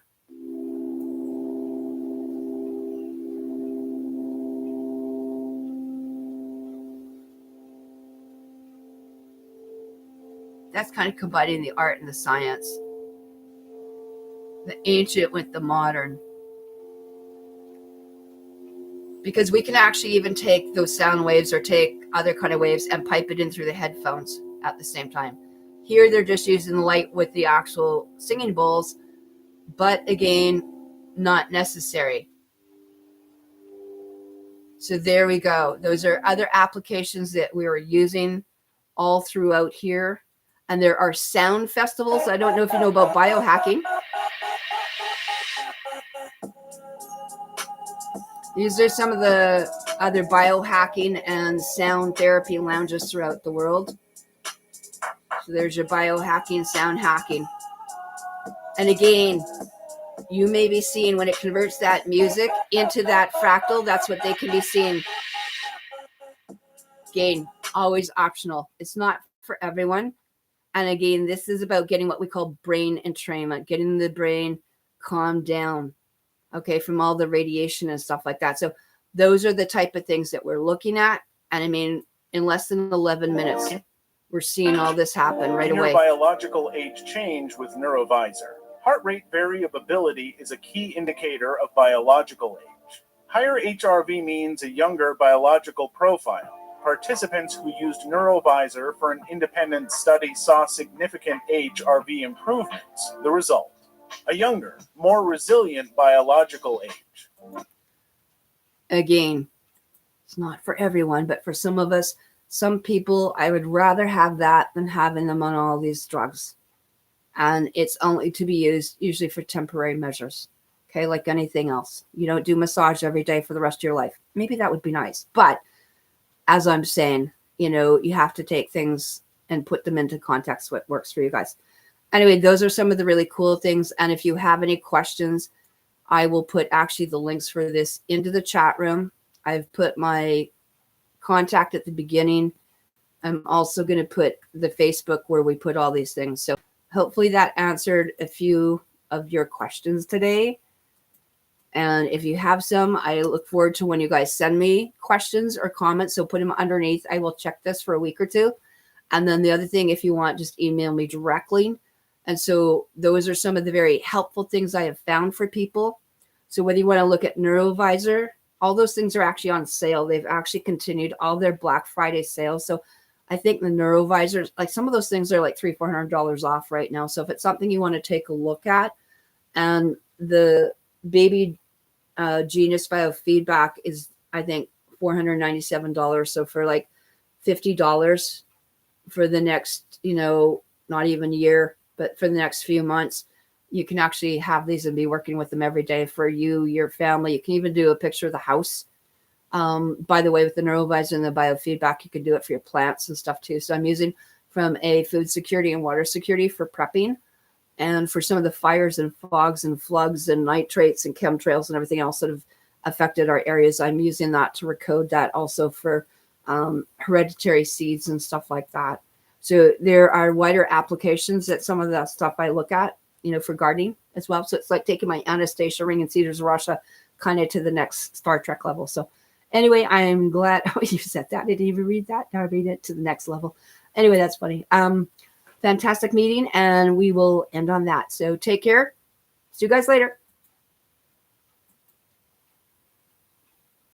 That's kind of combining the art and the science. The ancient with the modern. Because we can actually even take those sound waves or take other kind of waves and pipe it in through the headphones at the same time. Here they're just using the light with the actual singing bowls, but again, not necessary. So there we go. Those are other applications that we were using all throughout here. And there are sound festivals. I don't know if you know about biohacking. These are some of the other biohacking and sound therapy lounges throughout the world. So there's your biohacking, sound hacking. And again, you may be seeing when it converts that music into that fractal, that's what they can be seeing. Again, always optional. It's not for everyone. And again, this is about getting what we call brain entrainment, getting the brain calmed down, okay, from all the radiation and stuff like that. So those are the type of things that we're looking at. And I mean, in less than 11 minutes, we're seeing all this happen right away. Biological age change with NeuroVisor. Heart rate variability is a key indicator of biological age. Higher HRV means a younger biological profile. Participants who used NeuroVisor for an independent study saw significant HRV improvements. The result: a younger, more resilient biological age. Again, it's not for everyone, but for some of us, some people, I would rather have that than having them on all these drugs. And it's only to be used usually for temporary measures. Okay, like anything else. You don't do massage every day for the rest of your life. Maybe that would be nice. But as I'm saying, you know, you have to take things and put them into context, what works for you guys. Anyway, those are some of the really cool things. And if you have any questions, I will put actually the links for this into the chat room. I've put my contact at the beginning. I'm also going to put the Facebook where we put all these things. So hopefully that answered a few of your questions today. And if you have some, I look forward to when you guys send me questions or comments. So put them underneath. I will check this for a week or two. And then the other thing, if you want, just email me directly. And so those are some of the very helpful things I have found for people. So whether you want to look at NeuroVisor, all those things are actually on sale. They've actually continued all their Black Friday sales. So I think the NeuroVisors, like some of those things are like $300-$400 off right now. So if it's something you want to take a look at, and the baby Genius biofeedback is, I think, $497. So for like $50 for the next, you know, not even year, but for the next few months, you can actually have these and be working with them every day for you, your family. You can even do a picture of the house. By the way, with the NeuroVisor and the biofeedback, you can do it for your plants and stuff too. So I'm using from a food security and water security for prepping. And for some of the fires and fogs and floods and nitrates and chemtrails and everything else that have affected our areas, I'm using that to recode that also for hereditary seeds and stuff like that. So there are wider applications that some of that stuff I look at, you know, for gardening as well. So it's like taking my Anastasia ring and Cedars Russia kind of to the next Star Trek level. So anyway, I'm glad you said that. I didn't even read that. Now I read it to the next level. Anyway, that's funny. Fantastic meeting, and we will end on that. So take care. See you guys later.